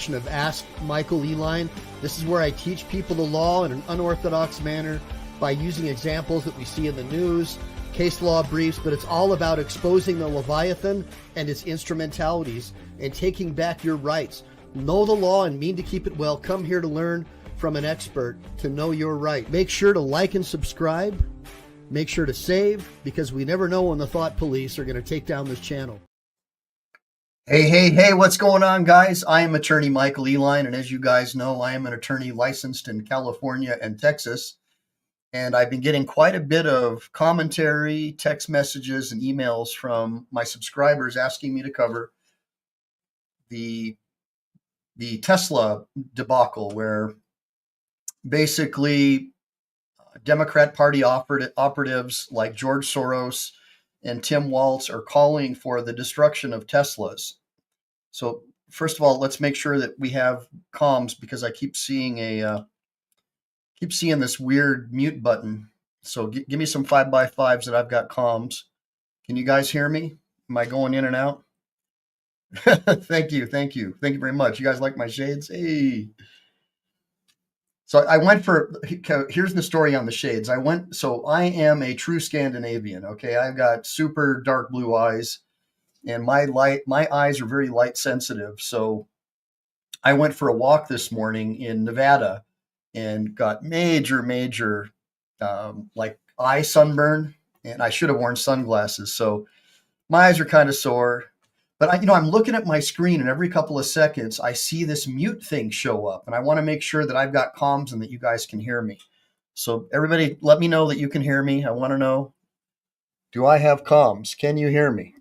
edition of Ask Michael Eline. This is where I teach people the law in an unorthodox manner by using examples that we see in the news, case law briefs, but it's all about exposing the Leviathan and its instrumentalities and taking back your rights. Know the law and mean to keep it well. Come here to learn from an expert to know your right. Make sure to like and subscribe. Make sure to save, because we never know when the thought police are going to take down this channel. Hey, what's going on, guys? I am attorney Michael Eline, and as you guys know, I am an attorney licensed in California and Texas, and I've been getting quite a bit of commentary, text messages, and emails from my subscribers asking me to cover the Tesla debacle, where basically Democrat Party operatives like George Soros and Tim Walz are calling for the destruction of Teslas. So first of all, let's make sure that we have comms, because I keep seeing this weird mute button. So give me some 5x5s that I've got comms. Can you guys hear me? Am I going in and out? Thank you very much. You guys like my shades? Hey. So I went for, here's the story on the shades. So I am a true Scandinavian. Okay. I've got super dark blue eyes, and my eyes are very light sensitive. So I went for a walk this morning in Nevada and got major, like eye sunburn, and I should have worn sunglasses. So my eyes are kind of sore. But I'm looking at my screen, and every couple of seconds I see this mute thing show up, and I want to make sure that I've got comms and that you guys can hear me. So everybody, let me know that you can hear me. I want to know, do I have comms? Can you hear me?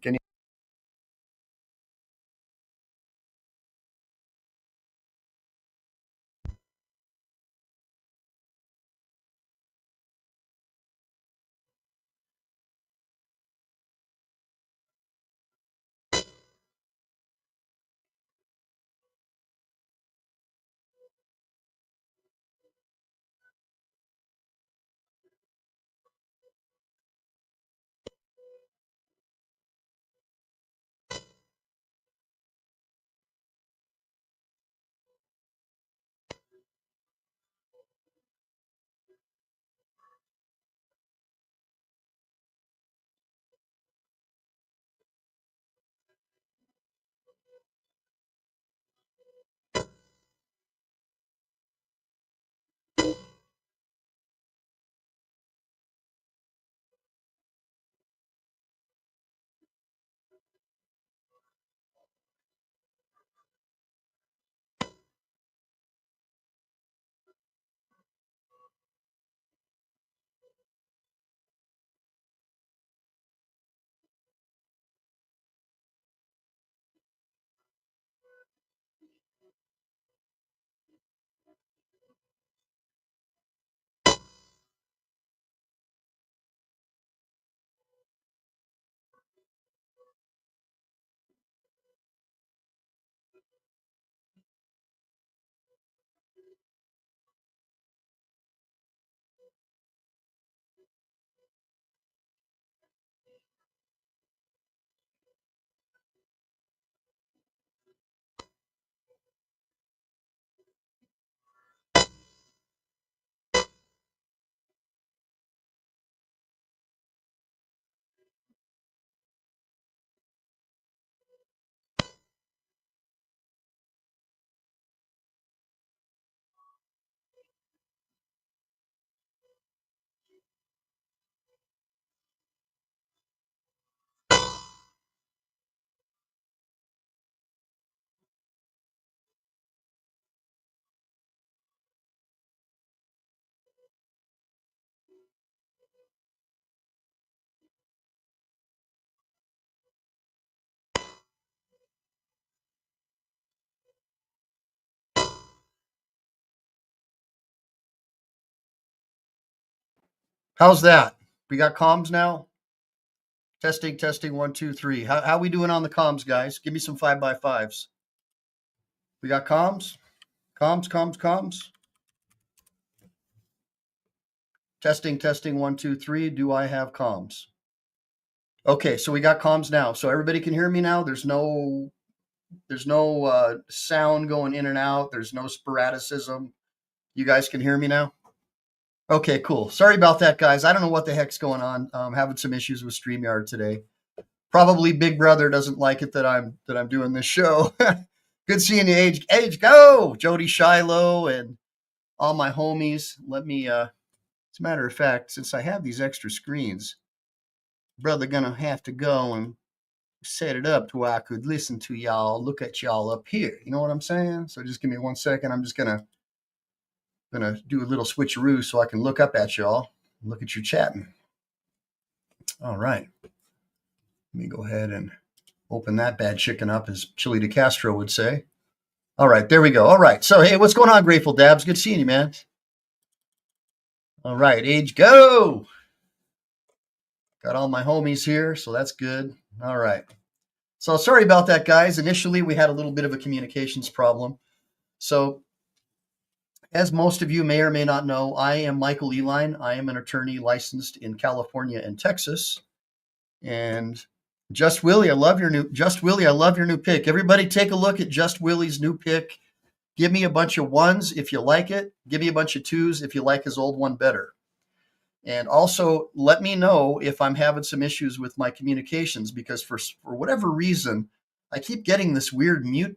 How's that? We got comms now? Testing, 1, 2, 3. How we doing on the comms, guys? Give me some 5x5s. We got comms? Comms. Testing, 1, 2, 3. Do I have comms? Okay, so we got comms now. So everybody can hear me now. There's no sound going in and out. There's no sporadicism. You guys can hear me now? Okay, cool. Sorry about that, guys. I don't know what the heck's going on. I'm having some issues with StreamYard today. Probably Big Brother doesn't like it that I'm doing this show. Good seeing you, Age Go, Jody Shiloh, and all my homies. Let me as a matter of fact, since I have these extra screens, brother gonna have to go and set it up to where I could listen to y'all, look at y'all up here. You know what I'm saying? So just give me 1 second. I'm just gonna do a little switcheroo so I can look up at y'all, look at you chatting. All right. Let me go ahead and open that bad chicken up, as Chili De Castro would say. All right, there we go. All right. So, hey, what's going on, Grateful Dabs? Good seeing you, man. All right, Age Go. Got all my homies here, so that's good. All right. So sorry about that, guys. Initially, we had a little bit of a communications problem. So as most of you may or may not know, I am Michael Eline. I am an attorney licensed in California and Texas. And Just Willie, I love your new pick. Everybody take a look at Just Willie's new pick. Give me a bunch of ones if you like it. Give me a bunch of twos if you like his old one better. And also let me know if I'm having some issues with my communications, because for whatever reason, I keep getting this weird mute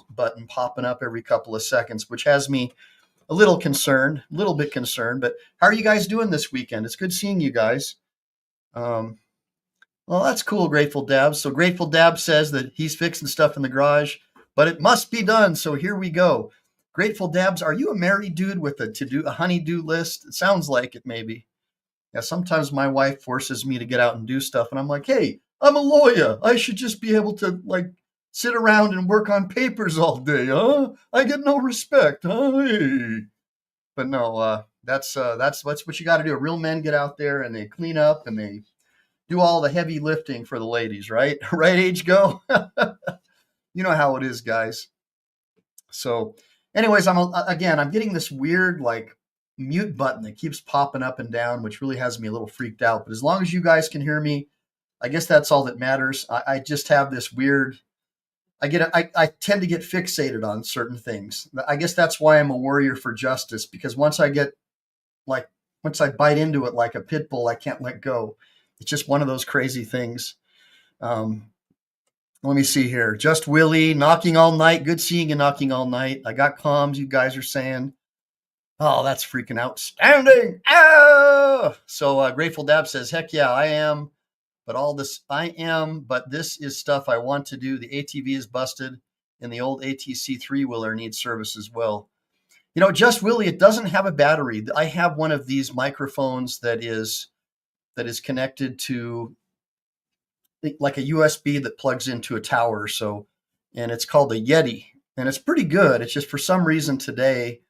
button popping up every couple of seconds, which has me a little bit concerned. But how are you guys doing this weekend? It's good seeing you guys. Well, that's cool, Grateful Dab. So Grateful Dab says that he's fixing stuff in the garage, but it must be done. So here we go. Grateful Dabs, are you a married dude with a honey-do list? It sounds like it, maybe. Yeah, sometimes my wife forces me to get out and do stuff, and I'm like, hey, I'm a lawyer. I should just be able to, sit around and work on papers all day, huh? I get no respect, huh? Hey. But no, that's what you got to do. Real men get out there and they clean up and they do all the heavy lifting for the ladies, right? Right, Age Go? You know how it is, guys. So anyways, I'm getting this weird mute button that keeps popping up and down, which really has me a little freaked out. But as long as you guys can hear me, I guess that's all that matters. I just have this weird, I tend to get fixated on certain things. I guess that's why I'm a warrior for justice, because once I bite into it like a pit bull, I can't let go. It's just one of those crazy things. Let me see here. Just Willie, knocking all night. Good seeing you, knocking all night. I got comms, you guys are saying. Oh, that's freaking outstanding. Ah! So Grateful Dab says, heck yeah, I am. But this is stuff I want to do. The ATV is busted, and the old ATC 3-wheeler needs service as well. Just Willie, it doesn't have a battery. I have one of these microphones that is connected to like a USB that plugs into a tower. So, and it's called a Yeti, and it's pretty good. It's just for some reason today,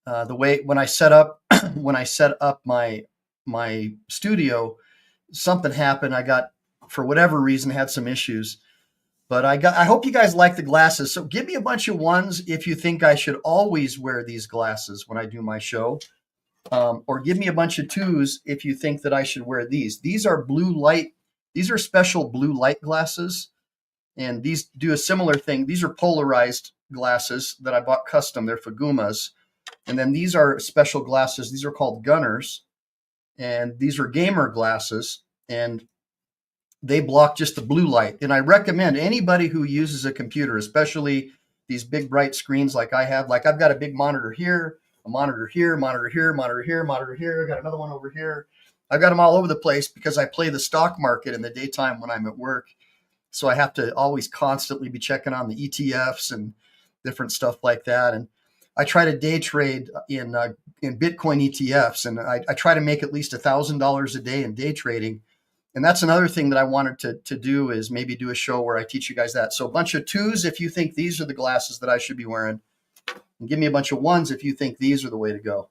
the way when I set up my studio, something happened. For whatever reason, had some issues. But I hope you guys like the glasses. So give me a bunch of ones if you think I should always wear these glasses when I do my show. Or give me a bunch of twos if you think that I should wear these. These are blue light. These are special blue light glasses. And these do a similar thing. These are polarized glasses that I bought custom. They're Fagumas. And then these are special glasses. These are called Gunners. And these are gamer glasses. And they block just the blue light. And I recommend anybody who uses a computer, especially these big bright screens like I have, like I've got a big monitor here, a monitor here, monitor here, monitor here, monitor here. I've got another one over here. I've got them all over the place because I play the stock market in the daytime when I'm at work. So I have to always constantly be checking on the ETFs and different stuff like that. And I try to day trade in Bitcoin ETFs, and I try to make at least $1,000 a day in day trading. And that's another thing that I wanted to do, is maybe do a show where I teach you guys that. So a bunch of twos if you think these are the glasses that I should be wearing. And give me a bunch of ones if you think these are the way to go.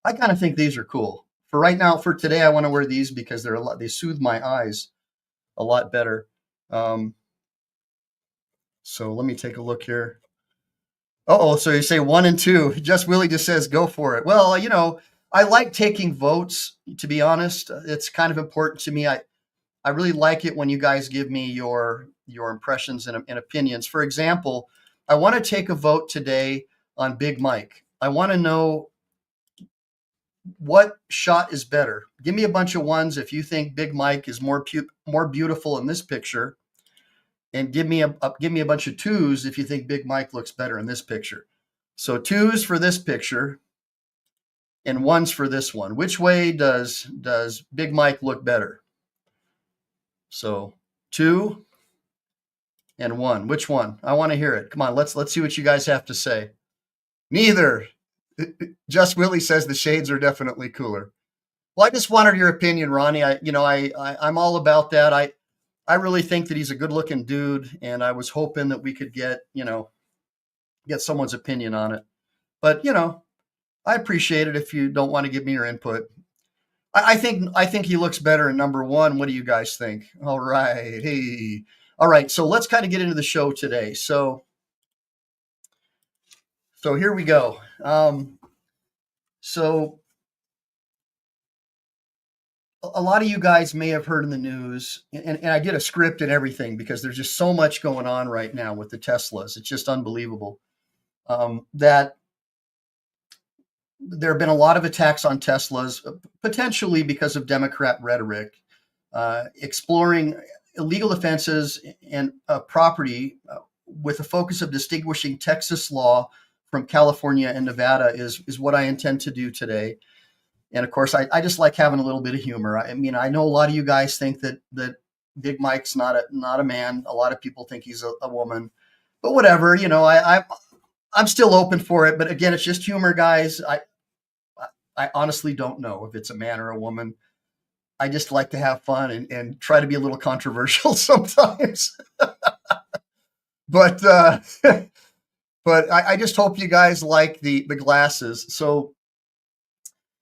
I kind of think these are cool. For right now, for today, I want to wear these because they soothe my eyes a lot better. So let me take a look here. So you say 1 and 2. Just Willie just says, go for it. Well, I like taking votes, to be honest. It's kind of important to me. I really like it when you guys give me your your impressions and opinions. For example, I want to take a vote today on Big Mike. I want to know what shot is better. Give me a bunch of ones if you think Big Mike is more beautiful in this picture, and give me a bunch of twos if you think Big Mike looks better in this picture. So twos for this picture and ones for this one. Which way does Big Mike look better? So 2 and 1. Which one? I want to hear it. Come on, let's see what you guys have to say. Neither. Just Willie says the shades are definitely cooler. Well, I just wanted your opinion, Ronnie. I'm all about that. I really think that he's a good-looking dude, and I was hoping that we could get someone's opinion on it. But I appreciate it if you don't want to give me your input. I think he looks better in number 1. What do you guys think? All right, hey, all right. So let's kind of get into the show today. So here we go. So a lot of you guys may have heard in the news, and I did a script and everything because there's just so much going on right now with the Teslas. It's just unbelievable. That there have been a lot of attacks on Teslas, potentially because of Democrat rhetoric, exploring illegal offenses and property with a focus of distinguishing Texas law from California and Nevada is what I intend to do today. And of course, I just like having a little bit of humor. I mean, I know a lot of you guys think that Big Mike's not a man. A lot of people think he's a woman, but whatever. I'm still open for it. But again, it's just humor, guys. I honestly don't know if it's a man or a woman. I just like to have fun and try to be a little controversial sometimes. But I just hope you guys like the glasses. So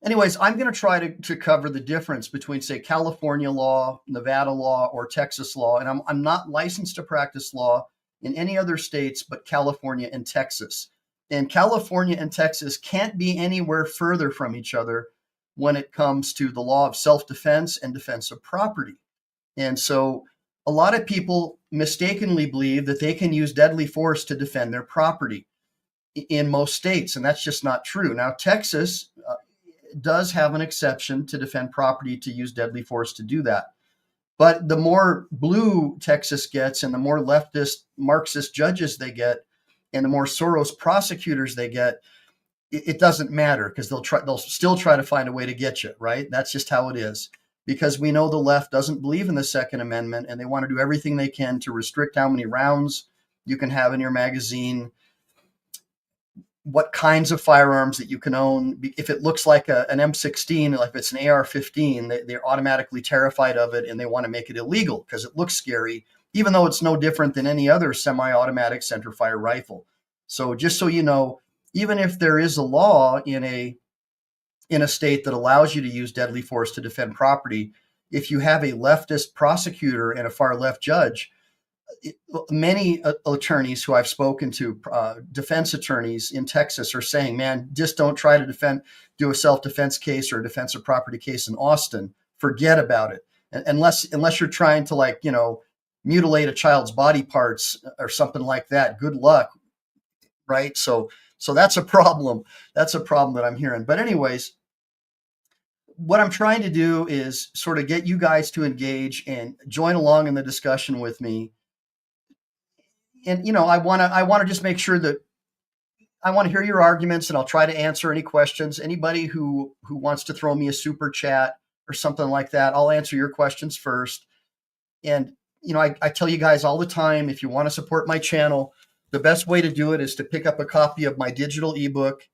anyways, I'm going to try to cover the difference between, say, California law, Nevada law, or Texas law. And I'm not licensed to practice law in any other states but California and Texas. And California and Texas can't be anywhere further from each other when it comes to the law of self-defense and defense of property. And so a lot of people mistakenly believe that they can use deadly force to defend their property in most states, and that's just not true. Now, Texas does have an exception to defend property to use deadly force to do that. But the more blue Texas gets and the more leftist Marxist judges they get and the more Soros prosecutors they get, it doesn't matter because they'll still try to find a way to get you, right? That's just how it is. Because we know the left doesn't believe in the Second Amendment and they want to do everything they can to restrict how many rounds you can have in your magazine, what kinds of firearms that you can own. If it looks like an M16, like if it's an AR-15, they're automatically terrified of it and they want to make it illegal because it looks scary, even though it's no different than any other semi-automatic centerfire rifle. So just so you know, even if there is a law in a state that allows you to use deadly force to defend property, if you have a leftist prosecutor and a far left judge, many attorneys who I've spoken to, defense attorneys in Texas, are saying, man, just don't try to do a self-defense case or a defense of property case in Austin. Forget about it. Unless you're trying to mutilate a child's body parts or something like that. Good luck. Right. So that's a problem. That's a problem that I'm hearing. But anyways, what I'm trying to do is sort of get you guys to engage and join along in the discussion with me. And, I want to just make sure that I want to hear your arguments, and I'll try to answer any questions. Anybody who wants to throw me a super chat or something like that, I'll answer your questions first. And, I tell you guys all the time, if you want to support my channel, the best way to do it is to pick up a copy of my digital ebook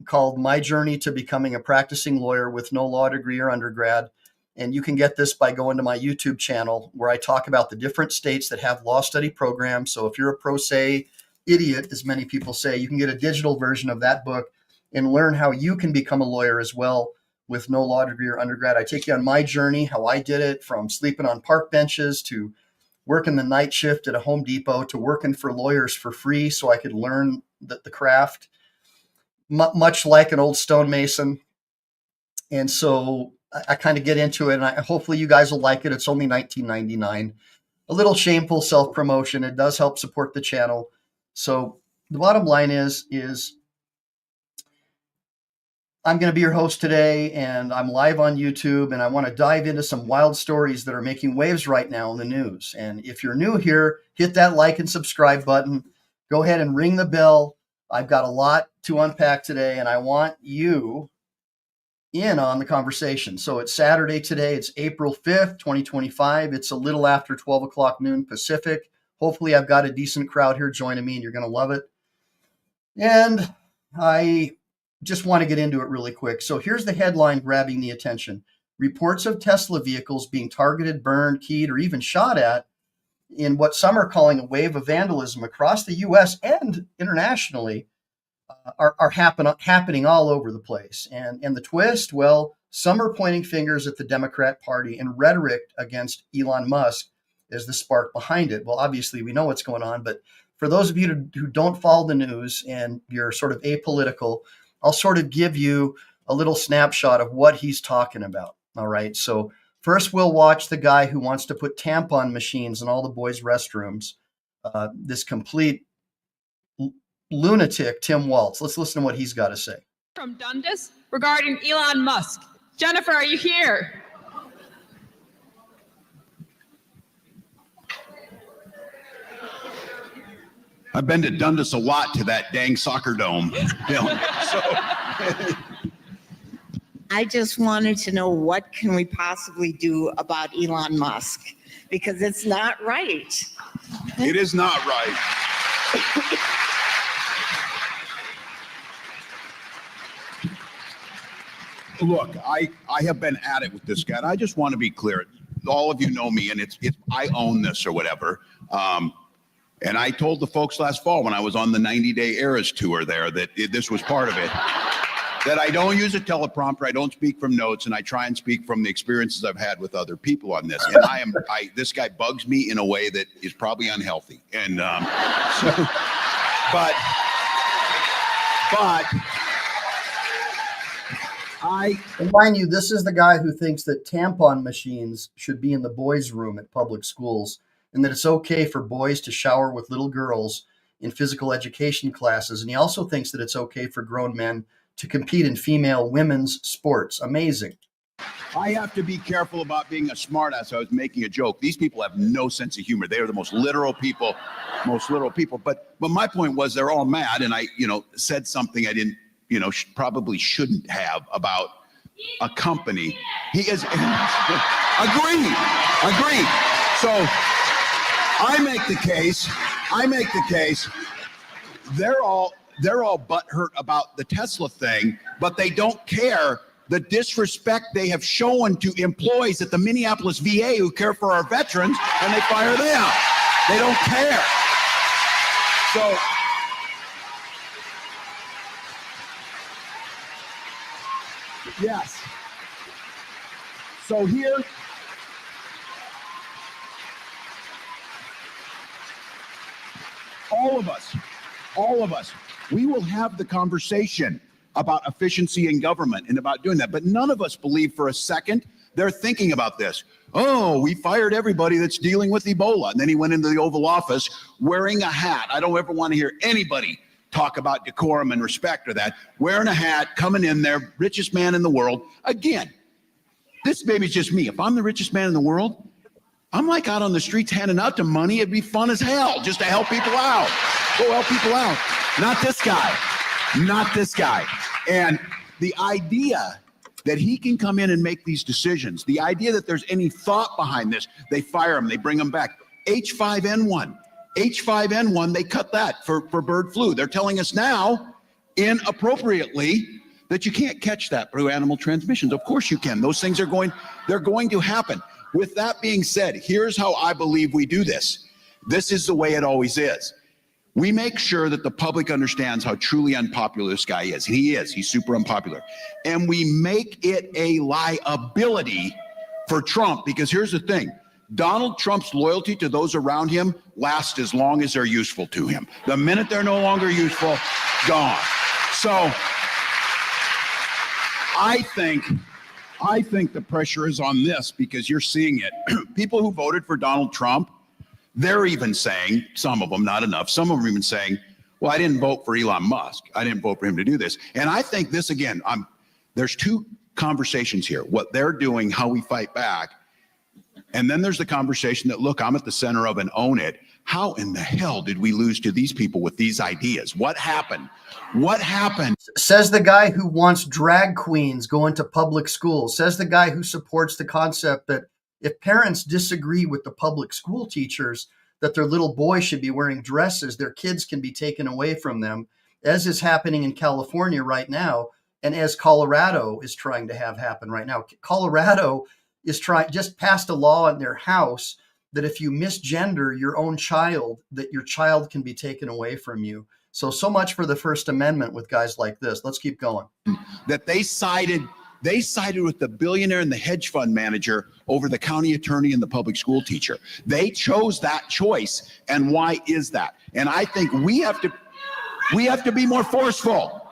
called My Journey to Becoming a Practicing Lawyer with No Law Degree or Undergrad. And you can get this by going to my YouTube channel where I talk about the different states that have law study programs. So if you're a pro se idiot, as many people say, you can get a digital version of that book and learn how you can become a lawyer as well with no law degree or undergrad. I take you on my journey, how I did it, from sleeping on park benches to working the night shift at a Home Depot to working for lawyers for free so I could learn the craft, much like an old stonemason. And so I kind of get into it, and hopefully you guys will like it. It's only $19.99. a little shameful self-promotion. It does help support the channel. So the bottom line is I'm going to be your host today, and I'm live on YouTube, and I want to dive into some wild stories that are making waves right now in the news. And if you're new here, hit that like and subscribe button. Go ahead and ring the bell. I've got a lot to unpack today, and I want you in on the conversation. So it's Saturday today. It's April 5th, 2025. It's a little after 12 o'clock noon Pacific. Hopefully I've got a decent crowd here joining me, and you're going to love it. And I just want to get into it really quick. So here's the headline grabbing the attention. Reports of Tesla vehicles being targeted, burned, keyed, or even shot at in what some are calling a wave of vandalism across the U.S. and internationally are happening all over the place. And the twist, well, some are pointing fingers at the Democrat Party, and rhetoric against Elon Musk is the spark behind it. Well, obviously, we know what's going on, but for those of you who don't follow the news and you're sort of apolitical, I'll sort of give you a little snapshot of what he's talking about. All right. So first, we'll watch the guy who wants to put tampon machines in all the boys' restrooms. This complete lunatic, Tim Walz. Let's listen to what he's got to say. From Dundas regarding Elon Musk. Jennifer, are you here? I've been to Dundas a lot to that dang soccer dome. I just wanted to know, what can we possibly do about Elon Musk? Because it's not right. It is not right. Look, I have been at it with this guy, and I just want to be clear. All of you know me, and it's I own this or whatever. And I told the folks last fall when I was on the 90-day Eras tour there that this was part of it, that I don't use a teleprompter, I don't speak from notes, and I try and speak from the experiences I've had with other people on this. And this guy bugs me in a way that is probably unhealthy. And but And mind you, this is the guy who thinks that tampon machines should be in the boys' room at public schools, and that it's okay for boys to shower with little girls in physical education classes. And he also thinks that it's okay for grown men to compete in female women's sports. Amazing. I have to be careful about being a smartass. I was making a joke. These people have no sense of humor. They are the most literal people. But my point was, they're all mad, and I, said something I didn't, probably shouldn't have about a company. He is agree. So I make the case. They're all butthurt about the Tesla thing, but they don't care the disrespect they have shown to employees at the Minneapolis VA who care for our veterans, and they fire them. They don't care. So yes. So here, all of us, we will have the conversation about efficiency in government and about doing that. But none of us believe for a second they're thinking about this. Oh, we fired everybody that's dealing with Ebola. And then he went into the Oval Office wearing a hat. I don't ever want to hear anybody talk about decorum and respect or that. Wearing a hat, coming in there, richest man in the world. Again, this maybe's just me. If I'm the richest man in the world, I'm like out on the streets handing out the money. It'd be fun as hell just to help people out. Go help people out. Not this guy. And the idea that he can come in and make these decisions, the idea that there's any thought behind this, they fire him, they bring him back. H5N1, they cut that for bird flu. They're telling us now, inappropriately, that you can't catch that through animal transmissions. Of course you can. Those things they're going to happen. With that being said, here's how I believe we do this. This is the way it always is. We make sure that the public understands how truly unpopular this guy is. He is. He's super unpopular. And we make it a liability for Trump, because here's the thing. Donald Trump's loyalty to those around him lasts as long as they're useful to him. The minute they're no longer useful, gone. So I think the pressure is on this, because you're seeing it. People who voted for Donald Trump They're even saying, some of them, not enough, some of them are even saying, well, I didn't vote for Elon Musk. I didn't vote for him to do this. And I think this, again, there's two conversations here, what they're doing, how we fight back. And then there's the conversation that, look, I'm at the center of and own it. How in the hell did we lose to these people with these ideas? What happened? What happened? Says the guy who wants drag queens going to public schools. Says the guy who supports the concept that if parents disagree with the public school teachers, that their little boy should be wearing dresses, their kids can be taken away from them, as is happening in California right now, and as Colorado is trying to have happen right now. Colorado is just passed a law in their house that if you misgender your own child, that your child can be taken away from you. So much for the First Amendment with guys like this. Let's keep going. That they sided with the billionaire and the hedge fund manager over the county attorney and the public school teacher. They chose that choice. And why is that? And I think we have to be more forceful.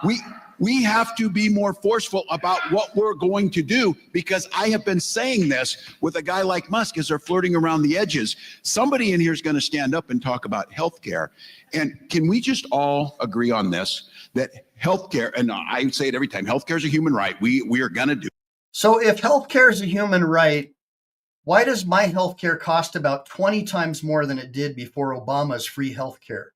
We have to be more forceful about what we're going to do, because I have been saying this with a guy like Musk as they're flirting around the edges. Somebody in here is going to stand up and talk about healthcare. And can we just all agree on this, that healthcare, and I say it every time, healthcare is a human right. We are going to do. So if healthcare is a human right, why does my healthcare cost about 20 times more than it did before Obama's free healthcare?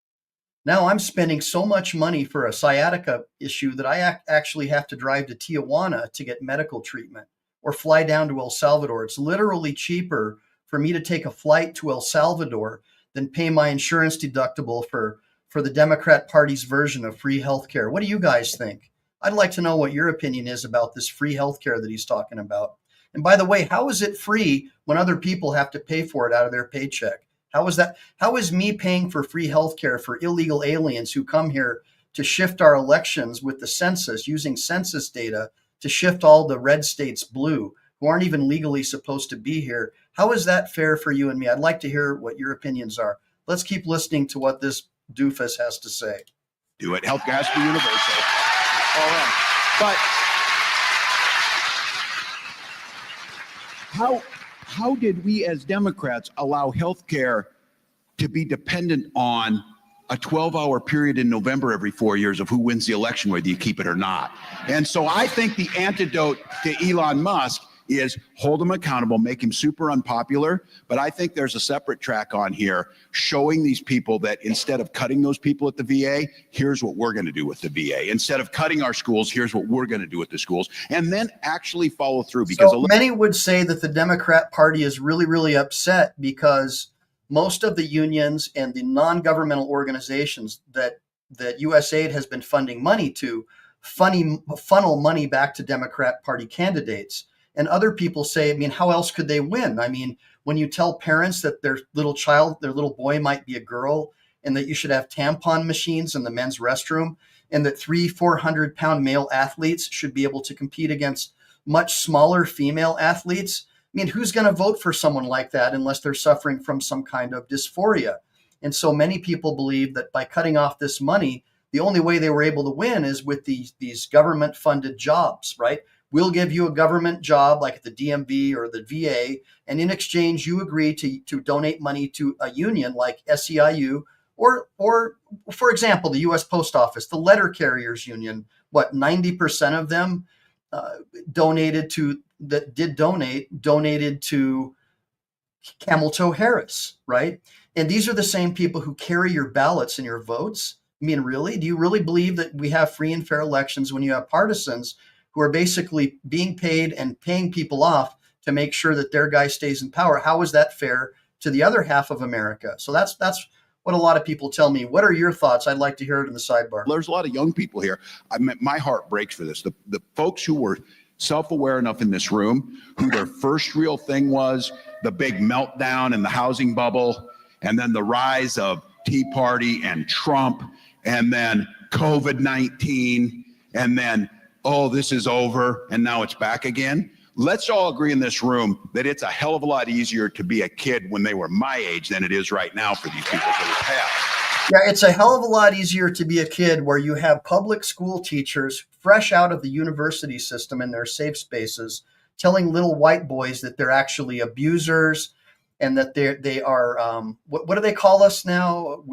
Now I'm spending so much money for a sciatica issue that I actually have to drive to Tijuana to get medical treatment or fly down to El Salvador. It's literally cheaper for me to take a flight to El Salvador than pay my insurance deductible for the Democrat Party's version of free healthcare. What do you guys think? I'd like to know what your opinion is about this free healthcare that he's talking about. And by the way, how is it free when other people have to pay for it out of their paycheck? How is that? How is me paying for free healthcare for illegal aliens who come here to shift our elections with the census, using census data to shift all the red states blue, who aren't even legally supposed to be here? How is that fair for you and me? I'd like to hear what your opinions are. Let's keep listening to what this doofus has to say. Do it. Healthcare has to be universal. All right. But how did we as Democrats allow healthcare to be dependent on a 12-hour period in November every 4 years of who wins the election, whether you keep it or not? And so I think the antidote to Elon Musk is hold him accountable, make him super unpopular. But I think there's a separate track on here showing these people that instead of cutting those people at the VA, here's what we're going to do with the VA. Instead of cutting our schools, here's what we're going to do with the schools. And then actually follow through. Because so many would say that the Democrat Party is really, really upset because most of the unions and the non-governmental organizations that USAID has been funding money to funnel money back to Democrat Party candidates. And other people say, I mean, how else could they win? I mean, when you tell parents that their little boy might be a girl, and that you should have tampon machines in the men's restroom, and that 400 pound male athletes should be able to compete against much smaller female athletes. I mean, who's going to vote for someone like that unless they're suffering from some kind of dysphoria? And so many people believe that by cutting off this money, the only way they were able to win is with these government funded jobs, right? We'll give you a government job like at the DMV or the VA, and in exchange, you agree to donate money to a union like SEIU, or for example, the U.S. Post Office, the letter carriers union. What, 90% of them donated to Camel Toe Harris, right? And these are the same people who carry your ballots and your votes. I mean, really? Do you really believe that we have free and fair elections when you have partisans who are basically being paid and paying people off to make sure that their guy stays in power? How is that fair to the other half of America? So that's what a lot of people tell me. What are your thoughts? I'd like to hear it in the sidebar. There's a lot of young people here. My heart breaks for this. The folks who were self-aware enough in this room, who their first real thing was the big meltdown in the housing bubble, and then the rise of Tea Party and Trump, and then COVID-19, and then, oh, this is over, and now it's back again. Let's all agree in this room that it's a hell of a lot easier to be a kid when they were my age than it is right now for these people to the past. Yeah, it's a hell of a lot easier to be a kid where you have public school teachers fresh out of the university system in their safe spaces telling little white boys that they're actually abusers and that they are what do they call us now?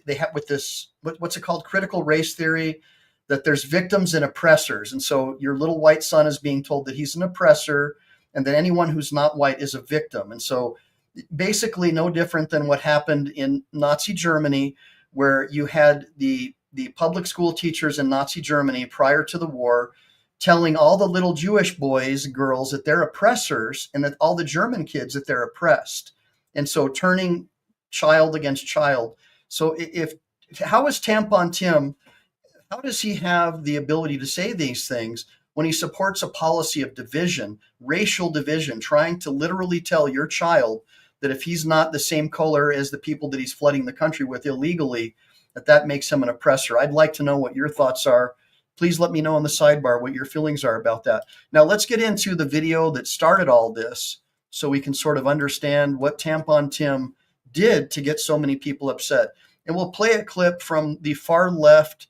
They have with this what's it called? Critical race theory. That there's victims and oppressors, and so your little white son is being told that he's an oppressor, and that anyone who's not white is a victim. And so, basically, no different than what happened in Nazi Germany, where you had the public school teachers in Nazi Germany prior to the war telling all the little Jewish boys and girls that they're oppressors, and that all the German kids that they're oppressed. And so turning child against child. So how is Tampon Tim, how does he have the ability to say these things when he supports a policy of division, racial division, trying to literally tell your child that if he's not the same color as the people that he's flooding the country with illegally, that makes him an oppressor? I'd like to know what your thoughts are. Please let me know in the sidebar what your feelings are about that. Now let's get into the video that started all this so we can sort of understand what Tampon Tim did to get so many people upset. And we'll play a clip from the far left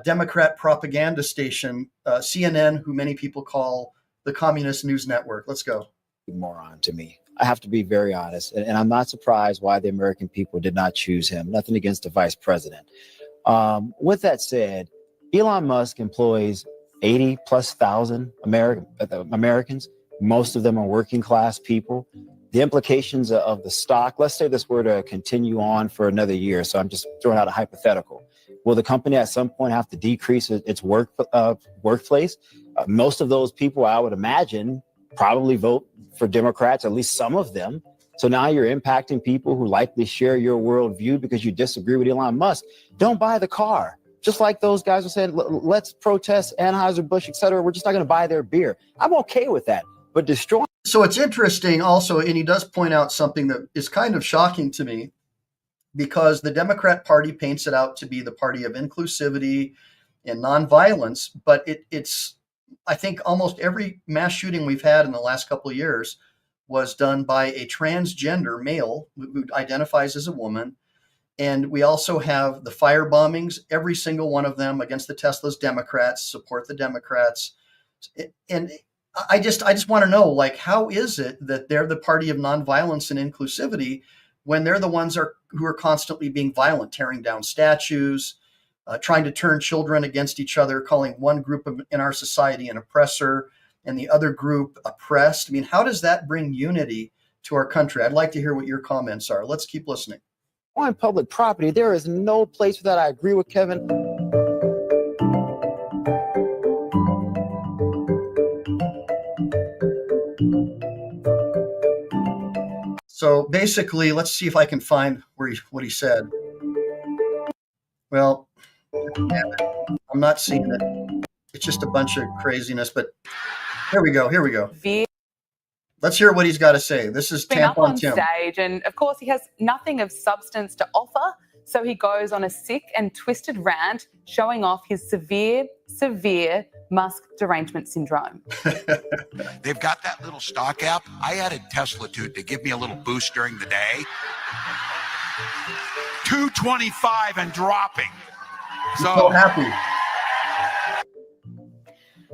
Democrat propaganda station, CNN, who many people call the Communist News Network. Let's go. Moron to me. I have to be very honest. And I'm not surprised why the American people did not choose him. Nothing against the vice president. With that said, Elon Musk employs 80,000+ Americans. Most of them are working class people. The implications of the stock, let's say this were to continue on for another year. So I'm just throwing out a hypothetical. Will the company at some point have to decrease its workplace? Most of those people, I would imagine, probably vote for Democrats, at least some of them. So now you're impacting people who likely share your worldview because you disagree with Elon Musk. Don't buy the car. Just like those guys who said, let's protest Anheuser-Busch, et cetera. We're just not going to buy their beer. I'm okay with that. But destroying. So it's interesting also, and he does point out something that is kind of shocking to me, because the Democrat Party paints it out to be the party of inclusivity and nonviolence. But it's, I think almost every mass shooting we've had in the last couple of years was done by a transgender male who identifies as a woman. And we also have the fire bombings, every single one of them against the Tesla's Democrats, support the Democrats. And I just want to know, like, how is it that they're the party of nonviolence and inclusivity when they're the ones who are constantly being violent, tearing down statues, trying to turn children against each other, calling one group in our society an oppressor and the other group oppressed? I mean, how does that bring unity to our country? I'd like to hear what your comments are. Let's keep listening. On public property, there is no place for that. I agree with Kevin. So basically, let's see if I can find what he said. Well, I'm not seeing it. It's just a bunch of craziness, but here we go. Let's hear what he's got to say. This is been up Tampon on Tim. stage, and of course he has nothing of substance to offer, so he goes on a sick and twisted rant showing off his severe Musk derangement syndrome. They've got that little stock app. I added Tesla to give me a little boost during the day. 225 and dropping. So happy.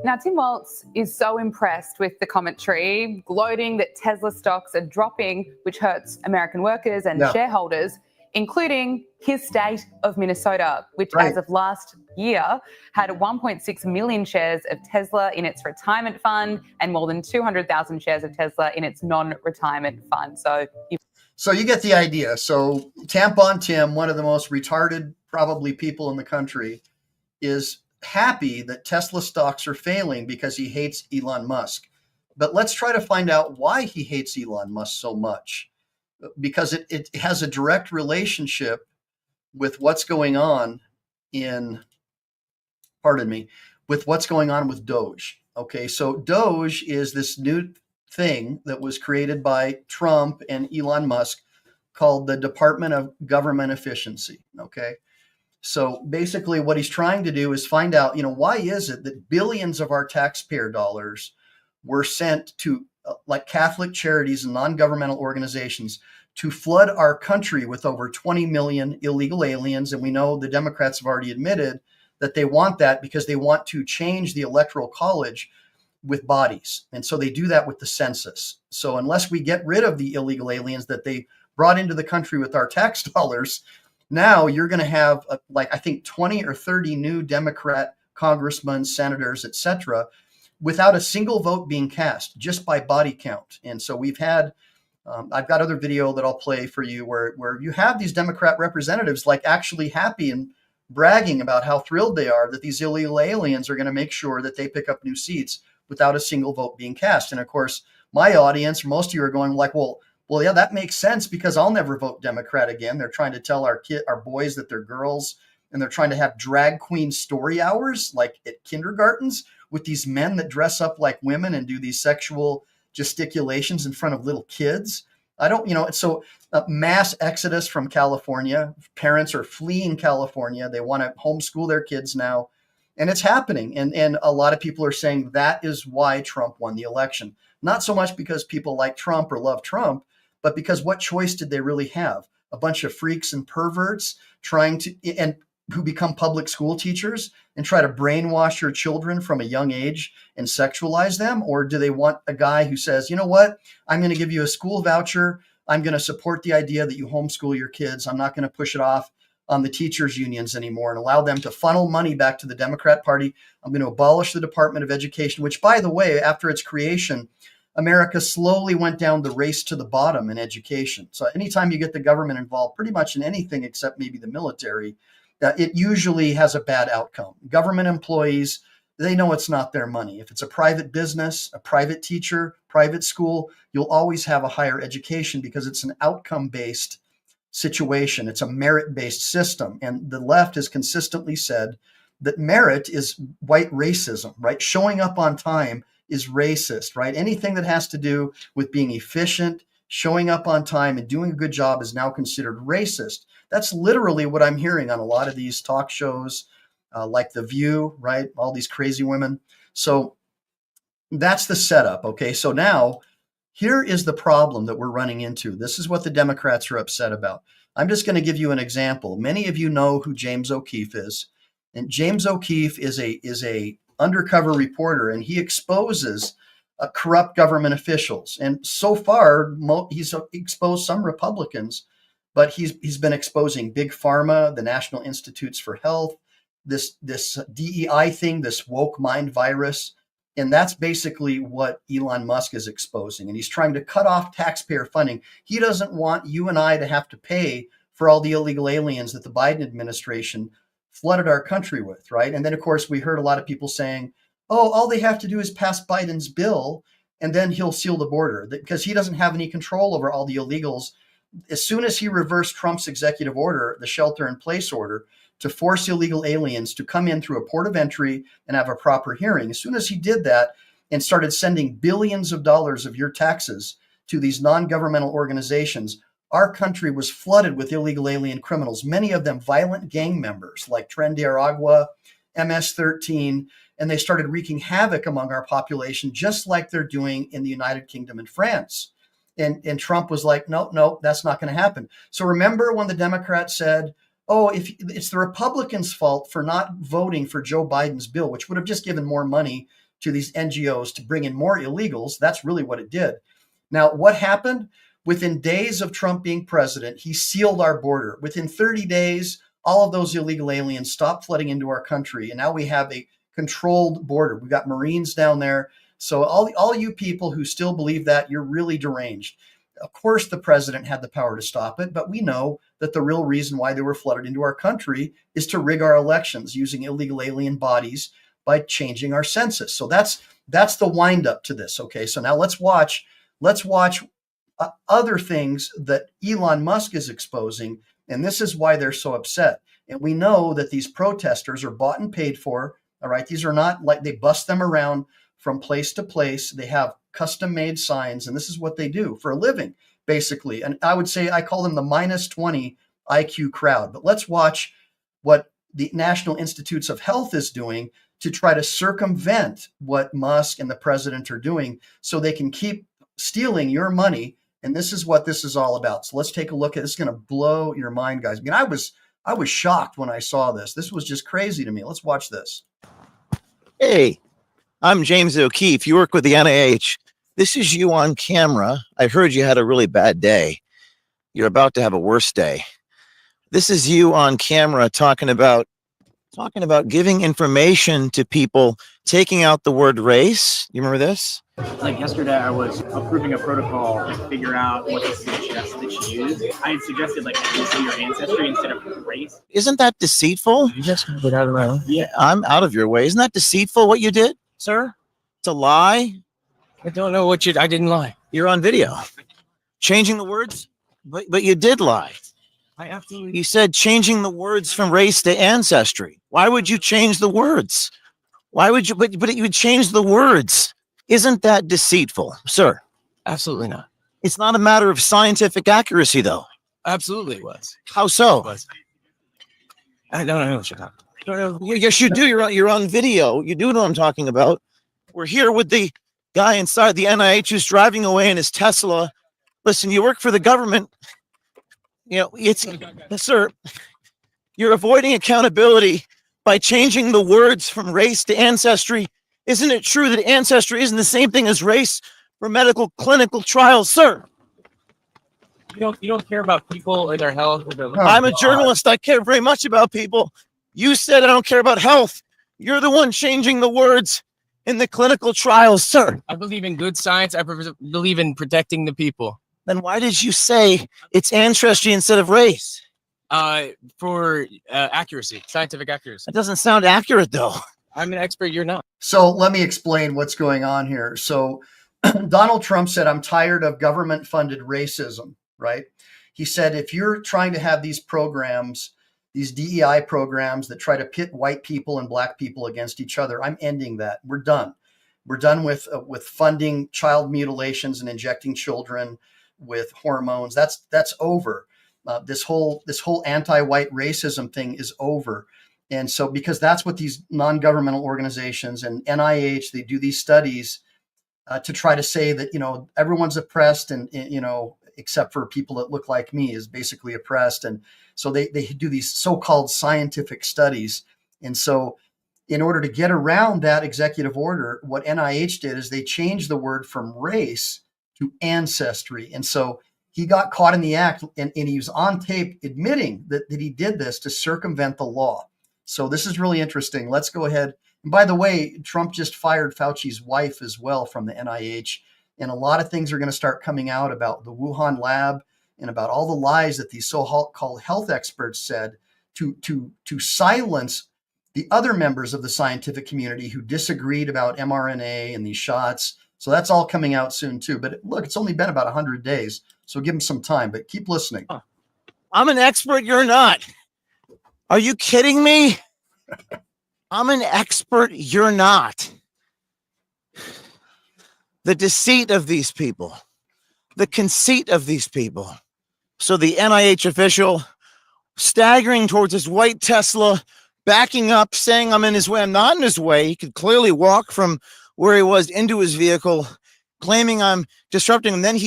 Now, Tim Walz is so impressed with the commentary, gloating that Tesla stocks are dropping, which hurts American workers and shareholders, including his state of Minnesota, which as of last year had 1.6 million shares of Tesla in its retirement fund and more than 200,000 shares of Tesla in its non-retirement fund. So you get the idea. So Tampon Tim, one of the most retarded probably people in the country, is happy that Tesla stocks are failing because he hates Elon Musk. But let's try to find out why he hates Elon Musk so much, because it has a direct relationship with what's going on with what's going on with D.O.G.E. Okay, so D.O.G.E is this new thing that was created by Trump and Elon Musk called the Department of Government Efficiency. Okay. So basically what he's trying to do is find out, why is it that billions of our taxpayer dollars were sent to like Catholic charities and non-governmental organizations to flood our country with over 20 million illegal aliens. And we know the Democrats have already admitted that they want that because they want to change the Electoral College with bodies. And so they do that with the census. So unless we get rid of the illegal aliens that they brought into the country with our tax dollars, now you're going to have I think 20 or 30 new Democrat congressmen, senators, etc., without a single vote being cast, just by body count. And so we've had, I've got other video that I'll play for you where you have these Democrat representatives like actually happy and bragging about how thrilled they are that these illegal aliens are going to make sure that they pick up new seats without a single vote being cast. And of course, my audience, most of you are going like, well, yeah, that makes sense because I'll never vote Democrat again. They're trying to tell our boys that they're girls, and they're trying to have drag queen story hours like at kindergartens with these men that dress up like women and do these sexual gesticulations in front of little kids. I don't, so mass exodus from California. Parents are fleeing California. They want to homeschool their kids now. And it's happening. And a lot of people are saying that is why Trump won the election. Not so much because people like Trump or love Trump, but because what choice did they really have? A bunch of freaks and perverts who become public school teachers and try to brainwash your children from a young age and sexualize them? Or do they want a guy who says, you know what, I'm going to give you a school voucher. I'm going to support the idea that you homeschool your kids. I'm not going to push it off on the teachers unions anymore and allow them to funnel money back to the Democrat Party. I'm going to abolish the Department of Education, which, by the way, after its creation, America slowly went down the race to the bottom in education. So anytime you get the government involved pretty much in anything except maybe the military, it usually has a bad outcome. Government employees, they know it's not their money. If it's a private business, a private teacher, private school, you'll always have a higher education because it's an outcome-based situation. It's a merit-based system. And the left has consistently said that merit is white racism, right? Showing up on time is racist, right? Anything that has to do with being efficient, showing up on time, and doing a good job is now considered racist. That's literally what I'm hearing on a lot of these talk shows, like The View, right? All these crazy women. So that's the setup, okay? So now, here is the problem that we're running into. This is what the Democrats are upset about. I'm just going to give you an example. Many of you know who James O'Keefe is. And James O'Keefe is a undercover reporter, and he exposes corrupt government officials. And so far, he's exposed some Republicans, but he's been exposing Big Pharma, the National Institutes for Health, this DEI thing, this woke mind virus. And that's basically what Elon Musk is exposing. And he's trying to cut off taxpayer funding. He doesn't want you and I to have to pay for all the illegal aliens that the Biden administration flooded our country with, right? And then, of course, we heard a lot of people saying, oh, all they have to do is pass Biden's bill, and then he'll seal the border, because he doesn't have any control over all the illegals. As soon as he reversed Trump's executive order, the shelter-in-place order, to force illegal aliens to come in through a port of entry and have a proper hearing. As soon as he did that and started sending billions of dollars of your taxes to these non-governmental organizations, our country was flooded with illegal alien criminals, many of them violent gang members like Tren de Aragua, MS-13, and they started wreaking havoc among our population, just like they're doing in the United Kingdom and France. And Trump was like, no, that's not going to happen. So remember when the Democrats said, oh, if it's the Republicans' fault for not voting for Joe Biden's bill, which would have just given more money to these NGOs to bring in more illegals. That's really what it did. Now, what happened? Within days of Trump being president, he sealed our border. Within 30 days, all of those illegal aliens stopped flooding into our country. And now we have a controlled border. We've got Marines down there. So all you people who still believe that, you're really deranged. Of course, the president had the power to stop it, but we know that the real reason why they were flooded into our country is to rig our elections using illegal alien bodies by changing our census. So that's the wind up to this. Okay, so now let's watch other things that Elon Musk is exposing, and this is why they're so upset. And we know that these protesters are bought and paid for. All right, these are not like they bust them around from place to place. They have custom-made signs, and this is what they do for a living, basically. And I would say I call them the minus 20 IQ crowd. But let's watch what the National Institutes of Health is doing to try to circumvent what Musk and the president are doing so they can keep stealing your money. And this is what this is all about. So let's take a look at it. It's going to blow your mind, guys. I mean, I was shocked when I saw this. This was just crazy to me. Let's watch this. Hey, I'm James O'Keefe. You work with the NIH. This is you on camera. I heard you had a really bad day. You're about to have a worse day. This is you on camera talking about giving information to people, taking out the word race. You remember this? Like yesterday, I was approving a protocol to figure out what to suggest that you use. I had suggested like ethnicity or ancestry instead of race. Isn't that deceitful? You just put out of my way. Yeah, I'm out of your way. Isn't that deceitful what you did, sir? It's a lie. I don't know what I didn't lie. You're on video. Changing the words, but you did lie. I absolutely. You said changing the words from race to ancestry. Why would you change the words? Why would you? But you would change the words. Isn't that deceitful, sir? Absolutely not. It's not a matter of scientific accuracy, though. Absolutely it was. How so? It was. I don't know what you're talking about. Yes, you do. You're on video. You do know what I'm talking about. We're here with the guy inside the NIH who's driving away in his Tesla. Listen, you work for the government. You know, sir, you're avoiding accountability by changing the words from race to ancestry. Isn't it true that ancestry isn't the same thing as race for medical clinical trials, sir? You don't care about people and their health. I'm a journalist. I care very much about people. You said I don't care about health. You're the one changing the words in the clinical trials, sir. I believe in good science. I believe in protecting the people. Then why did you say it's ancestry instead of race? For accuracy, scientific accuracy. That doesn't sound accurate, though. I'm an expert. You're not. So let me explain what's going on here. So Donald Trump said, I'm tired of government funded racism, right? He said, if you're trying to have these programs, these DEI programs that try to pit white people and black people against each other, I'm ending that. We're done. We're done with funding child mutilations and injecting children with hormones. That's over. This whole anti-white racism thing is over. And so, because that's what these non-governmental organizations and NIH, they do these studies to try to say that, everyone's oppressed and, except for people that look like me is basically oppressed. And so they do these so-called scientific studies. And so in order to get around that executive order, what NIH did is they changed the word from race to ancestry. And so he got caught in the act and he was on tape admitting that he did this to circumvent the law. So this is really interesting. Let's go ahead. And by the way, Trump just fired Fauci's wife as well from the NIH. And a lot of things are going to start coming out about the Wuhan lab and about all the lies that these so-called health experts said to silence the other members of the scientific community who disagreed about mRNA and these shots. So that's all coming out soon too. But look, it's only been about 100 days. So give them some time, but keep listening. I'm an expert. You're not. Are you kidding me? I'm an expert. You're not. The deceit of these people, the conceit of these people. So the NIH official staggering towards his white Tesla, backing up, saying I'm in his way. I'm not in his way. He could clearly walk from where he was into his vehicle, claiming I'm disrupting him. Then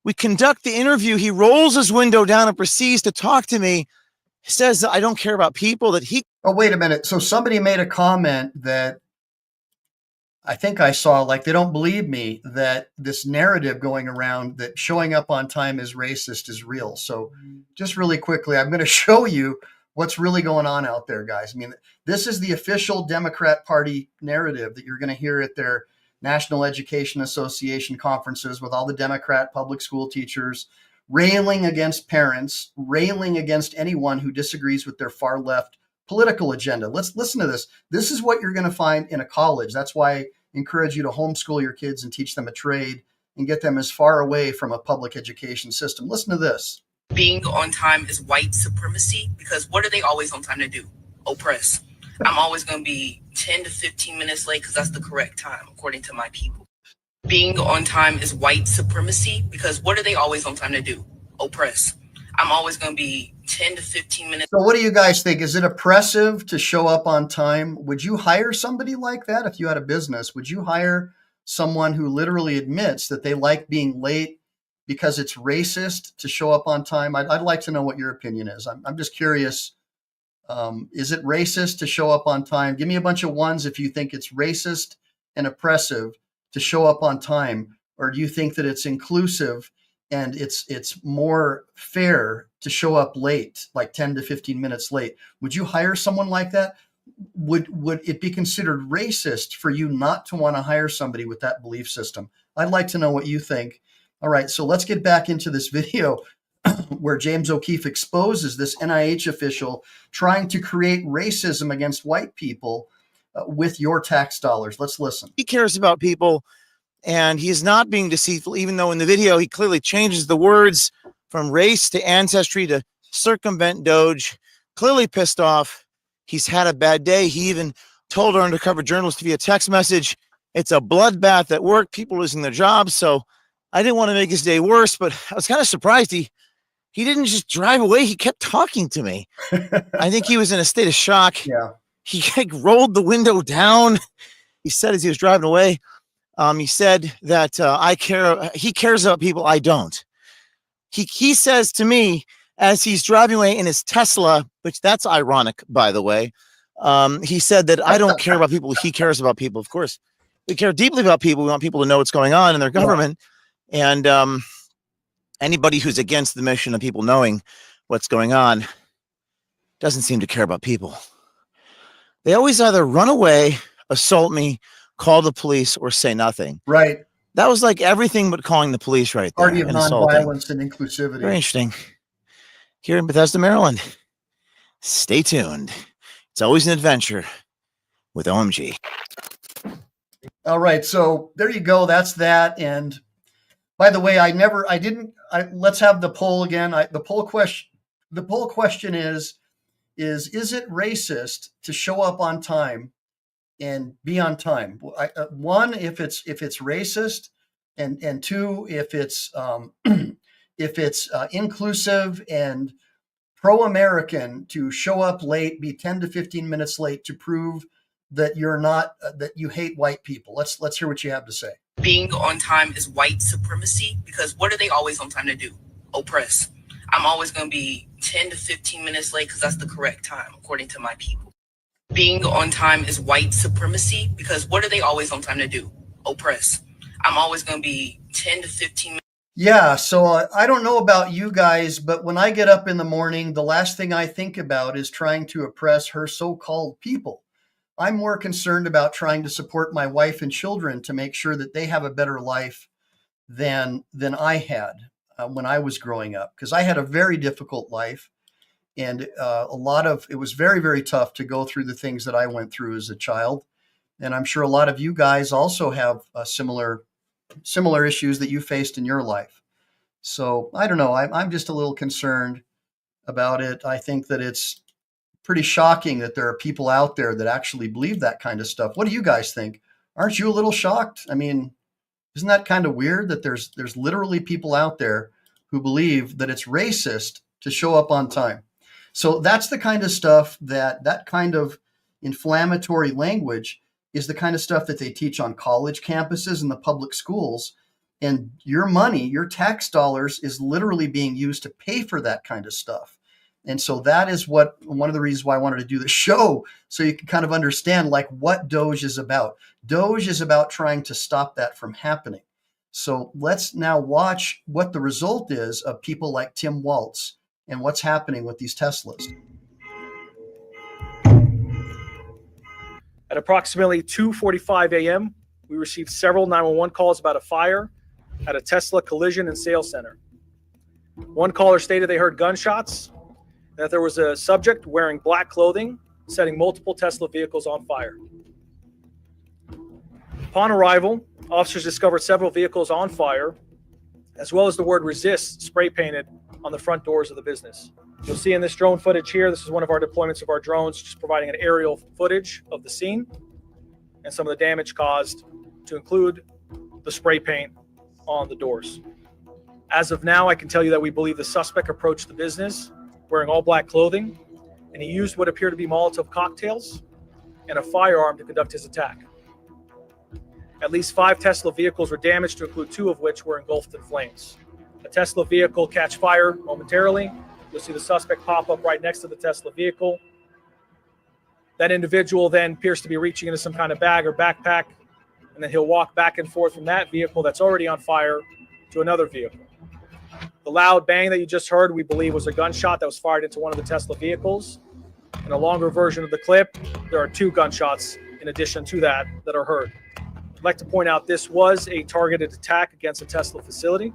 we conduct the interview. He rolls his window down and proceeds to talk to me. He says that I don't care about people, that he... Oh, wait a minute. So somebody made a comment that I think I saw, like, they don't believe me that this narrative going around that showing up on time is racist is real. So just really quickly, I'm going to show you what's really going on out there, guys. I mean, this is the official Democrat Party narrative that you're going to hear at their National Education Association conferences with all the Democrat public school teachers railing against parents, railing against anyone who disagrees with their far left political agenda. Let's listen to this. This is what you're going to find in a college. That's why I encourage you to homeschool your kids and teach them a trade and get them as far away from a public education system. Listen to this. Being on time is white supremacy, because what are they always on time to do? Oppress. I'm always going to be 10 to 15 minutes late because that's the correct time, according to my people. Being on time is white supremacy, because what are they always on time to do? Oppress. I'm always going to be 10 to 15 minutes. So what do you guys think? Is it oppressive to show up on time? Would you hire somebody like that if you had a business? Would you hire someone who literally admits that they like being late because it's racist to show up on time? I'd like to know what your opinion is. I'm just curious. Is it racist to show up on time? Give me a bunch of ones if you think it's racist and oppressive to show up on time? Or do you think that it's inclusive and it's more fair to show up late, like 10 to 15 minutes late? Would you hire someone like that? Would it be considered racist for you not to want to hire somebody with that belief system? I'd like to know what you think. All right, so let's get back into this video where James O'Keefe exposes this NIH official trying to create racism against white people with your tax dollars. Let's listen. He cares about people, and he's not being deceitful, even though in the video he clearly changes the words from race to ancestry to circumvent DOGE. Clearly pissed off. He's had a bad day. He even told our undercover journalist via text message, it's a bloodbath at work, people losing their jobs. So I didn't want to make his day worse, but I was kind of surprised he didn't just drive away. He kept talking to me. I think he was in a state of shock. Yeah. He like rolled the window down. He said as he was driving away, he said that he cares about people I don't. He says to me as he's driving away in his Tesla, which that's ironic, by the way. He said that I don't care about people. He cares about people. Of course, we care deeply about people. We want people to know what's going on in their government. Yeah. And anybody who's against the mission of people knowing what's going on doesn't seem to care about people. They always either run away, assault me, call the police, or say nothing. Right. That was like everything but calling the police right there. Party of nonviolence and inclusivity. Very interesting. Here in Bethesda, Maryland. Stay tuned. It's always an adventure with OMG. All right. So there you go. That's that. And by the way, let's have the poll again. The poll question is it racist to show up on time and be on time? One, if it's racist, and two, if it's inclusive and pro-American to show up late, be 10 to 15 minutes late to prove that you're not that you hate white people. Let's hear what you have to say. Being on time is white supremacy, because what are they always on time to do? Oppress. I'm always going to be 10 to 15 minutes late because that's the correct time, according to my people. Being on time is white supremacy, because what are they always on time to do? Oppress. I'm always going to be 10 to 15 minutes. Yeah, so I don't know about you guys, but when I get up in the morning, the last thing I think about is trying to oppress her so-called people. I'm more concerned about trying to support my wife and children to make sure that they have a better life than I had when I was growing up, because I had a very difficult life, and it was very, very tough to go through the things that I went through as a child. And I'm sure a lot of you guys also have similar issues that you faced in your life. So I don't know. I'm just a little concerned about it. I think that it's pretty shocking that there are people out there that actually believe that kind of stuff. What do you guys think? Aren't you a little shocked? I mean, isn't that kind of weird that there's literally people out there who believe that it's racist to show up on time? So that's the kind of stuff that kind of inflammatory language is the kind of stuff that they teach on college campuses and the public schools. And your money, your tax dollars, is literally being used to pay for that kind of stuff. And so that is one of the reasons why I wanted to do the show, so you can kind of understand like what DOGE is about. DOGE is about trying to stop that from happening. So let's now watch what the result is of people like Tim Walz and what's happening with these Teslas. At approximately 2:45 a.m., we received several 911 calls about a fire at a Tesla collision and sales center. One caller stated they heard gunshots, and that there was a subject wearing black clothing setting multiple Tesla vehicles on fire. Upon arrival, officers discovered several vehicles on fire, as well as the word resist spray painted on the front doors of the business. You'll see in this drone footage here, this is one of our deployments of our drones, just providing an aerial footage of the scene and some of the damage caused, to include the spray paint on the doors. As of now, I can tell you that we believe the suspect approached the business wearing all black clothing, and he used what appear to be Molotov cocktails and a firearm to conduct his attack. At least 5 Tesla vehicles were damaged, to include 2 of which were engulfed in flames. A Tesla vehicle catch fire momentarily. You'll see the suspect pop up right next to the Tesla vehicle. That individual then appears to be reaching into some kind of bag or backpack, and and then he'll walk back and forth from that vehicle that's already on fire to another vehicle. The loud bang that you just heard, we believe, was a gunshot that was fired into one of the Tesla vehicles. In a longer version of the clip, there are 2 gunshots in addition to that are heard. I'd like to point out this was a targeted attack against a Tesla facility.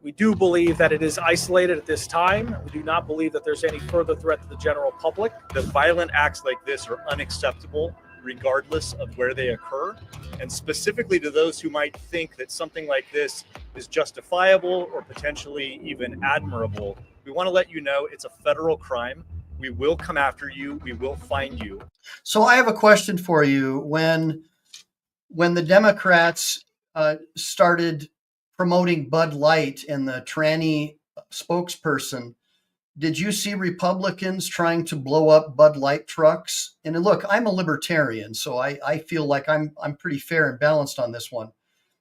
We do believe that it is isolated at this time. We do not believe that there's any further threat to the general public. The violent acts like this are unacceptable regardless of where they occur. And specifically to those who might think that something like this is justifiable or potentially even admirable, we want to let you know it's a federal crime. We will come after you. We will find you. So I have a question for you. When the Democrats started promoting Bud Light and the tranny spokesperson, did you see Republicans trying to blow up Bud Light trucks? And look, I'm a libertarian, so I feel like I'm pretty fair and balanced on this one.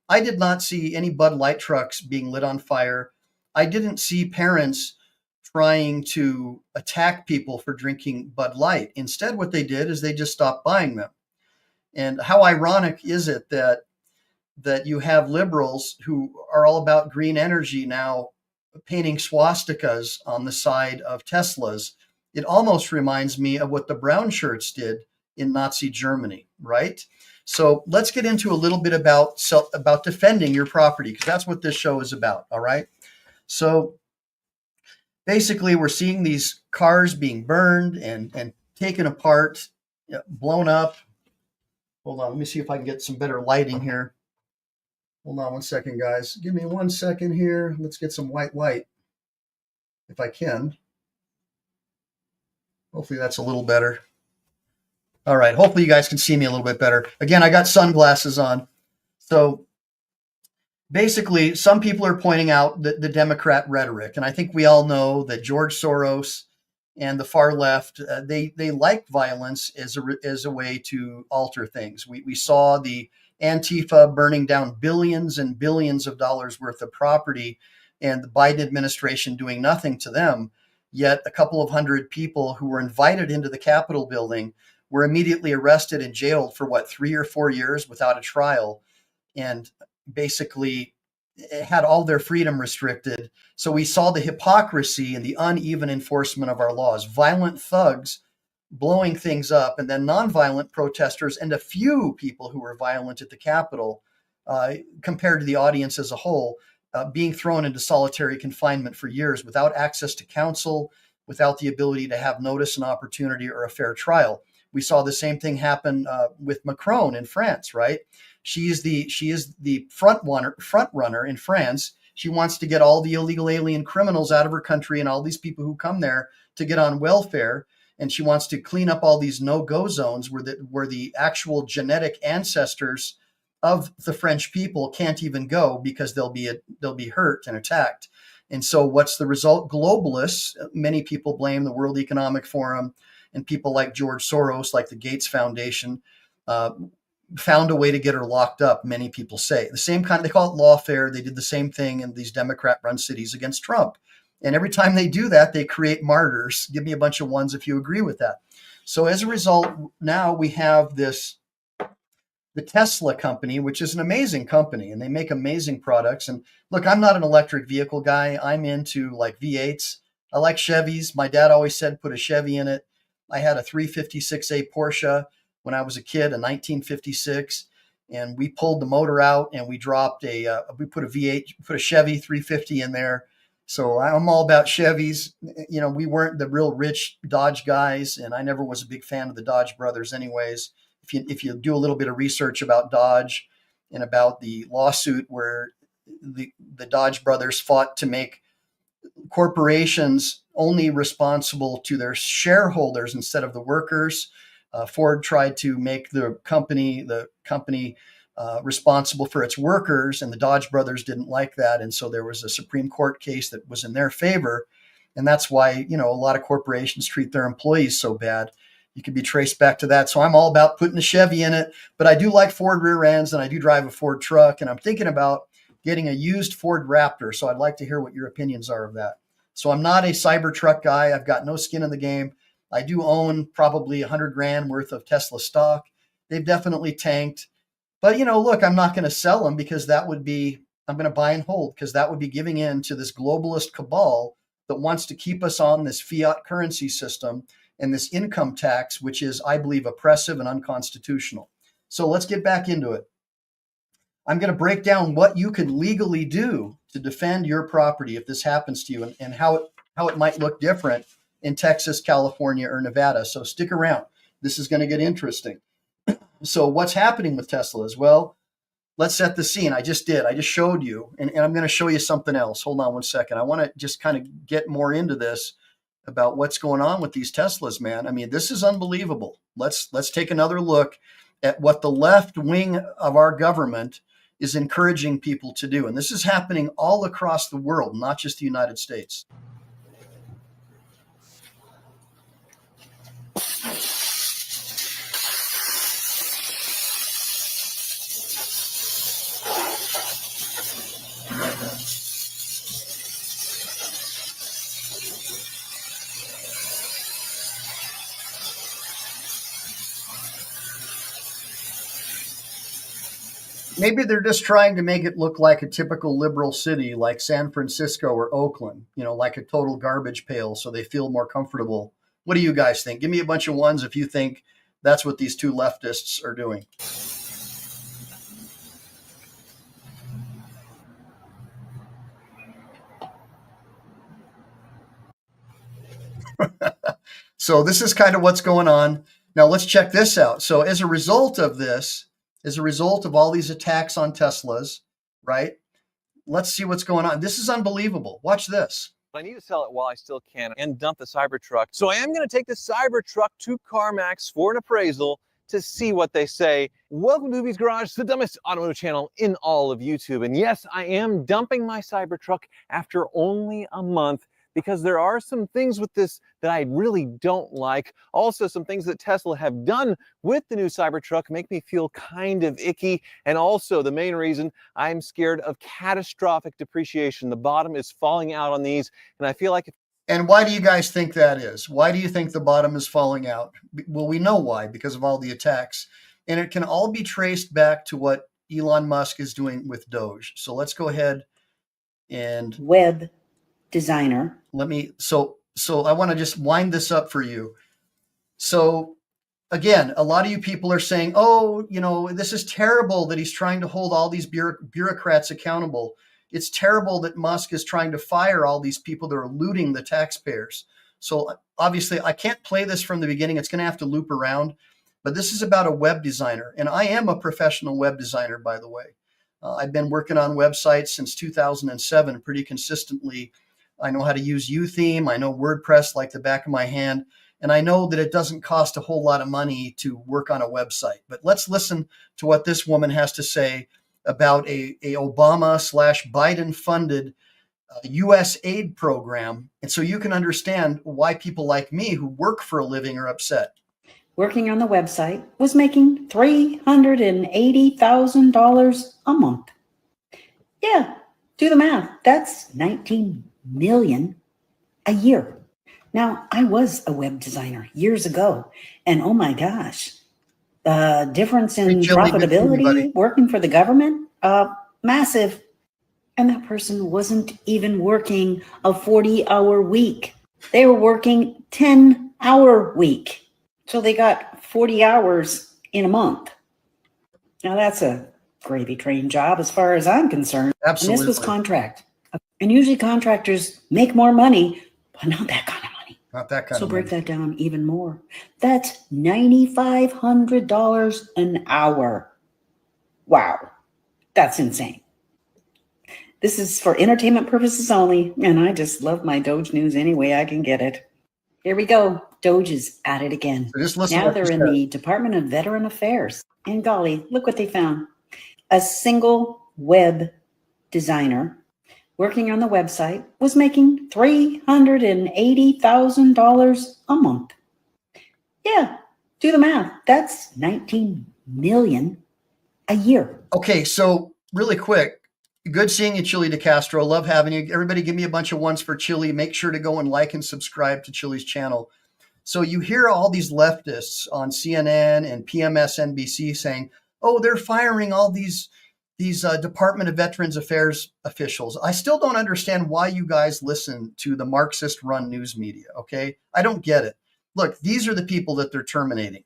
I did not see any Bud Light trucks being lit on fire. I didn't see parents trying to attack people for drinking Bud Light. Instead, what they did is they just stopped buying them. And how ironic is it that you have liberals who are all about green energy now painting swastikas on the side of Teslas? It almost reminds me of what the brown shirts did in Nazi Germany, right? So let's get into a little bit about defending your property, because that's what this show is about, all right? So basically, we're seeing these cars being burned and taken apart, blown up. Hold on, let me see if I can get some better lighting here. Hold on one second, guys. Give me 1 second here. Let's get some white light, if I can. Hopefully that's a little better. All right, hopefully you guys can see me a little bit better. Again, I got sunglasses on. So basically, some people are pointing out the Democrat rhetoric, and I think we all know that George Soros and the far left, they like violence as a way to alter things. We saw the Antifa burning down billions and billions of dollars worth of property, and the Biden administration doing nothing to them. Yet a couple of hundred people who were invited into the Capitol building were immediately arrested and jailed for 3 or 4 years without a trial, and basically had all their freedom restricted. So we saw the hypocrisy and the uneven enforcement of our laws. Violent thugs blowing things up, and then nonviolent protesters and a few people who were violent at the Capitol, compared to the audience as a whole, being thrown into solitary confinement for years without access to counsel, without the ability to have notice and opportunity or a fair trial. We saw the same thing happen with Macron in France, right? She is the front runner in France. She wants to get all the illegal alien criminals out of her country and all these people who come there to get on welfare. And she wants to clean up all these no-go zones where the actual genetic ancestors of the French people can't even go because they'll be hurt and attacked. And so what's the result? Globalists, many people blame the World Economic Forum and people like George Soros, like the Gates Foundation, found a way to get her locked up, many people say. The same kind, they call it lawfare. They did the same thing in these Democrat-run cities against Trump. And every time they do that, they create martyrs. Give me a bunch of ones if you agree with that. So as a result, now we have the Tesla company, which is an amazing company, and they make amazing products. And look, I'm not an electric vehicle guy. I'm into like V8s. I like Chevys. My dad always said put a Chevy in it. I had a 356A Porsche when I was a kid, a 1956, and we pulled the motor out and we dropped we put a V8, put a Chevy 350 in there. So I'm all about Chevys. You know, we weren't the real rich Dodge guys, and I never was a big fan of the Dodge brothers anyways. If you do a little bit of research about Dodge and about the lawsuit where the Dodge brothers fought to make corporations only responsible to their shareholders instead of the workers, Ford tried to make the company responsible for its workers, and the Dodge brothers didn't like that. And so there was a Supreme Court case that was in their favor. And that's why, a lot of corporations treat their employees so bad. You can be traced back to that. So I'm all about putting a Chevy in it, but I do like Ford rear ends and I do drive a Ford truck, and I'm thinking about getting a used Ford Raptor. So I'd like to hear what your opinions are of that. So I'm not a Cybertruck guy. I've got no skin in the game. I do own probably $100,000 worth of Tesla stock. They've definitely tanked. But, look, I'm not going to sell them because I'm going to buy and hold because that would be giving in to this globalist cabal that wants to keep us on this fiat currency system and this income tax, which is, I believe, oppressive and unconstitutional. So let's get back into it. I'm going to break down what you could legally do to defend your property if this happens to you, and how it might look different in Texas, California, or Nevada. So stick around. This is going to get interesting. So what's happening with Teslas? Well, let's set the scene. I just showed you, and I'm going to show you something else. Hold on one second. I want to just kind of get more into this about what's going on with these Teslas, man. I mean, this is unbelievable. Let's take another look at what the left wing of our government is encouraging people to do. And this is happening all across the world, not just the United States. Maybe they're just trying to make it look like a typical liberal city like San Francisco or Oakland, like a total garbage pail, so they feel more comfortable. What do you guys think? Give me a bunch of ones if you think that's what these two leftists are doing. So this is kind of what's going on. Now let's check this out. So as a result of this, as a result of all these attacks on Teslas, right? Let's see what's going on. This is unbelievable. Watch this. I need to sell it while I still can and dump the Cybertruck. So I am going to take the Cybertruck to CarMax for an appraisal to see what they say. Welcome to Movie's Garage, the dumbest automotive channel in all of YouTube. And yes, I am dumping my Cybertruck after only a month, because there are some things with this that I really don't like. Also, some things that Tesla have done with the new Cybertruck make me feel kind of icky. And also, the main reason, I'm scared of catastrophic depreciation. The bottom is falling out on these, and I feel like... And why do you guys think that is? Why do you think the bottom is falling out? Well, we know why, because of all the attacks. And it can all be traced back to what Elon Musk is doing with D.O.G.E. So let's go ahead and... Web designer. So I want to just wind this up for you. So again, a lot of you people are saying, oh, this is terrible that he's trying to hold all these bureaucrats accountable. It's terrible that Musk is trying to fire all these people that are looting the taxpayers. So obviously I can't play this from the beginning. It's going to have to loop around, but this is about a web designer. And I am a professional web designer, by the way. I've been working on websites since 2007 pretty consistently. I know how to use UTheme. I know WordPress like the back of my hand. And I know that it doesn't cost a whole lot of money to work on a website. But let's listen to what this woman has to say about a Obama/Biden funded U.S. aid program. And so you can understand why people like me who work for a living are upset. Working on the website, was making $380,000 a month. Yeah, do the math. That's 19 million a year. Now, I was a web designer years ago, and oh my gosh, the difference in profitability working for the government, massive. And that person wasn't even working a 40-hour week. They were working 10-hour week. So they got 40 hours in a month. Now that's a gravy train job as far as I'm concerned. Absolutely. And this was contract. And usually contractors make more money, but not that kind of money. Not that kind so of break money. that down even more. That's $9,500 an hour. Wow. That's insane. This is for entertainment purposes only, and I just love my Doge news any way I can get it. Here we go. Doge is at it again. So now they're in the Department of Veteran Affairs. And golly, look what they found. A single web designer working on the website was making $380,000 a month. Yeah, do the math. That's 19 million a year. Okay, so really quick, good seeing you, Chili DeCastro. Love having you. Everybody give me a bunch of ones for Chili. Make sure to go and like and subscribe to Chili's channel. So you hear all these leftists on CNN and PMSNBC saying, oh, they're firing all these Department of Veterans Affairs officials. I still don't understand why you guys listen to the Marxist-run news media, okay? I don't get it. Look, these are the people that they're terminating.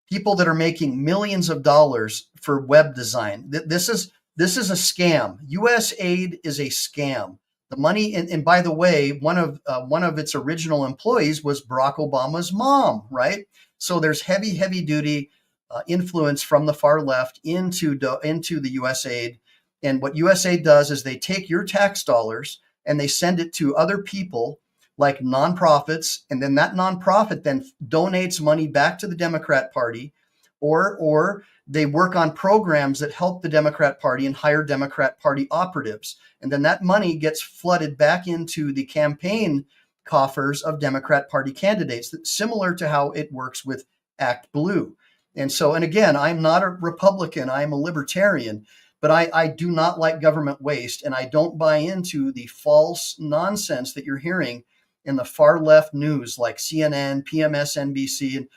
People that are making millions of dollars for web design. This is a scam. U.S. aid is a scam. The money, and by the way, one of its original employees was Barack Obama's mom, right? So there's heavy duty influence from the far left into the U.S. aid. And what U.S. aid does is they take your tax dollars and they send it to other people like nonprofits, and then that nonprofit then donates money back to the Democrat Party, or they work on programs that help the Democrat Party and hire Democrat Party operatives. And then that money gets flooded back into the campaign coffers of Democrat Party candidates, similar to how it works with Act Blue. And so, and again, I'm not a Republican, I'm a libertarian, but I do not like government waste, and I don't buy into the false nonsense that you're hearing in the far left news like CNN, PMSNBC, and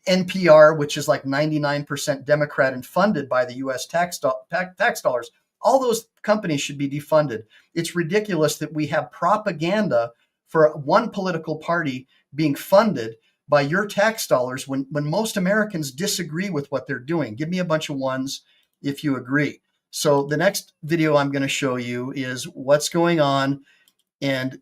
NPR, which is like 99% Democrat and funded by the U.S. tax dollars. All those companies should be defunded. It's ridiculous that we have propaganda for one political party being funded by your tax dollars when most Americans disagree with what they're doing. Give me a bunch of ones if you agree. So the next video I'm going to show you is what's going on and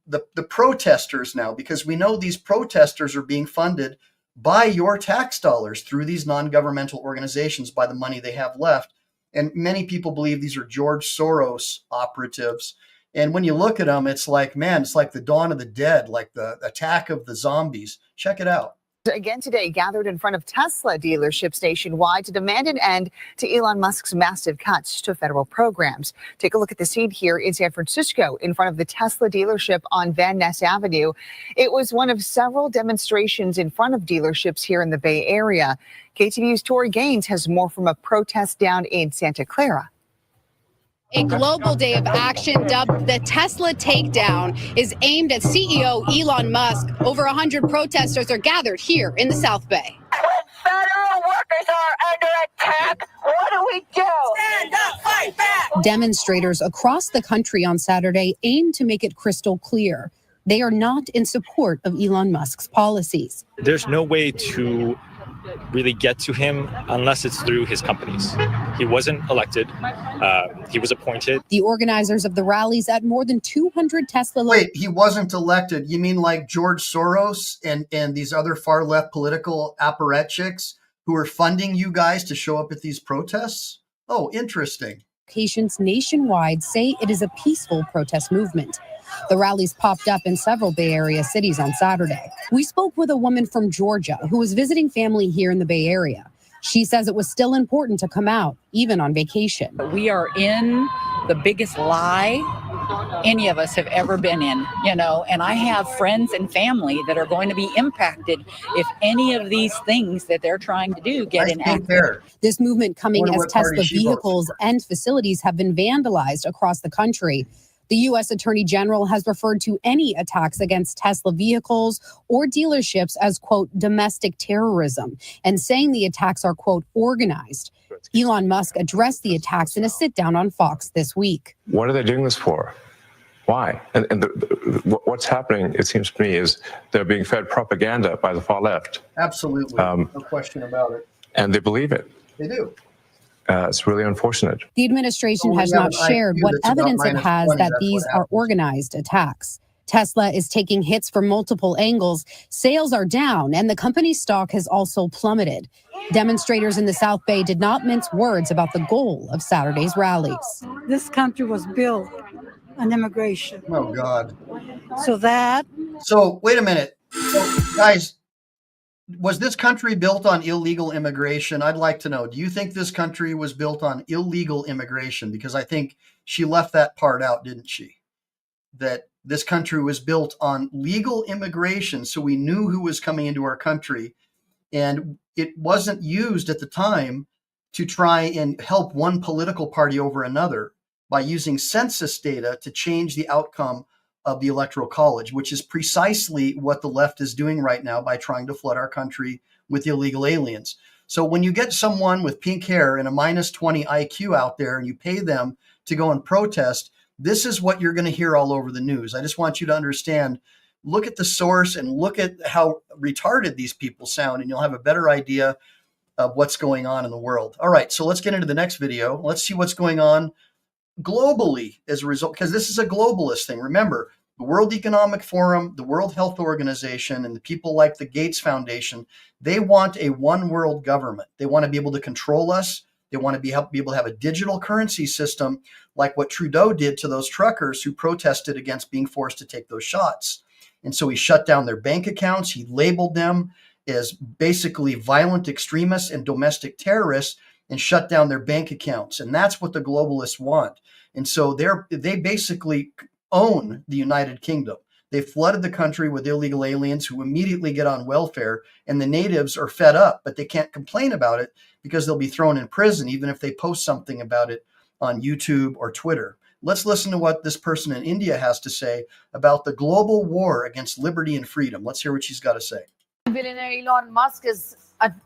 the protesters now, because we know these protesters are being funded by your tax dollars through these non-governmental organizations by the money they have left. And many people believe these are George Soros operatives. And when you look at them, it's like, man, it's like the dawn of the dead, like the attack of the zombies. Check it out. Again today gathered in front of Tesla dealerships nationwide to demand an end to Elon Musk's massive cuts to federal programs. Take a look at the scene here in San Francisco in front of the Tesla dealership on Van Ness Avenue. It was one of several demonstrations in front of dealerships here in the Bay Area. KTVU's Tori Gaines has more from a protest down in Santa Clara. A global day of action dubbed the Tesla Takedown is aimed at CEO Elon Musk. Over 100 protesters are gathered here in the South Bay. When federal workers are under attack, what do we do? Stand up, fight back! Demonstrators across the country on Saturday aim to make it crystal clear they are not in support of Elon Musk's policies. There's no way to really get to him unless it's through his companies. He wasn't elected. He was appointed. The organizers of the rallies at more than 200 Tesla... Wait, he wasn't elected. You mean like George Soros and these other far left political apparatchiks who are funding you guys to show up at these protests? Oh, interesting. Locations nationwide say it is a peaceful protest movement. The rallies popped up in several Bay Area cities on Saturday. We spoke with a woman from Georgia who was visiting family here in the Bay Area. She says it was still important to come out, even on vacation. We are in the biggest lie any of us have ever been in, and I have friends and family that are going to be impacted if any of these things that they're trying to do get enacted. This movement coming as Tesla vehicles and facilities have been vandalized across the country. The U.S. Attorney General has referred to any attacks against Tesla vehicles or dealerships as, quote, domestic terrorism, and saying the attacks are, quote, organized. Elon Musk addressed the attacks in a sit-down on Fox this week. What are they doing this for? Why? And what's happening, it seems to me, is they're being fed propaganda by the far left. Absolutely. No question about it. And they believe it. They do. It's really unfortunate. The administration has not shared what evidence it has that these are organized attacks. Tesla is taking hits from multiple angles. Sales are down, and the company's stock has also plummeted. Demonstrators in the South Bay did not mince words about the goal of Saturday's rallies. This country was built on immigration. Oh, God. So wait a minute. Guys, was this country built on illegal immigration? I'd like to know. Do you think this country was built on illegal immigration? Because I think she left that part out, didn't she? That this country was built on legal immigration, so we knew who was coming into our country. And it wasn't used at the time to try and help one political party over another by using census data to change the outcome of the Electoral College, which is precisely what the left is doing right now by trying to flood our country with illegal aliens. So when you get someone with pink hair and a -20 IQ out there and you pay them to go and protest, this is what you're going to hear all over the news. I just want you to understand, look at the source and look at how retarded these people sound, and you'll have a better idea of what's going on in the world. All right, so let's get into the next video. Let's see what's going on globally as a result, because this is a globalist thing. Remember, the World Economic Forum, the World Health Organization, and the people like the Gates Foundation, they want a one world government. They want to be able to control us. They want to be able to have a digital currency system like what Trudeau did to those truckers who protested against being forced to take those shots. And so he shut down their bank accounts. He labeled them as basically violent extremists and domestic terrorists and shut down their bank accounts. And that's what the globalists want. And so they basically own the United Kingdom. They flooded the country with illegal aliens who immediately get on welfare, and the natives are fed up, but they can't complain about it because they'll be thrown in prison even if they post something about it on YouTube or Twitter. Let's listen to what this person in India has to say about the global war against liberty and freedom. Let's hear what she's got to say. Billionaire Elon Musk is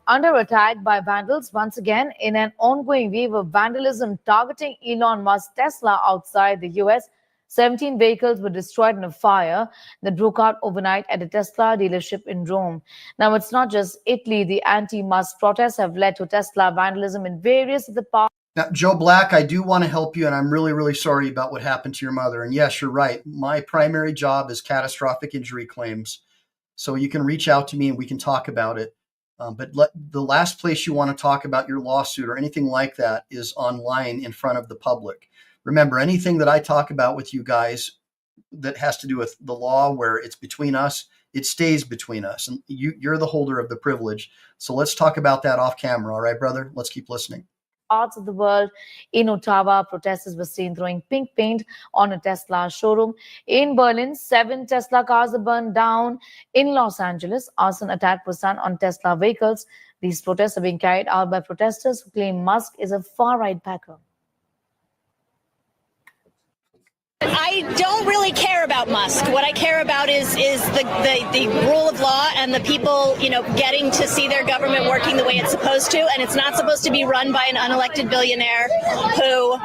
under attack by vandals once again in an ongoing wave of vandalism targeting Elon Musk's Tesla outside the US. 17 vehicles were destroyed in a fire that broke out overnight at a Tesla dealership in Rome. Now, it's not just Italy. The anti-Musk protests have led to Tesla vandalism in various of the parts. Now, Joe Black, I do want to help you, and I'm really, really sorry about what happened to your mother. And yes, you're right. My primary job is catastrophic injury claims. So you can reach out to me and we can talk about it. But the last place you want to talk about your lawsuit or anything like that is online in front of the public. Remember, anything that I talk about with you guys that has to do with the law, where it's between us, it stays between us. And you're the holder of the privilege. So let's talk about that off camera. All right, brother? Let's keep listening. Parts of the world. In Ottawa, protesters were seen throwing pink paint on a Tesla showroom. In Berlin, 7 Tesla cars were burned down. In Los Angeles, arson attack was done on Tesla vehicles. These protests are being carried out by protesters who claim Musk is a far-right backer. I don't really care about Musk. What I care about is the rule of law and the people, getting to see their government working the way it's supposed to. And it's not supposed to be run by an unelected billionaire who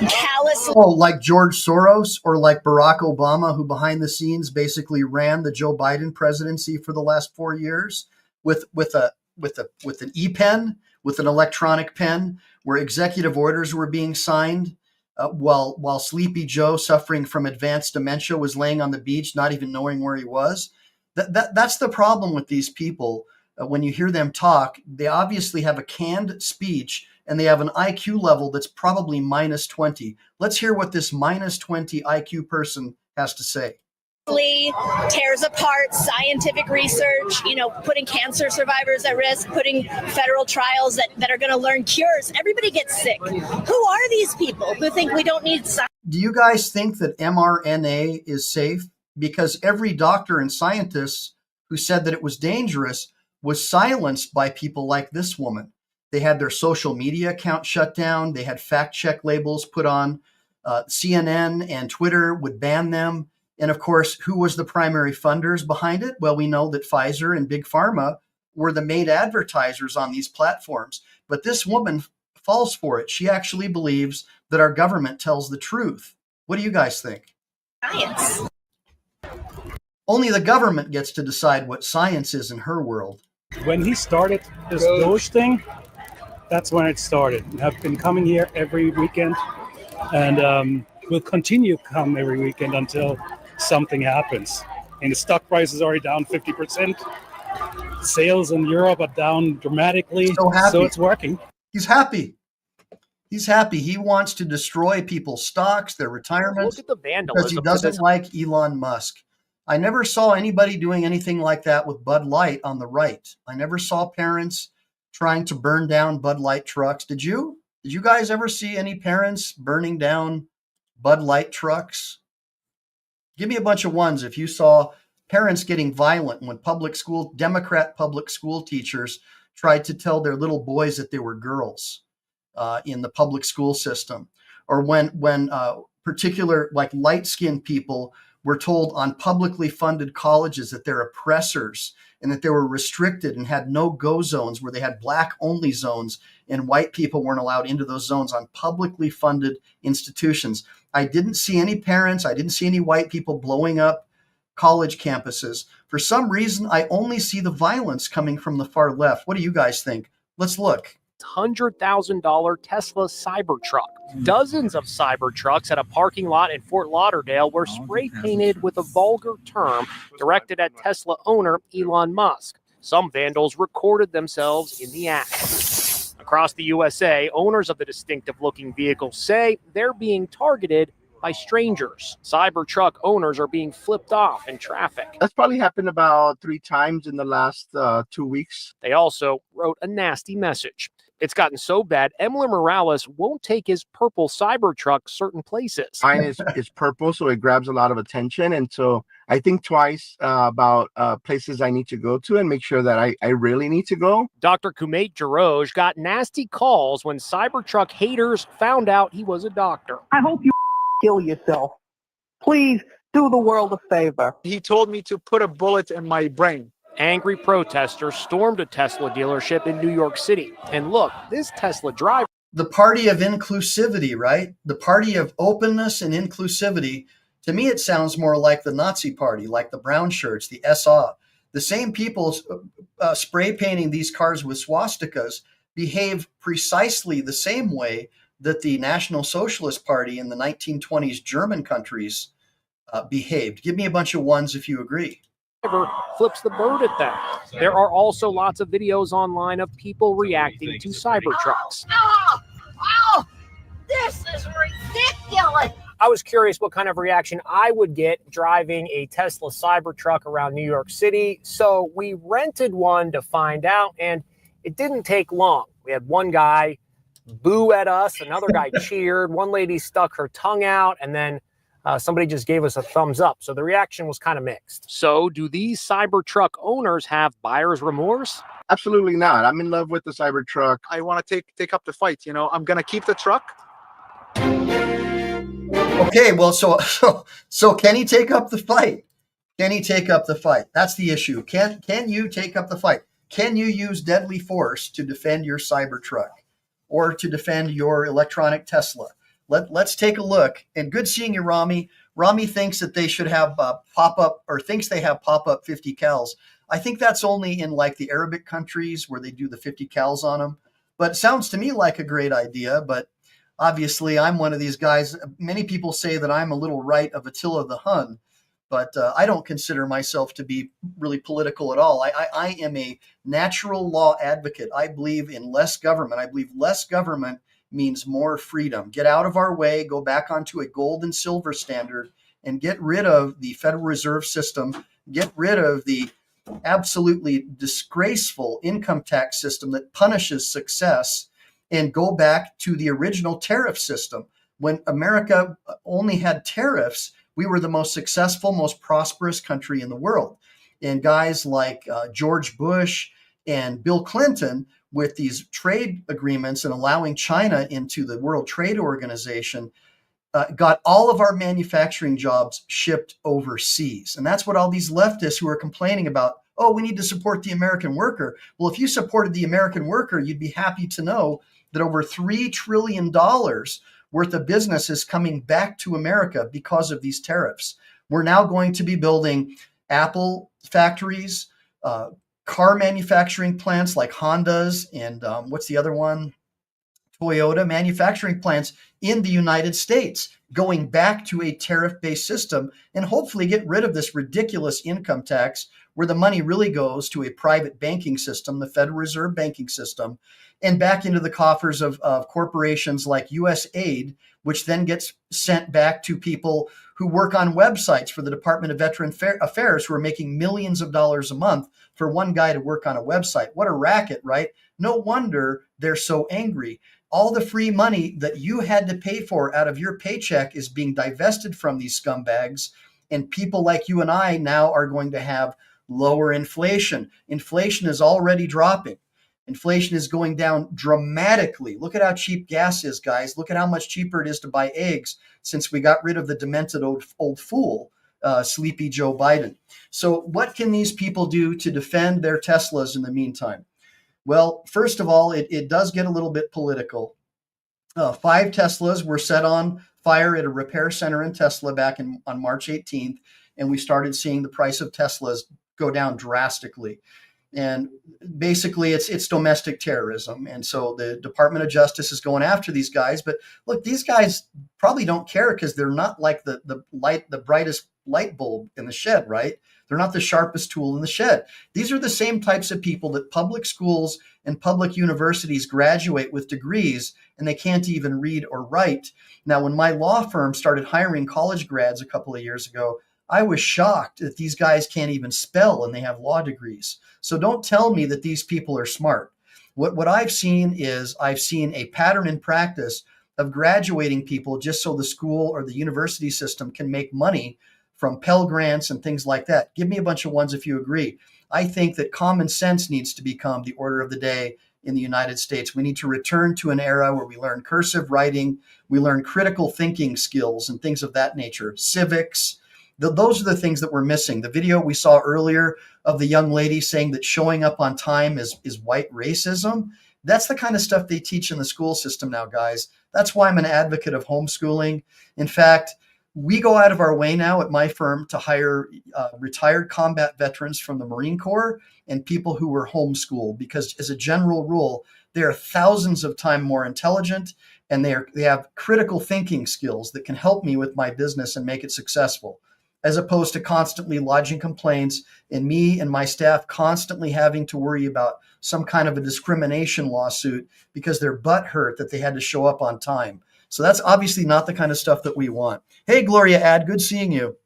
callously... Oh, like George Soros or like Barack Obama, who behind the scenes basically ran the Joe Biden presidency for the last 4 years with an e-pen, with an electronic pen, where executive orders were being signed. While Sleepy Joe, suffering from advanced dementia, was laying on the beach, not even knowing where he was. That's the problem with these people. When you hear them talk, they obviously have a canned speech and they have an IQ level that's probably -20. Let's hear what this -20 IQ person has to say. Tears apart scientific research, putting cancer survivors at risk, putting federal trials that are going to learn cures. Everybody gets sick. Who are these people who think we don't need science? Do you guys think that mRNA is safe? Because every doctor and scientist who said that it was dangerous was silenced by people like this woman. They had their social media account shut down. They had fact check labels put on. CNN and Twitter would ban them. And of course, who was the primary funders behind it? Well, we know that Pfizer and Big Pharma were the main advertisers on these platforms. But this woman falls for it. She actually believes that our government tells the truth. What do you guys think? Science. Only the government gets to decide what science is in her world. When he started this D.O.G.E thing, that's when it started. I've been coming here every weekend and will continue to come every weekend until something happens. And the stock price is already down 50%. Sales in Europe are down dramatically. So it's working. He's happy. He's happy. He wants to destroy people's stocks, their retirements, Look at the vandalism. because he doesn't like Elon Musk. I never saw anybody doing anything like that with Bud Light on the right. I never saw parents trying to burn down Bud Light trucks. Did you? Did you guys ever see any parents burning down Bud Light trucks? Give me a bunch of ones if you saw parents getting violent when Democrat public school teachers tried to tell their little boys that they were girls in the public school system, or when particular like light-skinned people were told on publicly funded colleges that they're oppressors and that they were restricted and had no-go zones where they had black-only zones and white people weren't allowed into those zones on publicly funded institutions. I didn't see any parents. I didn't see any white people blowing up college campuses. For some reason, I only see the violence coming from the far left. What do you guys think? Let's look. $100,000 Tesla Cybertruck. Dozens of Cybertrucks at a parking lot in Fort Lauderdale were spray painted with a vulgar term directed at Tesla owner Elon Musk. Some vandals recorded themselves in the act. Across the USA, owners of the distinctive-looking vehicles say they're being targeted by strangers. Cybertruck owners are being flipped off in traffic. That's probably happened about 3 times in the last 2 weeks. They also wrote a nasty message. It's gotten so bad, Emler Morales won't take his purple Cybertruck certain places. Mine is purple, so it grabs a lot of attention. And so I think twice about places I need to go to and make sure that I really need to go. Dr. Kumate D.O.G.E got nasty calls when Cybertruck haters found out he was a doctor. I hope you kill yourself. Please do the world a favor. He told me to put a bullet in my brain. Angry protesters stormed a Tesla dealership in New York City. And look, this Tesla driver. The party of inclusivity, right? The party of openness and inclusivity. To me, it sounds more like the Nazi party, like the brown shirts, the SA. The same people spray painting these cars with swastikas behave precisely the same way that the National Socialist Party in the 1920s German countries behaved. Give me a bunch of ones if you agree. Flips the bird at them. There are also lots of videos online of people reacting to Cybertrucks. Oh, this is ridiculous. I was curious what kind of reaction I would get driving a Tesla Cybertruck around New York City, so we rented one to find out, and it didn't take long. We had one guy boo at us, another guy cheered, one lady stuck her tongue out, and then somebody just gave us a thumbs up. So the reaction was kind of mixed. So do these Cybertruck owners have buyer's remorse? Absolutely not. I'm in love with the Cybertruck. I want to take up the fight. You know, I'm going to keep the truck. Okay, well, so can he take up the fight? Can he take up the fight? That's the issue. Can you take up the fight? Can you use deadly force to defend your Cybertruck or to defend your electronic Tesla? Let's take a look. And good seeing you, Rami. Rami thinks that they should have pop-up, or thinks they have pop-up 50 cals. I think that's only in like the Arabic countries where they do the 50 cals on them. But it sounds to me like a great idea. But obviously, I'm one of these guys. Many people say that I'm a little right of Attila the Hun, but I don't consider myself to be really political at all. I am a natural law advocate. I believe in less government. I believe less government means more freedom. Get out of our way, go back onto a gold and silver standard, and get rid of the Federal Reserve System, get rid of the absolutely disgraceful income tax system that punishes success, and go back to the original tariff system. When America only had tariffs, we were the most successful, most prosperous country in the world. And guys like George Bush and Bill Clinton, with these trade agreements and allowing China into the World Trade Organization, got all of our manufacturing jobs shipped overseas. And that's what all these leftists who are complaining about, oh, we need to support the American worker. Well, if you supported the American worker, you'd be happy to know that over $3 trillion worth of business is coming back to America because of these tariffs. We're now going to be building Apple factories, car manufacturing plants like Honda's and what's the other one? Toyota manufacturing plants in the United States, going back to a tariff-based system and hopefully get rid of this ridiculous income tax where the money really goes to a private banking system, the Federal Reserve banking system, and back into the coffers of corporations like USAID, which then gets sent back to people who work on websites for the Department of Veteran Affairs who are making millions of dollars a month for one guy to work on a website. What a racket, right? No wonder they're so angry. All the free money that you had to pay for out of your paycheck is being divested from these scumbags. And people like you and I now are going to have lower inflation. Inflation is already dropping. Inflation is going down dramatically. Look at how cheap gas is, guys. Look at how much cheaper it is to buy eggs since we got rid of the demented old fool sleepy Joe Biden. So what can these people do to defend their Teslas in the meantime? Well, first of all, it does get a little bit political. 5 Teslas were set on fire at a repair center in Tesla back on March 18th, and we started seeing the price of Teslas go down drastically. And basically, it's domestic terrorism. And so the Department of Justice is going after these guys. But look, these guys probably don't care because they're not like the brightest light bulb in the shed, right? They're not the sharpest tool in the shed. These are the same types of people that public schools and public universities graduate with degrees, and they can't even read or write. Now, when my law firm started hiring college grads a couple of years ago, I was shocked that these guys can't even spell and they have law degrees. So don't tell me that these people are smart. What I've seen is a pattern in practice of graduating people just so the school or the university system can make money from Pell Grants and things like that. Give me a bunch of ones if you agree. I think that common sense needs to become the order of the day in the United States. We need to return to an era where we learn cursive writing, we learn critical thinking skills and things of that nature, civics. Those are the things that we're missing. The video we saw earlier of the young lady saying that showing up on time is white racism. That's the kind of stuff they teach in the school system now, guys. That's why I'm an advocate of homeschooling. In fact, we go out of our way now at my firm to hire retired combat veterans from the Marine Corps and people who were homeschooled, because as a general rule, they are thousands of times more intelligent, and they have critical thinking skills that can help me with my business and make it successful, as opposed to constantly lodging complaints and me and my staff constantly having to worry about some kind of a discrimination lawsuit because they're butthurt that they had to show up on time. So that's obviously not the kind of stuff that we want. Hey, Gloria Ad, good seeing you.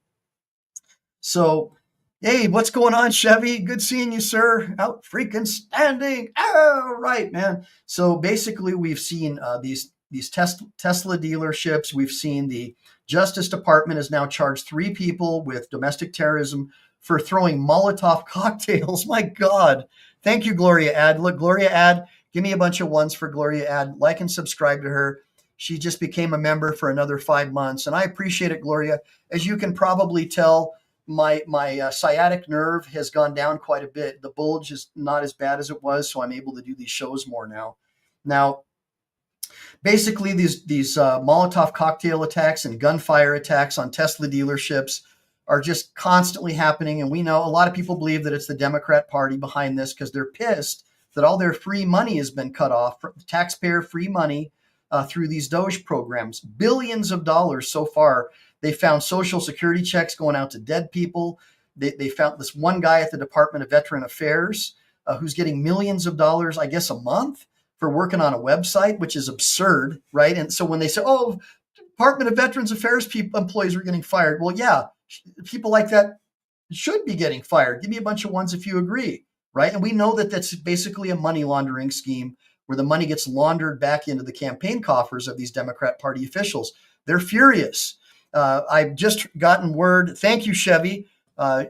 So, hey, what's going on, Chevy? Good seeing you, sir. Out freaking standing. Oh, right, man. So basically, we've seen these Tesla dealerships. We've seen the Justice Department has now charged 3 people with domestic terrorism for throwing Molotov cocktails. My God. Thank you, Gloria Ad. Look, Gloria Ad, give me a bunch of ones for Gloria Ad. Like and subscribe to her. She just became a member for another 5 months, and I appreciate it, Gloria. As you can probably tell, my sciatic nerve has gone down quite a bit. The bulge is not as bad as it was, so I'm able to do these shows more now. Now, basically, these Molotov cocktail attacks and gunfire attacks on Tesla dealerships are just constantly happening, and we know a lot of people believe that it's the Democrat Party behind this because they're pissed that all their free money has been cut off, taxpayer-free money, through these D.O.G.E programs, billions of dollars so far. They found Social Security checks going out to dead people. They found this one guy at the Department of Veteran Affairs who's getting millions of dollars, I guess, a month for working on a website, which is absurd, right? And so when they say, oh, Department of Veterans Affairs employees are getting fired, well, yeah, people like that should be getting fired. Give me a bunch of ones if you agree, right? And we know that that's basically a money laundering scheme where the money gets laundered back into the campaign coffers of these Democrat Party officials. They're furious. I've just gotten word. Thank you, Chevy.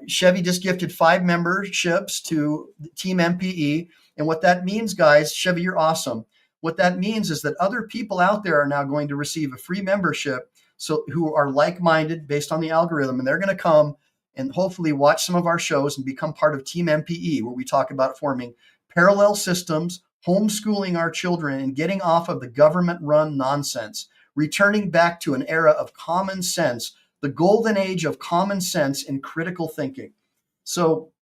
Chevy just gifted 5 memberships to Team MPE. And what that means, guys, Chevy, you're awesome. What that means is that other people out there are now going to receive a free membership, so who are like-minded based on the algorithm, and they're going to come and hopefully watch some of our shows and become part of Team MPE, where we talk about forming parallel systems, homeschooling our children, and getting off of the government-run nonsense, returning back to an era of common sense, the golden age of common sense and critical thinking. So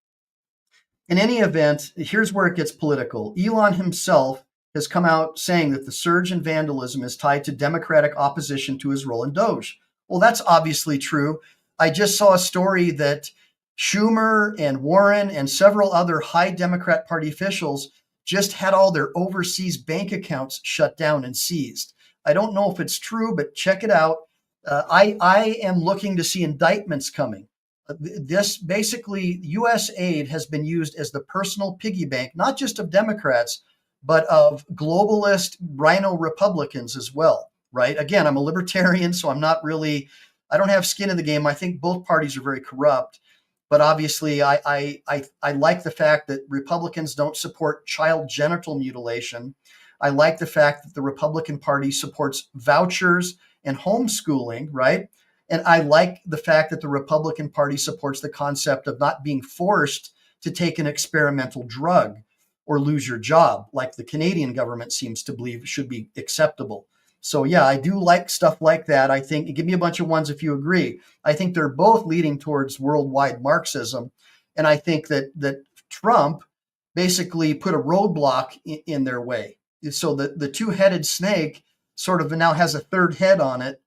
in any event, here's where it gets political. Elon himself has come out saying that the surge in vandalism is tied to Democratic opposition to his role in D.O.G.E. Well, that's obviously true. I just saw a story that Schumer and Warren and several other high Democrat Party officials just had all their overseas bank accounts shut down and seized. I don't know if it's true, but check it out. I am looking to see indictments coming. This basically, U.S. aid has been used as the personal piggy bank, not just of Democrats, but of globalist rhino Republicans as well, right? Again, I'm a libertarian, so I don't have skin in the game. I think both parties are very corrupt. But obviously, I like the fact that Republicans don't support child genital mutilation. I like the fact that the Republican Party supports vouchers and homeschooling, right? And I like the fact that the Republican Party supports the concept of not being forced to take an experimental drug or lose your job, like the Canadian government seems to believe should be acceptable. So yeah, I do like stuff like that. I think, give me a bunch of ones if you agree. I think they're both leading towards worldwide Marxism. And I think that Trump basically put a roadblock in their way. So the two-headed snake sort of now has a third head on it.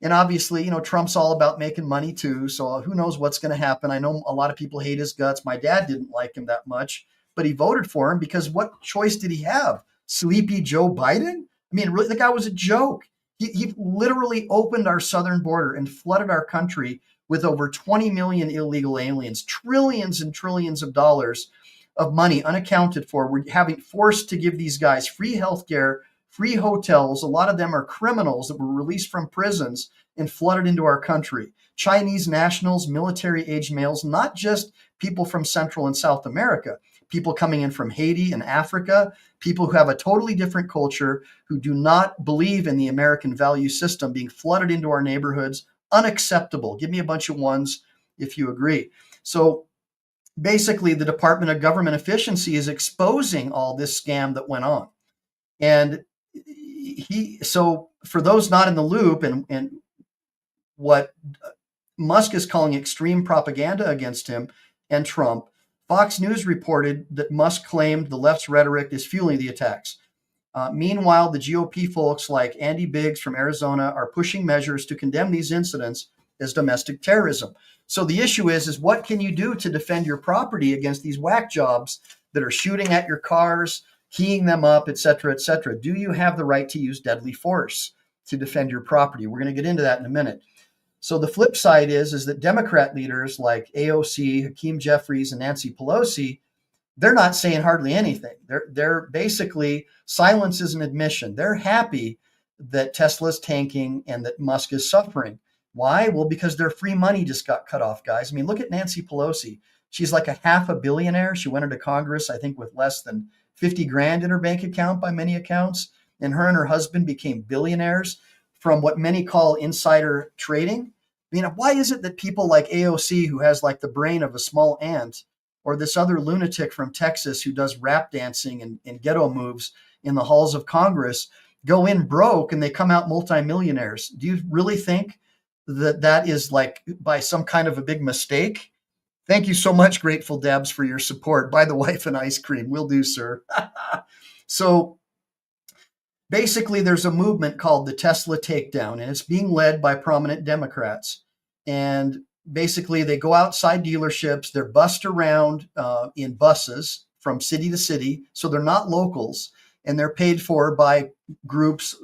And obviously, you know, Trump's all about making money too. So who knows what's going to happen. I know a lot of people hate his guts. My dad didn't like him that much, but he voted for him because what choice did he have? Sleepy Joe Biden? I mean, really, the guy was a joke. He literally opened our southern border and flooded our country with over 20 million illegal aliens, trillions and trillions of dollars of money unaccounted for. We're having forced to give these guys free healthcare, free hotels. A lot of them are criminals that were released from prisons and flooded into our country. Chinese nationals, military-age males, not just people from Central and South America, people coming in from Haiti and Africa, people who have a totally different culture, who do not believe in the American value system being flooded into our neighborhoods. Unacceptable. Give me a bunch of ones if you agree. So basically, the Department of Government Efficiency is exposing all this scam that went on. And so for those not in the loop, and what Musk is calling extreme propaganda against him and Trump, Fox News reported that Musk claimed the left's rhetoric is fueling the attacks. Meanwhile, the GOP folks like Andy Biggs from Arizona are pushing measures to condemn these incidents as domestic terrorism. So the issue is what can you do to defend your property against these whack jobs that are shooting at your cars, keying them up, et cetera, et cetera? Do you have the right to use deadly force to defend your property? We're going to get into that in a minute. So the flip side is that Democrat leaders like AOC, Hakeem Jeffries, and Nancy Pelosi, they're not saying hardly anything. They're basically, silence is an admission. They're happy that Tesla's tanking and that Musk is suffering. Why? Well, because their free money just got cut off, guys. I mean, look at Nancy Pelosi. She's like a half a billionaire. She went into Congress, I think, with less than 50 grand in her bank account by many accounts. And her husband became billionaires from what many call insider trading. I mean, why is it that people like AOC, who has like the brain of a small ant, or this other lunatic from Texas who does rap dancing and ghetto moves in the halls of Congress, go in broke and they come out multimillionaires? Do you really think that is like by some kind of a big mistake? Thank you so much, Grateful Debs, for your support. Buy the wife an ice cream. Will do, sir. So basically, there's a movement called the Tesla Takedown, and it's being led by prominent Democrats. And basically, they go outside dealerships. They're bussed around in buses from city to city. So they're not locals, and they're paid for by groups,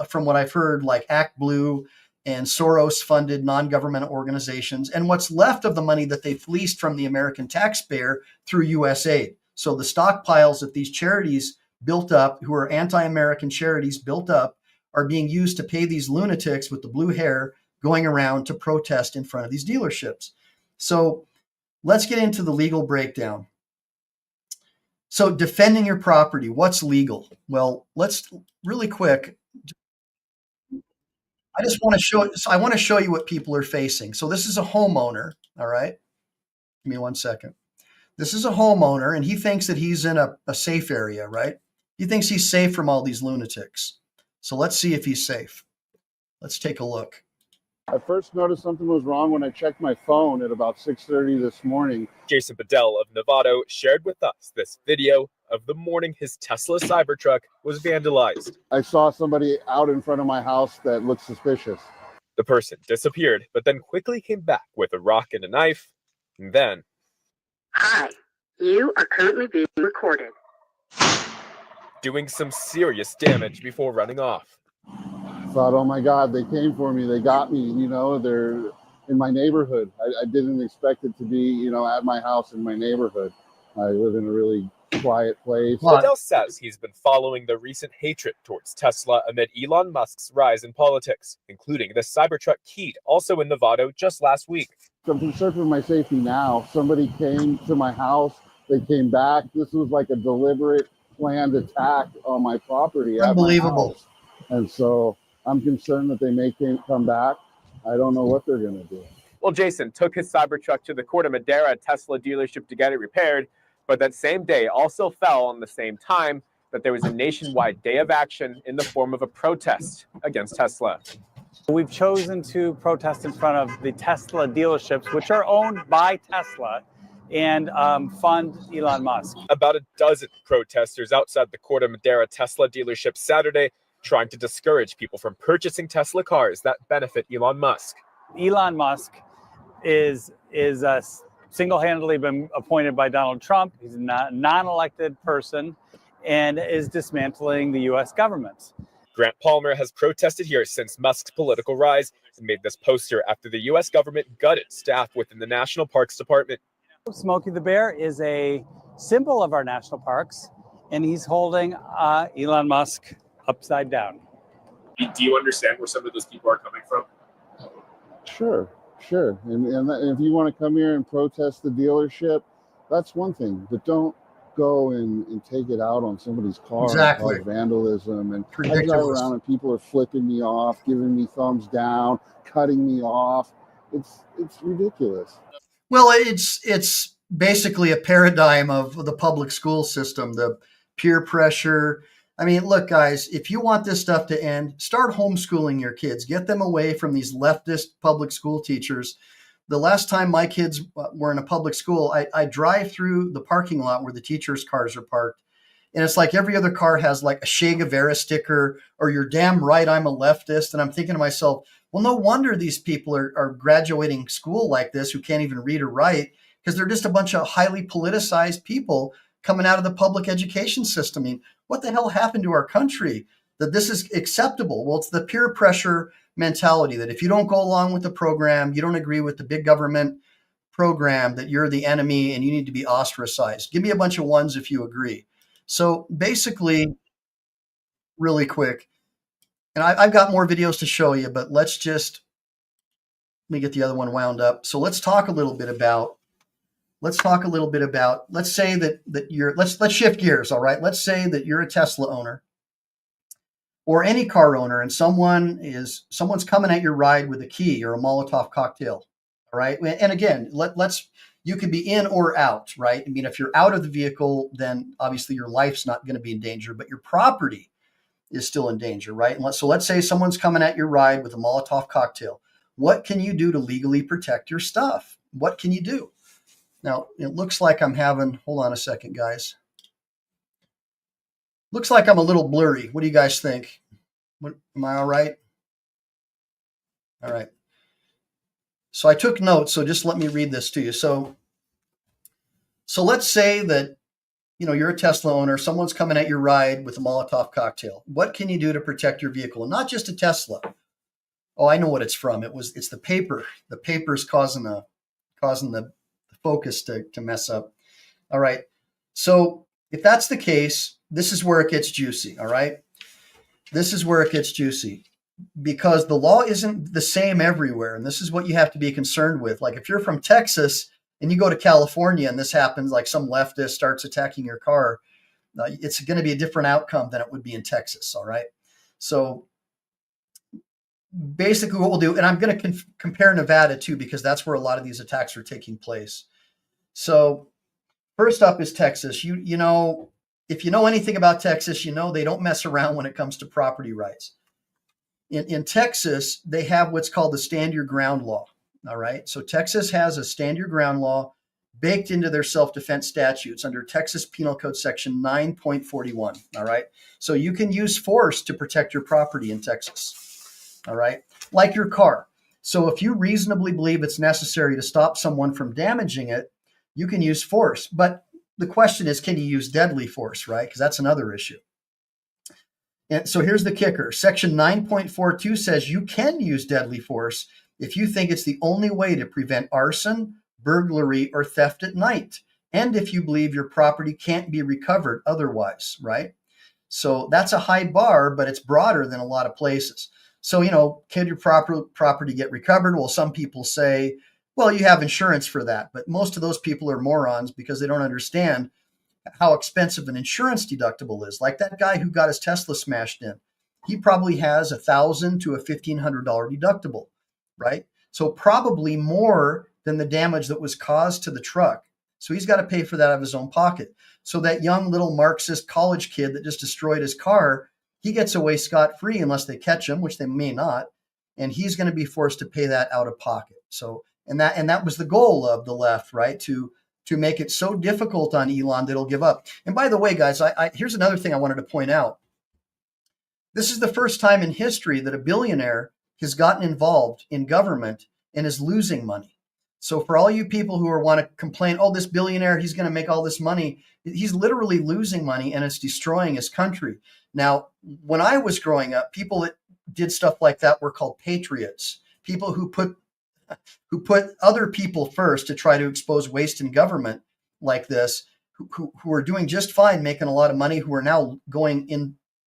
from what I've heard, like Act Blue and Soros-funded non-governmental organizations, and what's left of the money that they fleeced from the American taxpayer through U.S. aid. So the stockpiles that these charities built up, who are anti-American charities built up, are being used to pay these lunatics with the blue hair going around to protest in front of these dealerships. So let's get into the legal breakdown. So defending your property, what's legal? Well, let's really quick. I just want to show, so I want to show you what people are facing. So this is a homeowner, all right? Give me 1 second. This is a homeowner, and he thinks that he's in a safe area, right? He thinks he's safe from all these lunatics. So let's see if he's safe. Let's take a look. I first noticed something was wrong when I checked my phone at about 6:30 this morning. Jason Bedell of Novato shared with us this video of the morning his Tesla Cybertruck was vandalized. I saw somebody out in front of my house that looked suspicious. The person disappeared, but then quickly came back with a rock and a knife. And then... Hi, you are currently being recorded. Doing some serious damage before running off. I thought, oh my God, they came for me. They got me, you know, they're in my neighborhood. I didn't expect it to be, you know, at my house in my neighborhood. I live in a really quiet place. Bedell says he's been following the recent hatred towards Tesla amid Elon Musk's rise in politics, including the Cybertruck keyed also in Novato just last week. So I'm concerned for my safety now. Somebody came to my house. They came back. This was like a deliberate, planned attack on my property. Unbelievable. And so I'm concerned that they may come back. I don't know what they're going to do. Well, Jason took his Cybertruck to the Corte Madera Tesla dealership to get it repaired, but that same day also fell on the same time that there was a nationwide day of action in the form of a protest against Tesla. We've chosen to protest in front of the Tesla dealerships, which are owned by Tesla, and fund Elon Musk. About a dozen protesters outside the Corte Madera Tesla dealership Saturday, trying to discourage people from purchasing Tesla cars that benefit Elon Musk. Elon Musk is single-handedly been appointed by Donald Trump. He's a non-elected person and is dismantling the U.S. government. Grant Palmer has protested here since Musk's political rise and made this poster after the U.S. government gutted staff within the National Parks Department. Smokey the Bear is a symbol of our national parks, and he's holding Elon Musk upside down. Do you understand where some of those people are coming from? Sure. And if you want to come here and protest the dealership, that's one thing. But don't go and take it out on somebody's car. Exactly. And cause vandalism. And I drive Ridiculous. around and people are flipping me off, giving me thumbs down, cutting me off. It's ridiculous. Well, it's basically a paradigm of the public school system, the peer pressure. I mean, look, guys, if you want this stuff to end, start homeschooling your kids. Get them away from these leftist public school teachers. The last time my kids were in a public school, I drive through the parking lot where the teachers' cars are parked. And it's like every other car has like a Che Guevara sticker or you're damn right, I'm a leftist. And I'm thinking to myself, well, no wonder these people are graduating school like this who can't even read or write, because they're just a bunch of highly politicized people coming out of the public education system. I mean, what the hell happened to our country that this is acceptable? Well, it's the peer pressure mentality that if you don't go along with the program, you don't agree with the big government program, that you're the enemy and you need to be ostracized. Give me a bunch of ones if you agree. So basically, really quick, and I've got more videos to show you, but let me get the other one wound up. So let's talk a little bit about, let's say that you're, let's shift gears. All right. Let's say that you're a Tesla owner or any car owner and someone's coming at your ride with a key or a Molotov cocktail. All right. And again, you could be in or out, right? I mean, if you're out of the vehicle, then obviously your life's not going to be in danger, but your property is still in danger, right? And so let's say someone's coming at your ride with a Molotov cocktail. What can you do to legally protect your stuff? What can you do? Now, it looks like I'm having, hold on a second, guys. Looks like I'm a little blurry. What do you guys think? Am I all right? All right. So I took notes, so just let me read this to you. So let's say that, you're a Tesla owner, someone's coming at your ride with a Molotov cocktail. What can you do to protect your vehicle? And not just a Tesla. Oh, I know what it's from. It's the paper. The paper's causing the focus to mess up. All right. So if that's the case, this is where it gets juicy. All right. This is where it gets juicy because the law isn't the same everywhere. And this is what you have to be concerned with. Like if you're from Texas and you go to California and this happens, like some leftist starts attacking your car, it's going to be a different outcome than it would be in Texas. All right. So basically what we'll do, and I'm going to compare Nevada too, because that's where a lot of these attacks are taking place. So first up is Texas. If you know anything about Texas, they don't mess around when it comes to property rights. In Texas, they have what's called the stand your ground law. All right. So Texas has a stand your ground law baked into their self-defense statutes under Texas Penal Code Section 9.41. All right. So you can use force to protect your property in Texas. All right. Like your car. So if you reasonably believe it's necessary to stop someone from damaging it, you can use force. But the question is, can you use deadly force, right? Because that's another issue. And so here's the kicker. Section 9.42 says you can use deadly force if you think it's the only way to prevent arson, burglary, or theft at night, and if you believe your property can't be recovered otherwise, right? So that's a high bar, but it's broader than a lot of places. So, can your property get recovered? Well, some people say, well, you have insurance for that, but most of those people are morons because they don't understand how expensive an insurance deductible is. Like that guy who got his Tesla smashed in, he probably has $1,000 to $1,500 deductible. right? So probably more than the damage that was caused to the truck. So he's got to pay for that out of his own pocket. So that young little Marxist college kid that just destroyed his car, he gets away scot-free unless they catch him, which they may not, and he's going to be forced to pay that out of pocket. So and that was the goal of the left, right? To make it so difficult on Elon that he'll give up. And by the way, guys, here's another thing I wanted to point out. This is the first time in history that a billionaire has gotten involved in government and is losing money. So for all you people who want to complain, oh, this billionaire, he's going to make all this money. He's literally losing money and it's destroying his country. Now, when I was growing up, people that did stuff like that were called patriots. People who put other people first to try to expose waste in government like this, who are doing just fine, making a lot of money, who are now going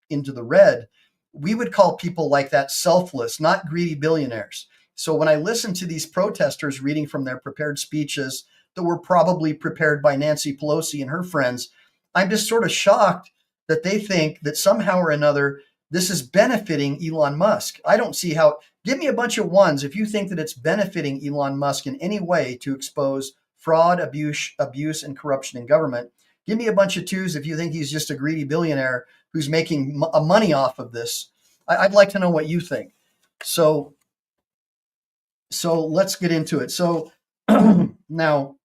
into the red. We would call people like that selfless, not greedy billionaires. So when I listen to these protesters reading from their prepared speeches that were probably prepared by Nancy Pelosi and her friends, I'm just sort of shocked that they think that somehow or another this is benefiting Elon Musk. I don't see how. Give me a bunch of ones if you think that it's benefiting Elon Musk in any way to expose fraud, abuse, and corruption in government. Give me a bunch of twos if you think he's just a greedy billionaire who's making money off of this. I'd like to know what you think. So let's get into it. So now,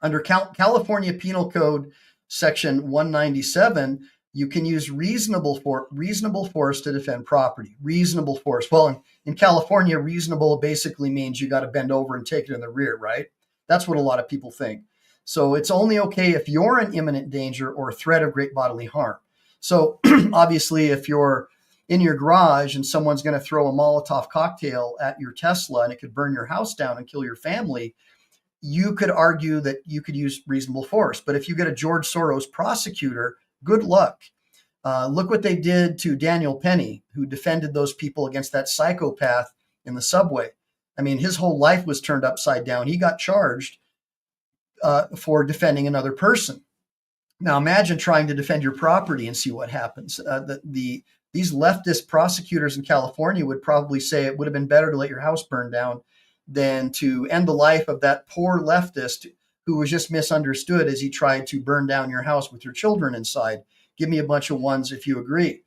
under California Penal Code Section 197, you can use reasonable force to defend property. Reasonable force. Well, in California, reasonable basically means you got to bend over and take it in the rear, right? That's what a lot of people think. So it's only okay if you're in imminent danger or threat of great bodily harm. So obviously, if you're in your garage and someone's going to throw a Molotov cocktail at your Tesla and it could burn your house down and kill your family, you could argue that you could use reasonable force. But if you get a George Soros prosecutor, good luck. Look what they did to Daniel Penny, who defended those people against that psychopath in the subway. I mean, his whole life was turned upside down. He got charged for defending another person. Now, imagine trying to defend your property and see what happens. These leftist prosecutors in California would probably say it would have been better to let your house burn down than to end the life of that poor leftist who was just misunderstood as he tried to burn down your house with your children inside. Give me a bunch of ones if you agree.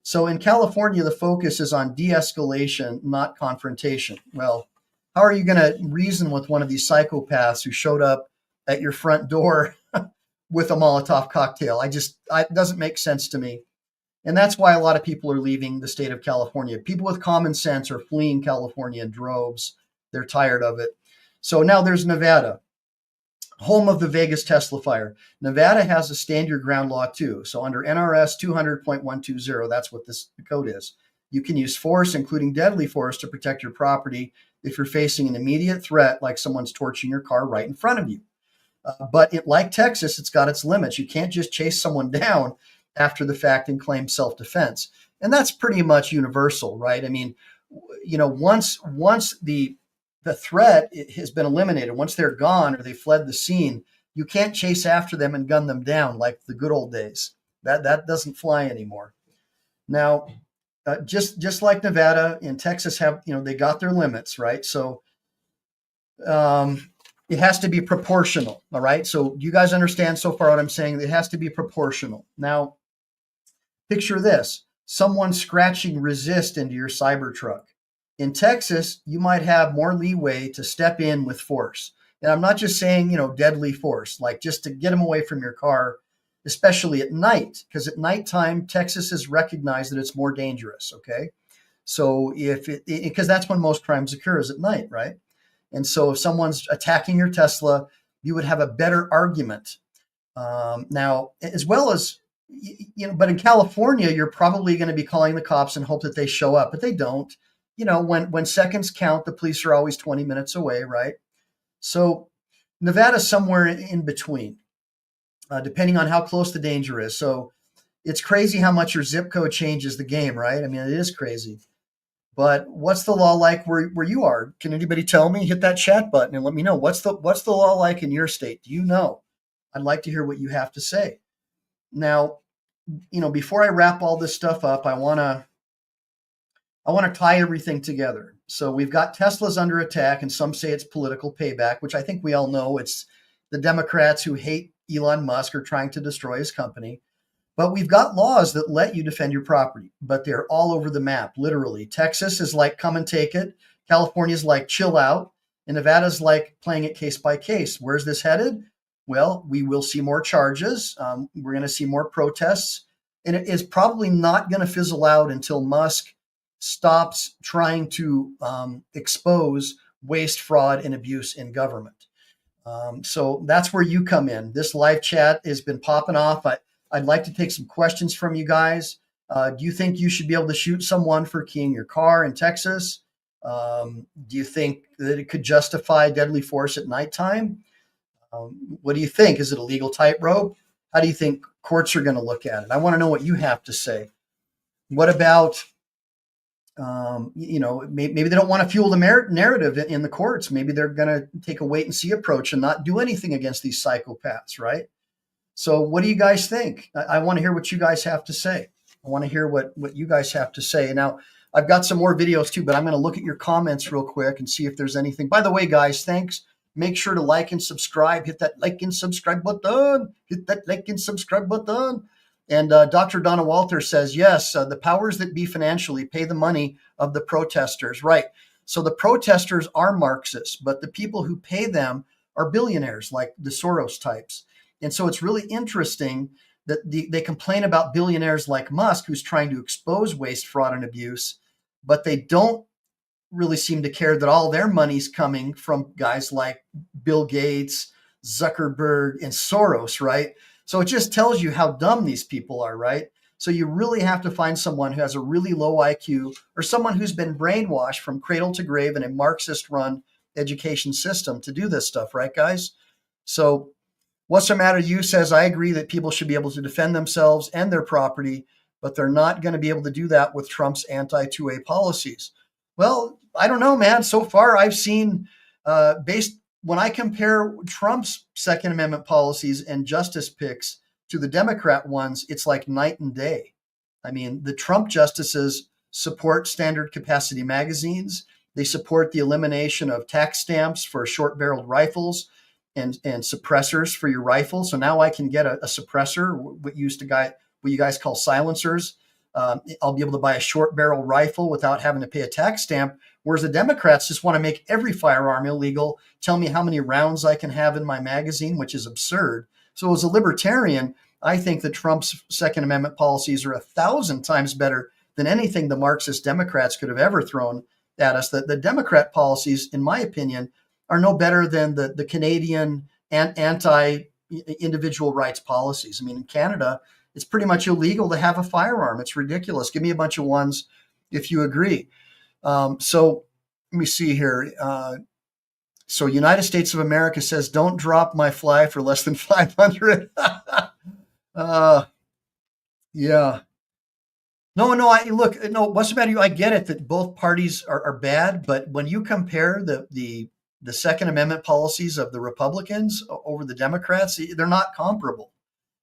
So in California, the focus is on de-escalation, not confrontation. Well, how are you going to reason with one of these psychopaths who showed up at your front door with a Molotov cocktail? It doesn't make sense to me. And that's why a lot of people are leaving the state of California. People with common sense are fleeing California in droves. They're tired of it. So now there's Nevada, home of the Vegas Tesla fire. Nevada has a stand your ground law too. So under NRS 200.120, that's what this code is. You can use force, including deadly force, to protect your property if you're facing an immediate threat, like someone's torching your car right in front of you. But like Texas, it's got its limits. You can't just chase someone down after the fact and claim self-defense. And that's pretty much universal, right? I mean, once the threat has been eliminated, once they're gone or they fled the scene, you can't chase after them and gun them down like the good old days. That doesn't fly anymore. Now, just like Nevada and Texas have, they got their limits, right? So it has to be proportional, all right? So you guys understand so far what I'm saying? It has to be proportional. Now, picture this, someone scratching resist into your Cybertruck. In Texas, you might have more leeway to step in with force. And I'm not just saying, deadly force, like just to get them away from your car, especially at night, because at nighttime, Texas has recognized that it's more dangerous, okay? So because that's when most crimes occur is at night, right? And so if someone's attacking your Tesla, you would have a better argument. Now, as well as, but in California, you're probably going to be calling the cops and hope that they show up, but they don't. When seconds count, the police are always 20 minutes away, right? So Nevada's somewhere in between, depending on how close the danger is. So it's crazy how much your zip code changes the game, right? I mean, it is crazy. But what's the law like where you are? Can anybody tell me? Hit that chat button and let me know. What's the law like in your state? Do you know? I'd like to hear what you have to say. Now, before I wrap all this stuff up, I want to tie everything together. So we've got Tesla's under attack, and some say it's political payback, which I think we all know it's the Democrats who hate Elon Musk are trying to destroy his company. But we've got laws that let you defend your property, but they're all over the map, literally. Texas is like come and take it. California's like chill out. And Nevada's like playing it case by case. Where's this headed? Well, we will see more charges. We're going to see more protests. And it is probably not going to fizzle out until Musk stops trying to expose waste, fraud, and abuse in government. So that's where you come in. This live chat has been popping off. I'd like to take some questions from you guys. Do you think you should be able to shoot someone for keying your car in Texas? Do you think that it could justify deadly force at nighttime? What do you think? Is it a legal tightrope? How do you think courts are going to look at it? I want to know what you have to say. What about, maybe they don't want to fuel the narrative in the courts. Maybe they're going to take a wait and see approach and not do anything against these psychopaths, right? So what do you guys think? I want to hear what you guys have to say. I want to hear what you guys have to say. Now, I've got some more videos too, but I'm going to look at your comments real quick and see if there's anything. By the way, guys, thanks. Make sure to like and subscribe. Hit that like and subscribe button. Hit that like and subscribe button. And Dr. Donna Walter says, yes, the powers that be financially pay the money of the protesters. Right. So the protesters are Marxists, but the people who pay them are billionaires like the Soros types. And so it's really interesting that they complain about billionaires like Musk, who's trying to expose waste, fraud, and abuse, but they don't really seem to care that all their money's coming from guys like Bill Gates, Zuckerberg, and Soros, right? So it just tells you how dumb these people are, right? So you really have to find someone who has a really low IQ or someone who's been brainwashed from cradle to grave in a Marxist-run education system to do this stuff, right, guys? So What's the Matter You says, I agree that people should be able to defend themselves and their property, but they're not going to be able to do that with Trump's anti-2A policies. Well, I don't know, man. So far, I've seen, when I compare Trump's Second Amendment policies and justice picks to the Democrat ones, it's like night and day. I mean, the Trump justices support standard capacity magazines. They support the elimination of tax stamps for short-barreled rifles and suppressors for your rifle. So now I can get a suppressor, what you guys call silencers. I'll be able to buy a short barrel rifle without having to pay a tax stamp. Whereas the Democrats just want to make every firearm illegal, tell me how many rounds I can have in my magazine, which is absurd. So as a libertarian, I think that Trump's Second Amendment policies are 1,000 times better than anything the Marxist Democrats could have ever thrown at us. The Democrat policies, in my opinion, are no better than the Canadian anti-individual rights policies. I mean, in Canada, it's pretty much illegal to have a firearm. It's ridiculous. Give me a bunch of ones if you agree. So let me see here. So United States of America says, don't drop my fly for less than 500. Yeah. No, what's the matter? I get it that both parties are bad, but when you compare the Second Amendment policies of the Republicans over the Democrats, they're not comparable.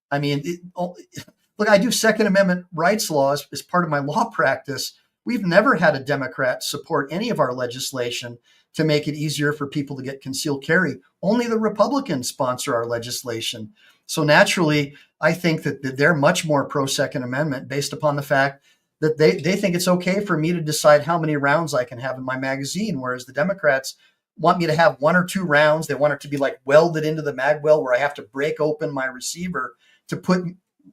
I mean, look, I do Second Amendment rights laws as part of my law practice. We've never had a Democrat support any of our legislation to make it easier for people to get concealed carry. Only the Republicans sponsor our legislation. So naturally, I think that they're much more pro-Second Amendment based upon the fact that they think it's okay for me to decide how many rounds I can have in my magazine, whereas the Democrats want me to have 1 or 2 rounds. They want it to be like welded into the mag well where I have to break open my receiver to put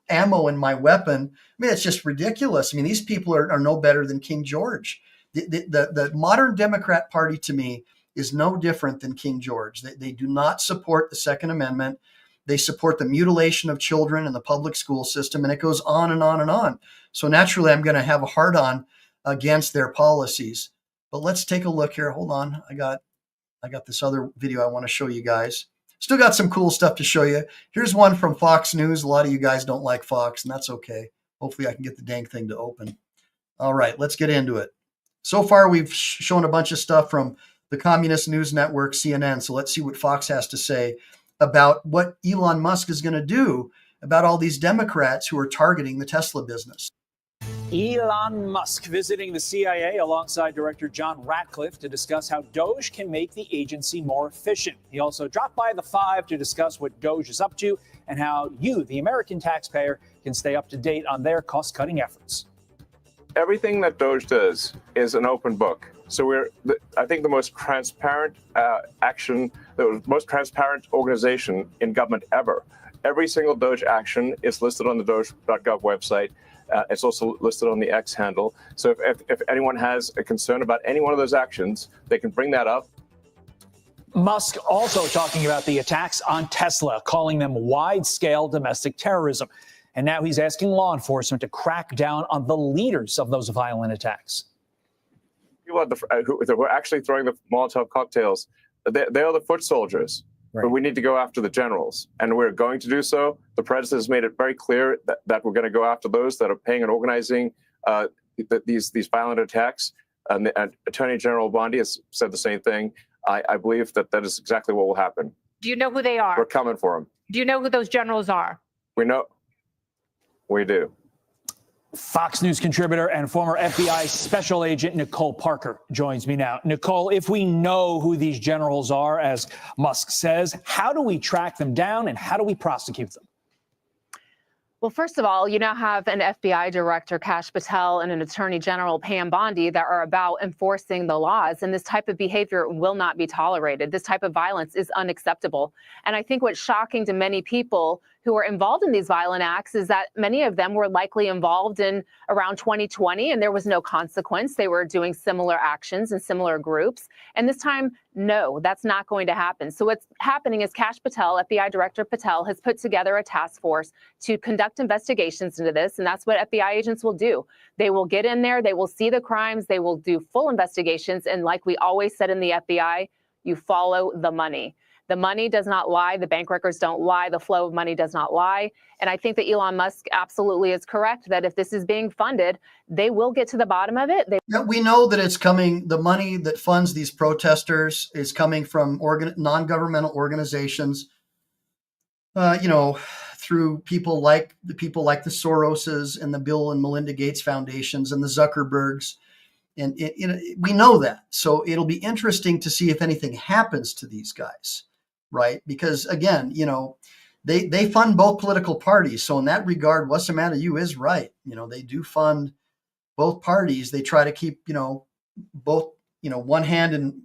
ammo in my weapon. I mean, it's just ridiculous. I mean, these people are no better than King George. The modern Democrat Party to me is no different than King George. They do not support the Second Amendment. They support the mutilation of children in the public school system, and it goes on and on and on. So naturally, I'm going to have a hard-on against their policies. But let's take a look here. Hold on. I got this other video I want to show you guys. Still got some cool stuff to show you. Here's one from Fox News. A lot of you guys don't like Fox, and that's okay. Hopefully I can get the dang thing to open. All right, let's get into it. So far, we've shown a bunch of stuff from the Communist News Network, CNN. So let's see what Fox has to say about what Elon Musk is going to do about all these Democrats who are targeting the Tesla business. Elon Musk visiting the CIA alongside Director John Ratcliffe to discuss how DOGE can make the agency more efficient. He also dropped by the Five to discuss what DOGE is up to and how you, the American taxpayer, can stay up to date on their cost-cutting efforts. Everything that DOGE does is an open book. So I think the most transparent the most transparent organization in government ever. Every single DOGE action is listed on the Doge.gov website. It's also listed on the X handle. So if anyone has a concern about any one of those actions, they can bring that up. Musk also talking about the attacks on Tesla, calling them wide-scale domestic terrorism. And now he's asking law enforcement to crack down on the leaders of those violent attacks. People who are actually throwing the Molotov cocktails, they are the foot soldiers. Right. But we need to go after the generals, and we're going to do so. The president has made it very clear that we're going to go after those that are paying and organizing these violent attacks. And Attorney General Bondi has said the same thing. I believe that is exactly what will happen. Do you know who they are? We're coming for them. Do you know who those generals are? We know. We do. Fox News contributor and former FBI special agent Nicole Parker joins me now. Nicole, if we know who these generals are, as Musk says, how do we track them down and how do we prosecute them? Well, first of all, you now have an FBI director, Kash Patel, and an attorney general, Pam Bondi, that are about enforcing the laws. And this type of behavior will not be tolerated. This type of violence is unacceptable. And I think what's shocking to many people who are involved in these violent acts is that many of them were likely involved in around 2020, and there was no consequence. They were doing similar actions in similar groups. And this time, no, that's not going to happen. So what's happening is Kash Patel, FBI Director Patel, has put together a task force to conduct investigations into this, and that's what FBI agents will do. They will get in there, they will see the crimes, they will do full investigations, and like we always said in the FBI, you follow the money. The money does not lie. The bank records don't lie. The flow of money does not lie. And I think that Elon Musk absolutely is correct that if this is being funded, they will get to the bottom of it. Yeah, we know that it's coming. The money that funds these protesters is coming from non-governmental organizations, through people like the Soroses and the Bill and Melinda Gates Foundations and the Zuckerbergs. And we know that. So it'll be interesting to see if anything happens to these guys. Right. Because, again, they fund both political parties. So in that regard, what's the matter? You is right. They do fund both parties. They try to keep, both, one hand and,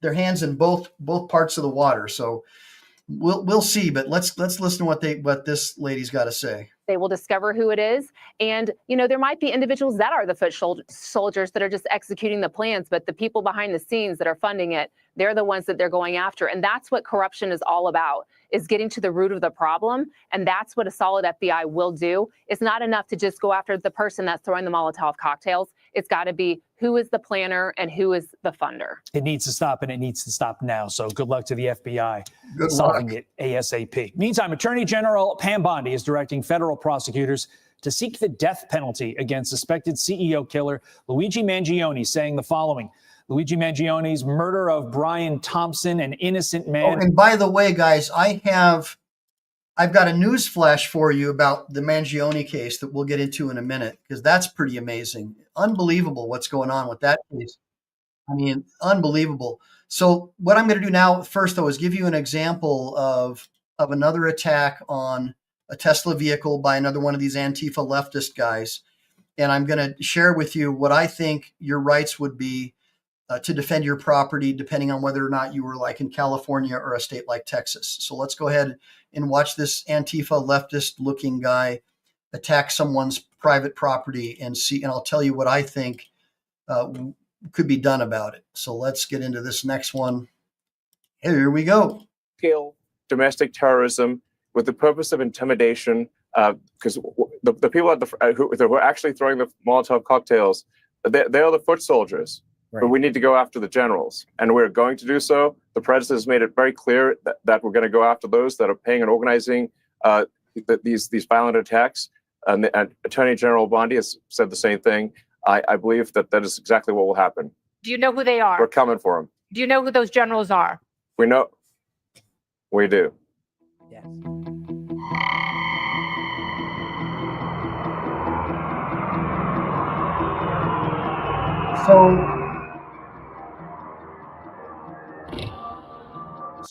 their hands in both parts of the water. So we'll see. But let's listen to what this lady's got to say. They will discover who it is. And, there might be individuals that are the foot soldiers that are just executing the plans, but the people behind the scenes that are funding it, they're the ones that they're going after. And that's what corruption is all about, is getting to the root of the problem. And that's what a solid FBI will do. It's not enough to just go after the person that's throwing the Molotov cocktails. It's got to be who is the planner and who is the funder. It needs to stop, and it needs to stop now. So good luck to the FBI Good solving luck. it ASAP. Meantime, Attorney General Pam Bondi is directing federal prosecutors to seek the death penalty against suspected CEO killer Luigi Mangione, saying the following. Luigi Mangioni's murder of Brian Thompson, an innocent man. Oh, and by the way, guys, I've got a news flash for you about the Mangione case that we'll get into in a minute, because that's pretty amazing. Unbelievable what's going on with that case. I mean, unbelievable. So what I'm going to do now first, though, is give you an example of another attack on a Tesla vehicle by another one of these Antifa leftist guys. And I'm going to share with you what I think your rights would be to defend your property, depending on whether or not you were like in California or a state like Texas. So let's go ahead and watch this Antifa leftist looking guy attack someone's private property and I'll tell you what I think could be done about it. So let's get into this next one. Here we go. Scale domestic terrorism with the purpose of intimidation, because the people who are actually throwing the Molotov cocktails, they are the foot soldiers. Right. But we need to go after the generals, and we're going to do so. The president has made it very clear that we're going to go after those that are paying and organizing these violent attacks. And Attorney General Bondi has said the same thing. I believe that is exactly what will happen. Do you know who they are? We're coming for them. Do you know who those generals are? We know. We do. So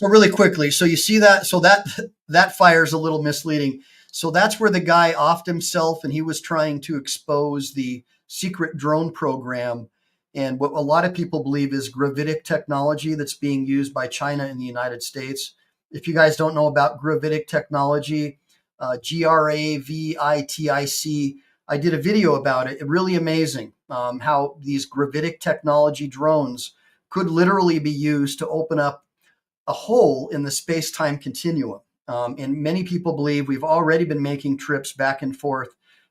really quickly, so you see that, so that fire's a little misleading. So that's where the guy offed himself, and he was trying to expose the secret drone program and what a lot of people believe is gravitic technology that's being used by China in the United States. If you guys don't know about gravitic technology, GRAVITIC, I did a video about it. Really amazing how these gravitic technology drones could literally be used to open up a hole in the space-time continuum. And many people believe we've already been making trips back and forth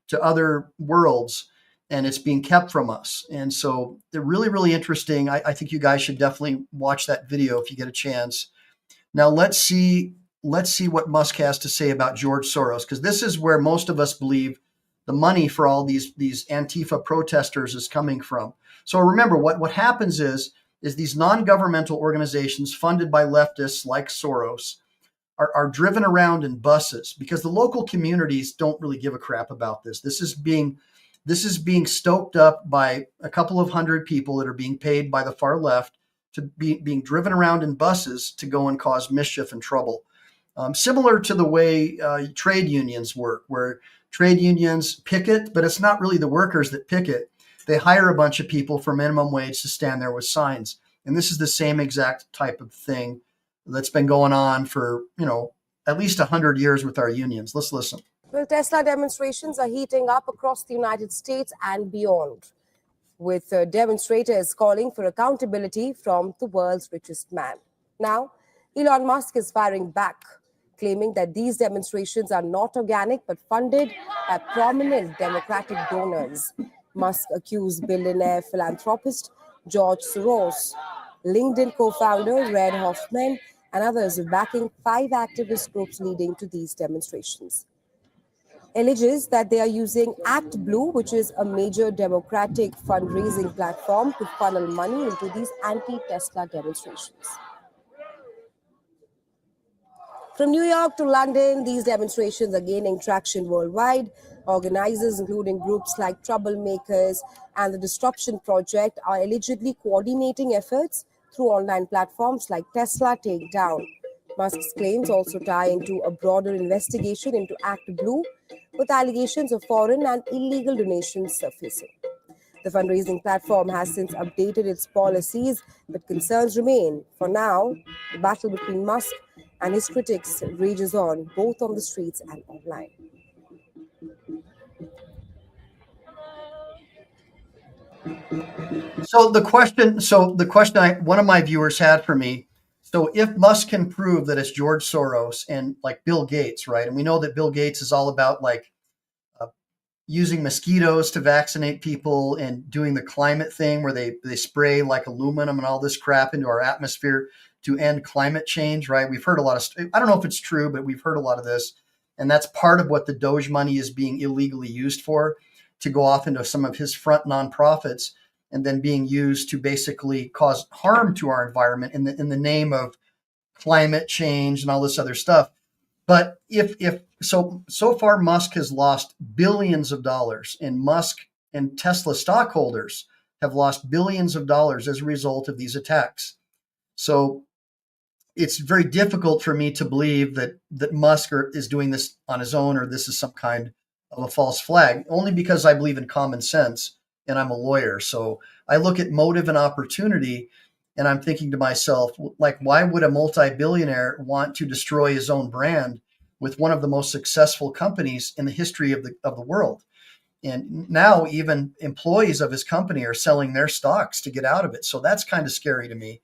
to other worlds, and it's being kept from us. And so they're really, really interesting. I think you guys should definitely watch that video if you get a chance. Now let's see what Musk has to say about George Soros, because this is where most of us believe the money for all these Antifa protesters is coming from. So remember, what happens is these non-governmental organizations funded by leftists like Soros are driven around in buses because the local communities don't really give a crap about this. This is being stoked up by a couple of hundred people that are being paid by the far left to being driven around in buses to go and cause mischief and trouble. Similar to the way trade unions work, where trade unions picket, but it's not really the workers that picket. They hire a bunch of people for minimum wage to stand there with signs. And this is the same exact type of thing that's been going on for, at least 100 years with our unions. Let's listen. Well, Tesla demonstrations are heating up across the United States and beyond, with demonstrators calling for accountability from the world's richest man. Now, Elon Musk is firing back, claiming that these demonstrations are not organic but funded by prominent Democratic donors. Musk accused billionaire philanthropist George Soros, LinkedIn co-founder Reid Hoffman, and others of backing 5 activist groups leading to these demonstrations. Alleges that they are using ActBlue, which is a major Democratic fundraising platform, to funnel money into these anti-Tesla demonstrations. From New York to London, these demonstrations are gaining traction worldwide. Organizers, including groups like Troublemakers and the Disruption Project, are allegedly coordinating efforts through online platforms like Tesla Takedown. Musk's claims also tie into a broader investigation into ActBlue, with allegations of foreign and illegal donations surfacing. The fundraising platform has since updated its policies, but concerns remain. For now, the battle between Musk and his critics rages on, both on the streets and online. So the question one of my viewers had for me, so if Musk can prove that it's George Soros and like Bill Gates, right? And we know that Bill Gates is all about using mosquitoes to vaccinate people and doing the climate thing where they spray like aluminum and all this crap into our atmosphere to end climate change, right? We've heard a lot of, I don't know if it's true, but we've heard a lot of this. And that's part of what the Doge money is being illegally used for, to go off into some of his front nonprofits and then being used to basically cause harm to our environment in the name of climate change and all this other stuff. But so far Musk has lost billions of dollars, and Musk and Tesla stockholders have lost billions of dollars as a result of these attacks. So it's very difficult for me to believe that Musk is doing this on his own, or this is some kind of a false flag, only because I believe in common sense and I'm a lawyer. So I look at motive and opportunity, and I'm thinking to myself, like, why would a multi-billionaire want to destroy his own brand with one of the most successful companies in the history of the world? And now even employees of his company are selling their stocks to get out of it. So that's kind of scary to me.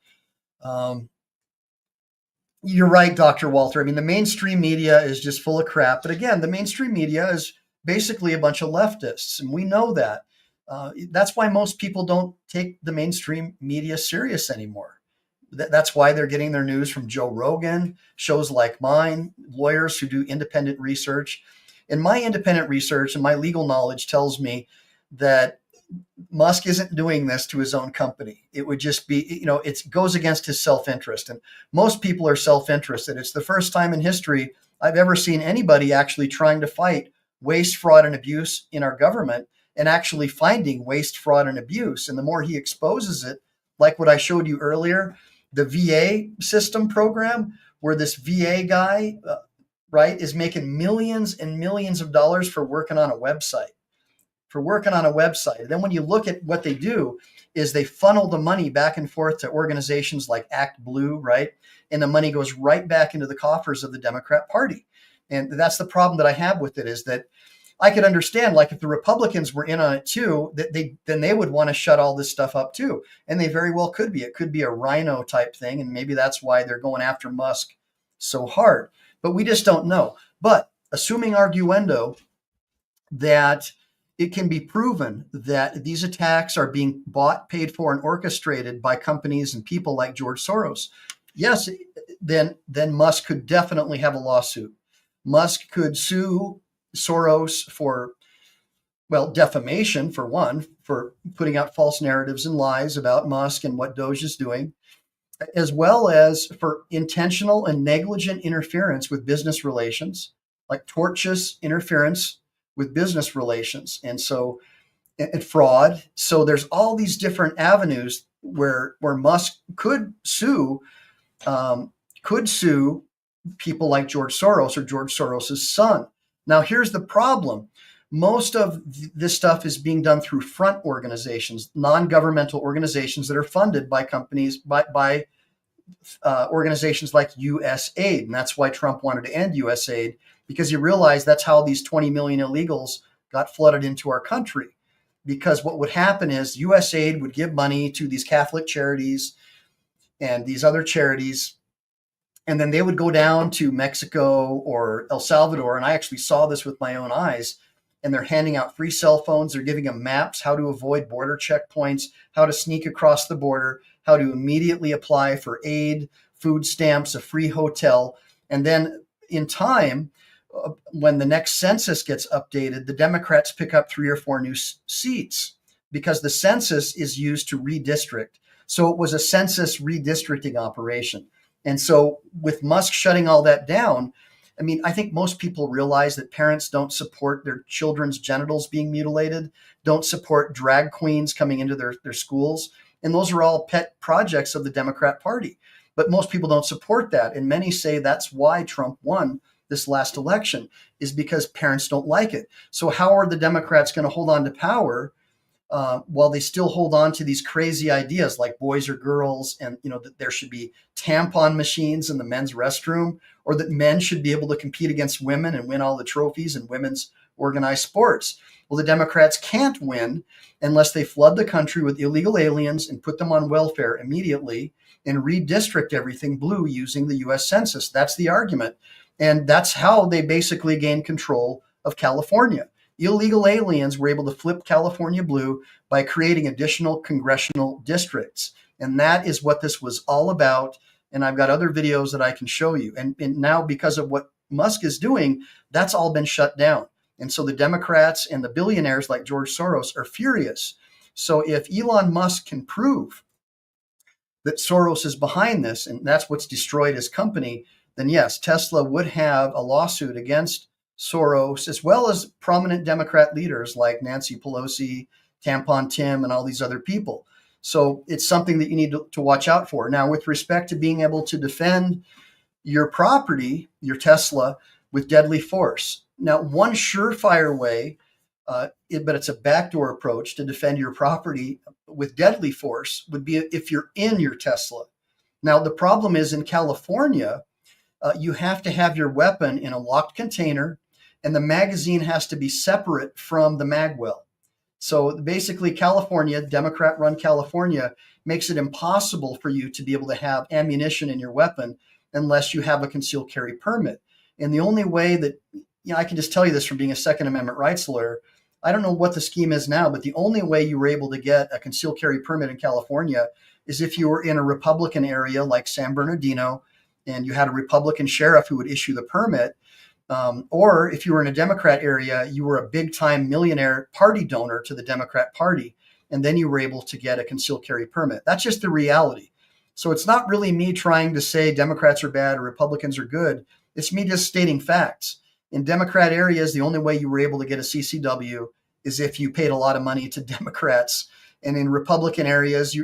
You're right, Dr. Walter. I mean, the mainstream media is just full of crap. But again, the mainstream media is basically a bunch of leftists, and we know that. That's why most people don't take the mainstream media serious anymore. That's why they're getting their news from Joe Rogan, shows like mine, lawyers who do independent research. And my independent research and my legal knowledge tells me that Musk isn't doing this to his own company. It would just be, it goes against his self-interest. And most people are self-interested. It's the first time in history I've ever seen anybody actually trying to fight waste, fraud, and abuse in our government and actually finding waste, fraud, and abuse. And the more he exposes it, like what I showed you earlier, the VA system program, where this VA guy, right, is making millions and millions of dollars for working on a website. And then when you look at what they do, is they funnel the money back and forth to organizations like Act Blue, right? And the money goes right back into the coffers of the Democrat Party. And that's the problem that I have with it, is that I could understand, like, if the Republicans were in on it too, then they would want to shut all this stuff up too. And they very well could be. It could be a rhino type thing. And maybe that's why they're going after Musk so hard. But we just don't know. But assuming arguendo that it can be proven that these attacks are being bought, paid for, and orchestrated by companies and people like George Soros, yes, then Musk could definitely have a lawsuit. Musk could sue Soros for, well, defamation, for one, for putting out false narratives and lies about Musk and what Doge is doing, as well as for intentional and negligent interference with business relations, like tortious interference with business relations, and fraud. So there's all these different avenues where Musk could sue people like George Soros or George Soros's son. Now, here's the problem. Most of this stuff is being done through front organizations, non-governmental organizations that are funded by companies, by organizations like USAID. And that's why Trump wanted to end USAID, because he realized that's how these 20 million illegals got flooded into our country. Because what would happen is USAID would give money to these Catholic charities and these other charities, and then they would go down to Mexico or El Salvador, and I actually saw this with my own eyes, and they're handing out free cell phones. They're giving them maps, how to avoid border checkpoints, how to sneak across the border, how to immediately apply for aid, food stamps, a free hotel. And then in time, when the next census gets updated, the Democrats pick up 3 or 4 new seats, because the census is used to redistrict. So it was a census redistricting operation. And so with Musk shutting all that down, I mean, I think most people realize that parents don't support their children's genitals being mutilated, don't support drag queens coming into their schools. And those are all pet projects of the Democrat Party. But most people don't support that. And many say that's why Trump won this last election, is because parents don't like it. So how are the Democrats going to hold on to power while they still hold on to these crazy ideas like boys or girls, and that there should be tampon machines in the men's restroom, or that men should be able to compete against women and win all the trophies in women's organized sports? Well, the Democrats can't win unless they flood the country with illegal aliens and put them on welfare immediately and redistrict everything blue using the U.S. Census. That's the argument. And that's how they basically gained control of California. Illegal aliens were able to flip California blue by creating additional congressional districts. And that is what this was all about. And I've got other videos that I can show you. And now, because of what Musk is doing, that's all been shut down. And so the Democrats and the billionaires like George Soros are furious. So if Elon Musk can prove that Soros is behind this, and that's what's destroyed his company, then yes, Tesla would have a lawsuit against Soros, as well as prominent Democrat leaders like Nancy Pelosi, Tampon Tim, and all these other people. So it's something that you need to watch out for. Now, with respect to being able to defend your property, your Tesla, with deadly force. Now, one surefire way, but it's a backdoor approach to defend your property with deadly force, would be if you're in your Tesla. Now, the problem is in California, you have to have your weapon in a locked container, and the magazine has to be separate from the magwell. So basically, California, Democrat-run California, makes it impossible for you to be able to have ammunition in your weapon unless you have a concealed carry permit. And the only way that, I can just tell you this from being a Second Amendment rights lawyer, I don't know what the scheme is now, but the only way you were able to get a concealed carry permit in California is if you were in a Republican area like San Bernardino, and you had a Republican sheriff who would issue the permit, or if you were in a Democrat area, you were a big-time millionaire party donor to the Democrat Party, and then you were able to get a concealed carry permit. That's just the reality. So it's not really me trying to say Democrats are bad or Republicans are good. It's me just stating facts. In Democrat areas, the only way you were able to get a CCW is if you paid a lot of money to Democrats. And in Republican areas,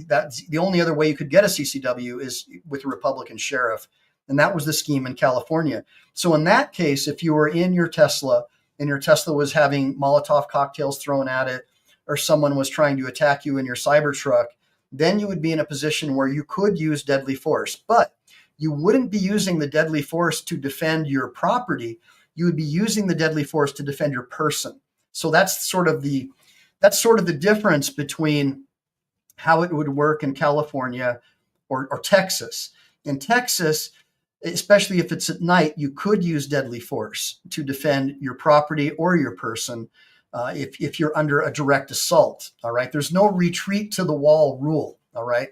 that's the only other way you could get a CCW is with a Republican sheriff. And that was the scheme in California. So in that case, if you were in your Tesla and your Tesla was having Molotov cocktails thrown at it, or someone was trying to attack you in your Cybertruck, then you would be in a position where you could use deadly force. But you wouldn't be using the deadly force to defend your property. You would be using the deadly force to defend your person. So that's sort of the difference between how it would work in California or Texas. In Texas, especially if it's at night, you could use deadly force to defend your property or your person if you're under a direct assault. All right. There's no retreat to the wall rule. All right.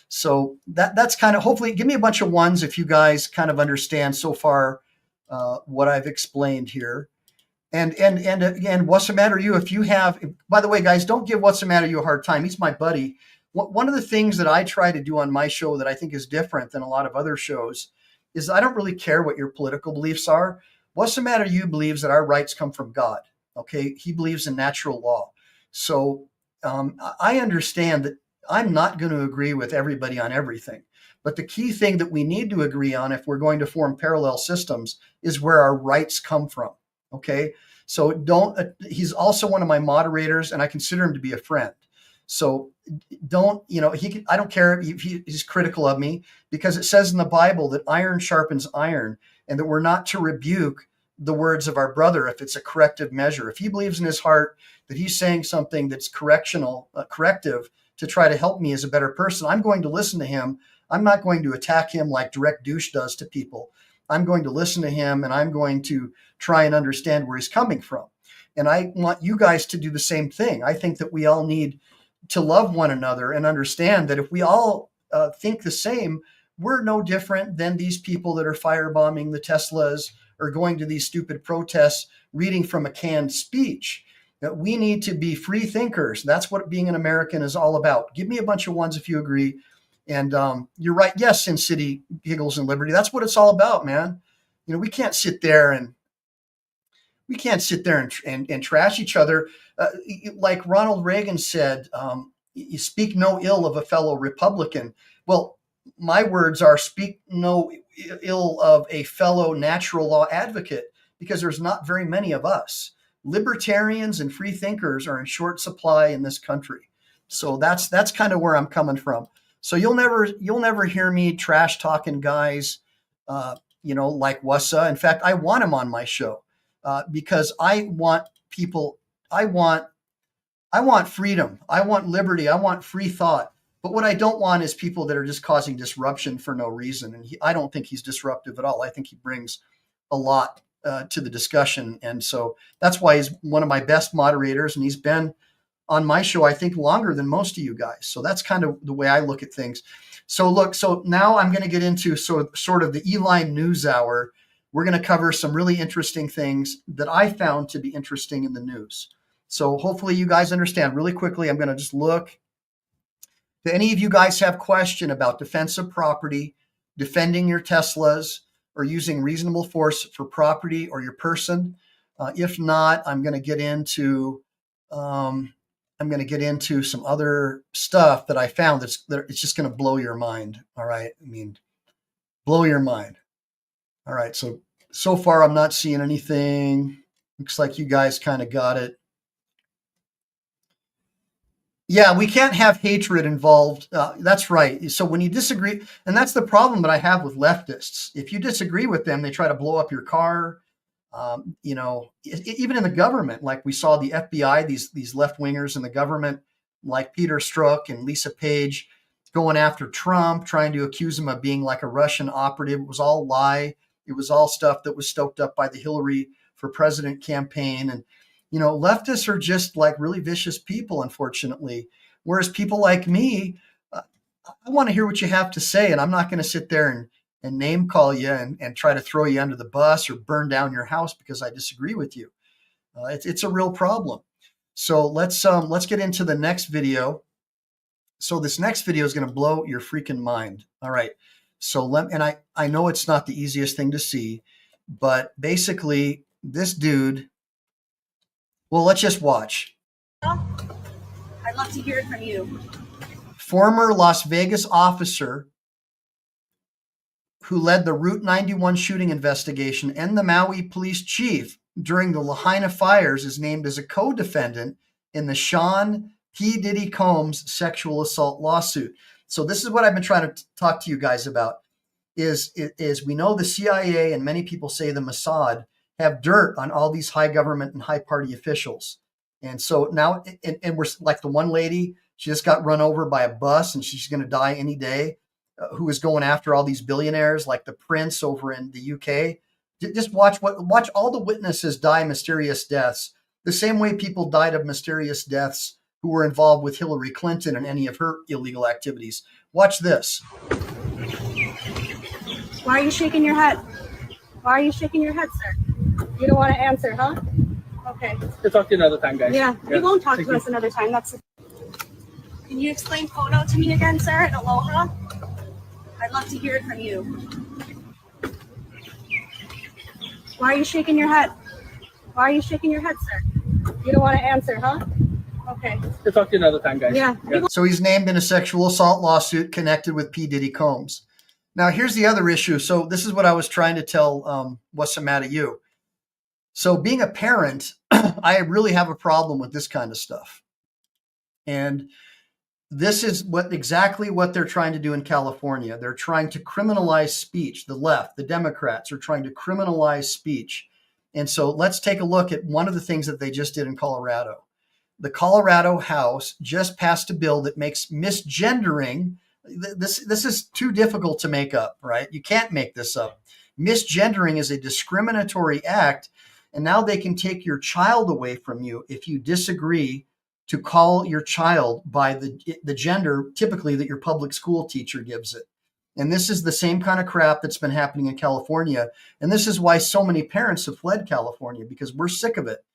So that's kind of, hopefully, give me a bunch of ones if you guys kind of understand so far what I've explained here. And again, what's the matter you? If you have, by the way, guys, don't give what's the matter you a hard time. He's my buddy. One of the things that I try to do on my show that I think is different than a lot of other shows is I don't really care what your political beliefs are. What's the matter you believes that our rights come from God. Okay. He believes in natural law. So I understand that I'm not going to agree with everybody on everything. But the key thing that we need to agree on if we're going to form parallel systems is where our rights come from. Okay. So he's also one of my moderators and I consider him to be a friend. So I don't care if he's critical of me because it says in the Bible that iron sharpens iron and that we're not to rebuke the words of our brother if it's a corrective measure. If he believes in his heart that he's saying something that's corrective to try to help me as a better person, I'm going to listen to him. I'm not going to attack him like direct douche does to people. I'm going to listen to him and I'm going to try and understand where he's coming from. And I want you guys to do the same thing. I think that we all need to love one another and understand that if we all think the same, we're no different than these people that are firebombing the Teslas or going to these stupid protests, reading from a canned speech. That we need to be free thinkers. That's what being an American is all about. Give me a bunch of ones if you agree. And you're right. Yes, Sin City, Giggles, and Liberty. That's what it's all about, man. We can't sit there and trash each other. Like Ronald Reagan said, you speak no ill of a fellow Republican. Well, my words are speak no ill of a fellow natural law advocate because there's not very many of us. Libertarians and free thinkers are in short supply in this country. So that's kind of where I'm coming from. So you'll never hear me trash talking guys, like Wussa. In fact, I want him on my show because I want freedom. I want liberty. I want free thought. But what I don't want is people that are just causing disruption for no reason. And I don't think he's disruptive at all. I think he brings a lot to the discussion. And so that's why he's one of my best moderators. And he's been on my show, I think, longer than most of you guys. So that's kind of the way I look at things. So now I'm going to get into sort of the E-Line News Hour. We're going to cover some really interesting things that I found to be interesting in the news. So hopefully you guys understand really quickly. I'm going to just look. Do any of you guys have question about defensive property, defending your Teslas, or using reasonable force for property or your person? If not, I'm going to get into some other stuff that I found it's just going to blow your mind. All right, blow your mind. All right, so far I'm not seeing anything. Looks like you guys kind of got it. Yeah, we can't have hatred involved. That's right. So when you disagree, and that's the problem that I have with leftists. If you disagree with them, they try to blow up your car. Even in the government, like we saw the FBI, these left-wingers in the government, like Peter Strzok and Lisa Page, going after Trump, trying to accuse him of being like a Russian operative. It was all lie. It was all stuff that was stoked up by the Hillary for President campaign. And leftists are just like really vicious people, unfortunately. Whereas people like me, I want to hear what you have to say. And I'm not going to sit there and name call you and try to throw you under the bus or burn down your house because I disagree with you. It's a real problem. So let's get into the next video. So this next video is going to blow your freaking mind. All right. So I know it's not the easiest thing to see, but basically this dude Well, let's just watch. I'd love to hear it from you. Former Las Vegas officer who led the Route 91 shooting investigation and the Maui police chief during the Lahaina fires is named as a co-defendant in the Sean P. Diddy Combs sexual assault lawsuit. So this is what I've been trying to talk to you guys about. Is we know the CIA and many people say the Mossad have dirt on all these high government and high party officials. And so now, and we're like the one lady, she just got run over by a bus and she's going to die any day, who is going after all these billionaires like the prince over in the UK. Just watch all the witnesses die mysterious deaths, the same way people died of mysterious deaths who were involved with Hillary Clinton and any of her illegal activities. Watch this. Why are you shaking your head? Why are you shaking your head, sir? You don't want to answer, huh? Okay. We'll talk to you another time, guys. Yeah, you won't talk to us another time. Can you explain photo to me again, sir, and aloha? I'd love to hear it from you. Why are you shaking your head? Why are you shaking your head, sir? You don't want to answer, huh? Okay. We'll talk to you another time, guys. Yeah. So he's named in a sexual assault lawsuit connected with P. Diddy Combs. Now, here's the other issue. So this is what I was trying to tell What's the Matter You. So being a parent, I really have a problem with this kind of stuff. And this is exactly what they're trying to do in California. They're trying to criminalize speech. The left, the Democrats are trying to criminalize speech. And so let's take a look at one of the things that they just did in Colorado. The Colorado House just passed a bill that makes misgendering, this is too difficult to make up, right? You can't make this up. Misgendering is a discriminatory act, and now they can take your child away from you if you disagree to call your child by the gender typically that your public school teacher gives it. And this is the same kind of crap that's been happening in California. And this is why so many parents have fled California, because we're sick of it.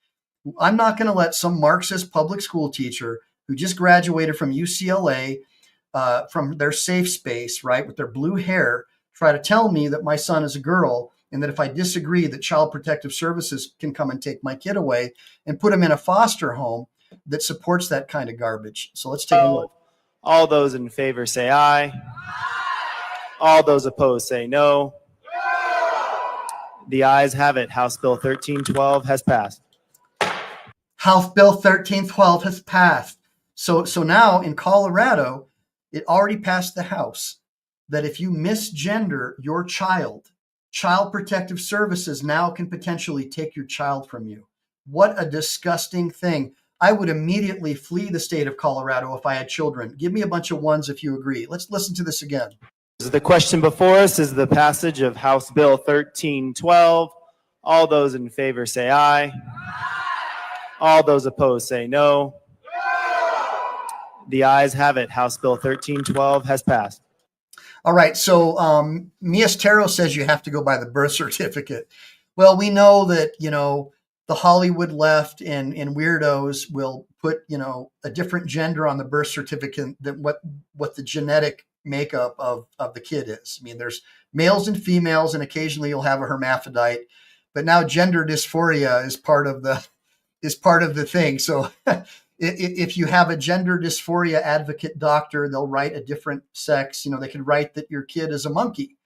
I'm not going to let some Marxist public school teacher who just graduated from UCLA, from their safe space, right, with their blue hair, try to tell me that my son is a girl and that if I disagree that Child Protective Services can come and take my kid away and put him in a foster home that supports that kind of garbage. So let's take a look. All those in favor say aye. All those opposed say no. The ayes have it. House Bill 1312 has passed. House Bill 1312 has passed. So now in Colorado, it already passed the House that if you misgender your child, Child Protective Services now can potentially take your child from you. What a disgusting thing. I would immediately flee the state of Colorado if I had children. Give me a bunch of ones if you agree. Let's listen to this again. The question before us is the passage of House Bill 1312. All those in favor say aye. All those opposed say no. The ayes have it. House Bill 1312 has passed. All right. So Miestero says you have to go by the birth certificate. Well, we know that, the Hollywood left and weirdos will put, a different gender on the birth certificate than what the genetic makeup of the kid is. I mean, there's males and females, and occasionally you'll have a hermaphrodite, but now gender dysphoria is part of the thing. So if you have a gender dysphoria advocate doctor, they'll write a different sex. They could write that your kid is a monkey.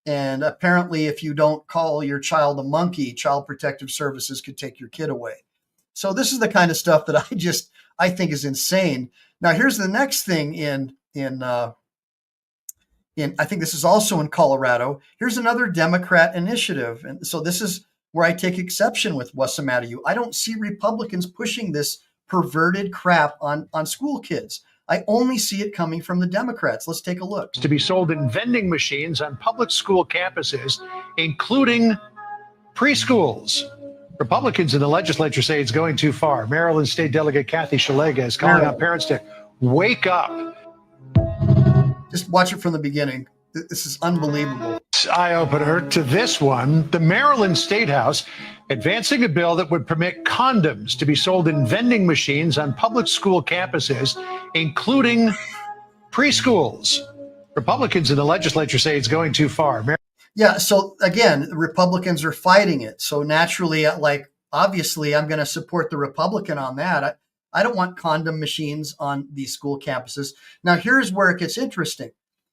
And apparently, if you don't call your child a monkey, Child Protective Services could take your kid away. So this is the kind of stuff that I think is insane. Now, here's the next thing in I think this is also in Colorado. Here's another Democrat initiative. And so this is where I take exception with What's the Matter You. I don't see Republicans pushing this perverted crap on school kids. I only see it coming from the Democrats. Let's take a look. To be sold in vending machines on public school campuses, including preschools. Republicans in the legislature say it's going too far. Maryland State Delegate Kathy Shalega is calling on parents to wake up. Just watch it from the beginning. This is unbelievable. Eye-opener to this one, the Maryland State House advancing a bill that would permit condoms to be sold in vending machines on public school campuses, including preschools. Republicans in the legislature say it's going too far. Yeah, so again, Republicans are fighting it. So naturally, like obviously I'm going to support the Republican on that. I don't want condom machines on these school campuses. Now, here's where it gets interesting.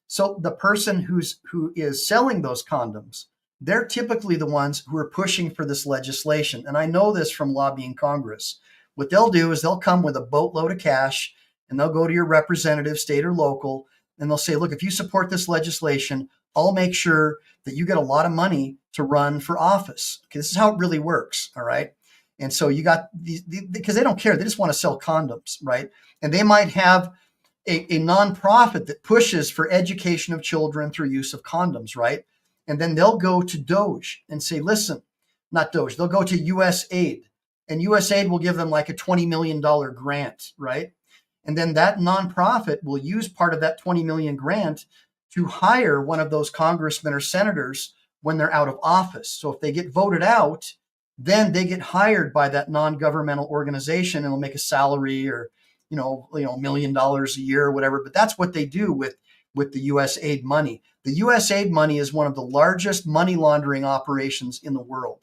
So the person who is selling those condoms, they're typically the ones who are pushing for this legislation. And I know this from lobbying Congress. What they'll do is they'll come with a boatload of cash and they'll go to your representative, state or local, and they'll say, look, if you support this legislation, I'll make sure that you get a lot of money to run for office. Okay, this is how it really works. All right. And so you got these, because they don't care. They just want to sell condoms. Right. And they might have a nonprofit that pushes for education of children through use of condoms. Right. And then they'll go to D.O.G.E and say, listen, not D.O.G.E, they'll go to USAID, and USAID will give them like a $20 million grant. Right. And then that nonprofit will use part of that 20 million grant to hire one of those congressmen or senators when they're out of office. So if they get voted out, then they get hired by that non-governmental organization and they'll make a salary or, $1 million a year or whatever. But that's what they do with the USAID money. The USAID money is one of the largest money laundering operations in the world.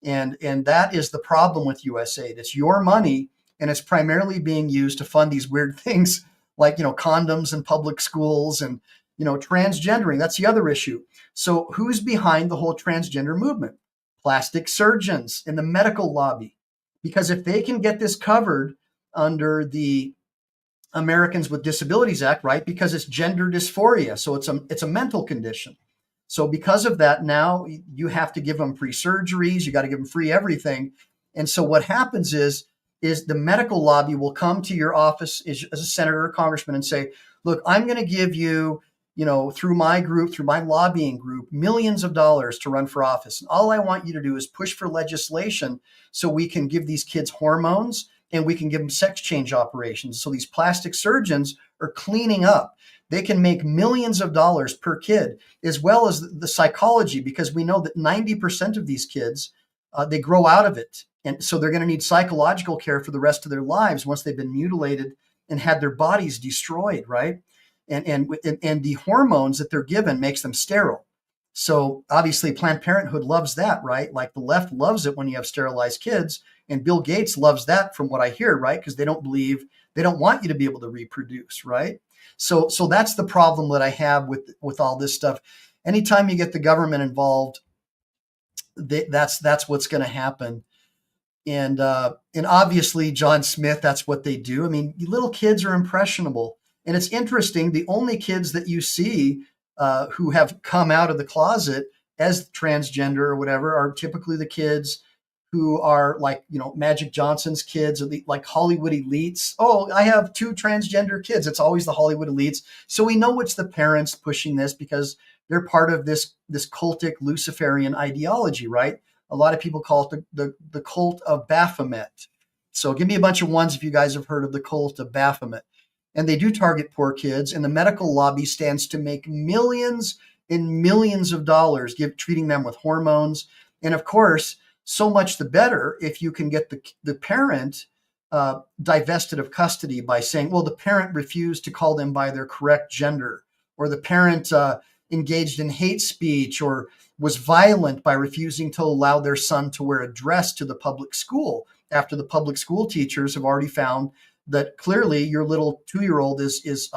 And that is the problem with USAID. It's your money, and it's primarily being used to fund these weird things like, condoms in public schools and, transgendering. That's the other issue. So who's behind the whole transgender movement? Plastic surgeons in the medical lobby. Because if they can get this covered under the Americans with Disabilities Act, right? Because it's gender dysphoria. So it's a mental condition. So because of that, now you have to give them free surgeries. You got to give them free everything. And so what happens is the medical lobby will come to your office as a senator or congressman and say, look, I'm going to give you, through my group, through my lobbying group, millions of dollars to run for office. And all I want you to do is push for legislation so we can give these kids hormones and we can give them sex change operations. So these plastic surgeons are cleaning up. They can make millions of dollars per kid, as well as the psychology, because we know that 90% of these kids, they grow out of it. And so they're going to need psychological care for the rest of their lives once they've been mutilated and had their bodies destroyed, right? And the hormones that they're given makes them sterile. So obviously Planned Parenthood loves that, right? Like the left loves it when you have sterilized kids, and Bill Gates loves that from what I hear, right? Because they don't want you to be able to reproduce, right? So that's the problem that I have with all this stuff. Anytime you get the government involved, that's what's going to happen. And obviously John Smith, that's what they do. I mean, little kids are impressionable. And it's interesting, the only kids that you see who have come out of the closet as transgender or whatever are typically the kids who are like, Magic Johnson's kids, or like Hollywood elites. Oh, I have 2 transgender kids. It's always the Hollywood elites. So we know it's the parents pushing this because they're part of this cultic Luciferian ideology, right? A lot of people call it the cult of Baphomet. So give me a bunch of ones if you guys have heard of the cult of Baphomet. And they do target poor kids, and the medical lobby stands to make millions and millions of dollars treating them with hormones. And of course, so much the better if you can get the parent divested of custody by saying, well, the parent refused to call them by their correct gender, or the parent engaged in hate speech or was violent by refusing to allow their son to wear a dress to the public school after the public school teachers have already found that clearly your little 2-year-old is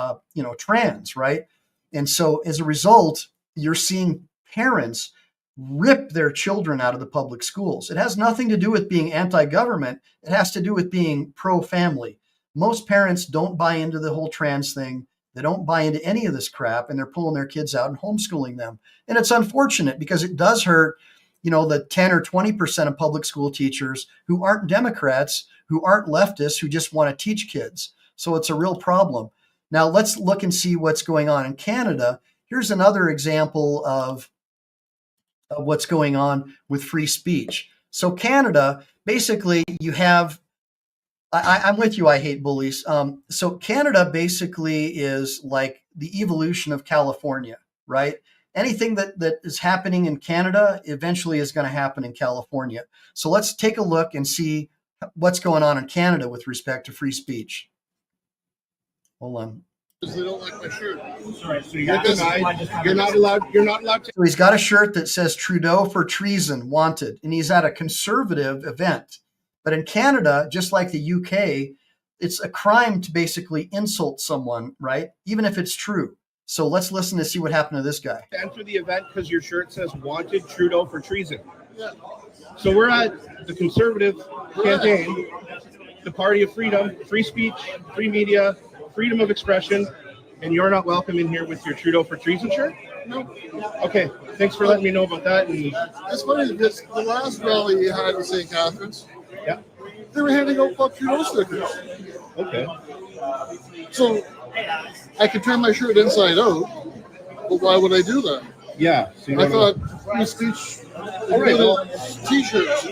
trans, right? And so as a result, you're seeing parents rip their children out of the public schools. It has nothing to do with being anti-government. It has to do with being pro-family. Most parents don't buy into the whole trans thing. They don't buy into any of this crap, and they're pulling their kids out and homeschooling them. And it's unfortunate because it does hurt, the 10 or 20% of public school teachers who aren't Democrats, who aren't leftists, who just want to teach kids. So it's a real problem. Now let's look and see what's going on in Canada. Here's another example of what's going on with free speech. So Canada, basically you have, I'm with you, I hate bullies. So Canada basically is like the evolution of California, right? Anything that is happening in Canada eventually is going to happen in California. So let's take a look and see what's going on in Canada with respect to free speech. Hold on. Because they don't like my shirt. Sorry, so You're not allowed to. So he's got a shirt that says Trudeau for treason wanted, and he's at a conservative event. But in Canada, just like the UK, it's a crime to basically insult someone, right? Even if it's true. So let's listen to see what happened to this guy. Enter the event because your shirt says wanted Trudeau for treason. Yeah. So we're at the Conservative campaign, the party of freedom, free speech, free media, freedom of expression, and you're not welcome in here with your Trudeau for treason shirt? No. Okay, thanks for letting me know about that. And it's funny because the last rally you had in St. Catharines, yeah, they were handing out Fuck Trudeau stickers. Okay. So I could turn my shirt inside out, but why would I do that? Yeah. So I thought free speech T-shirts.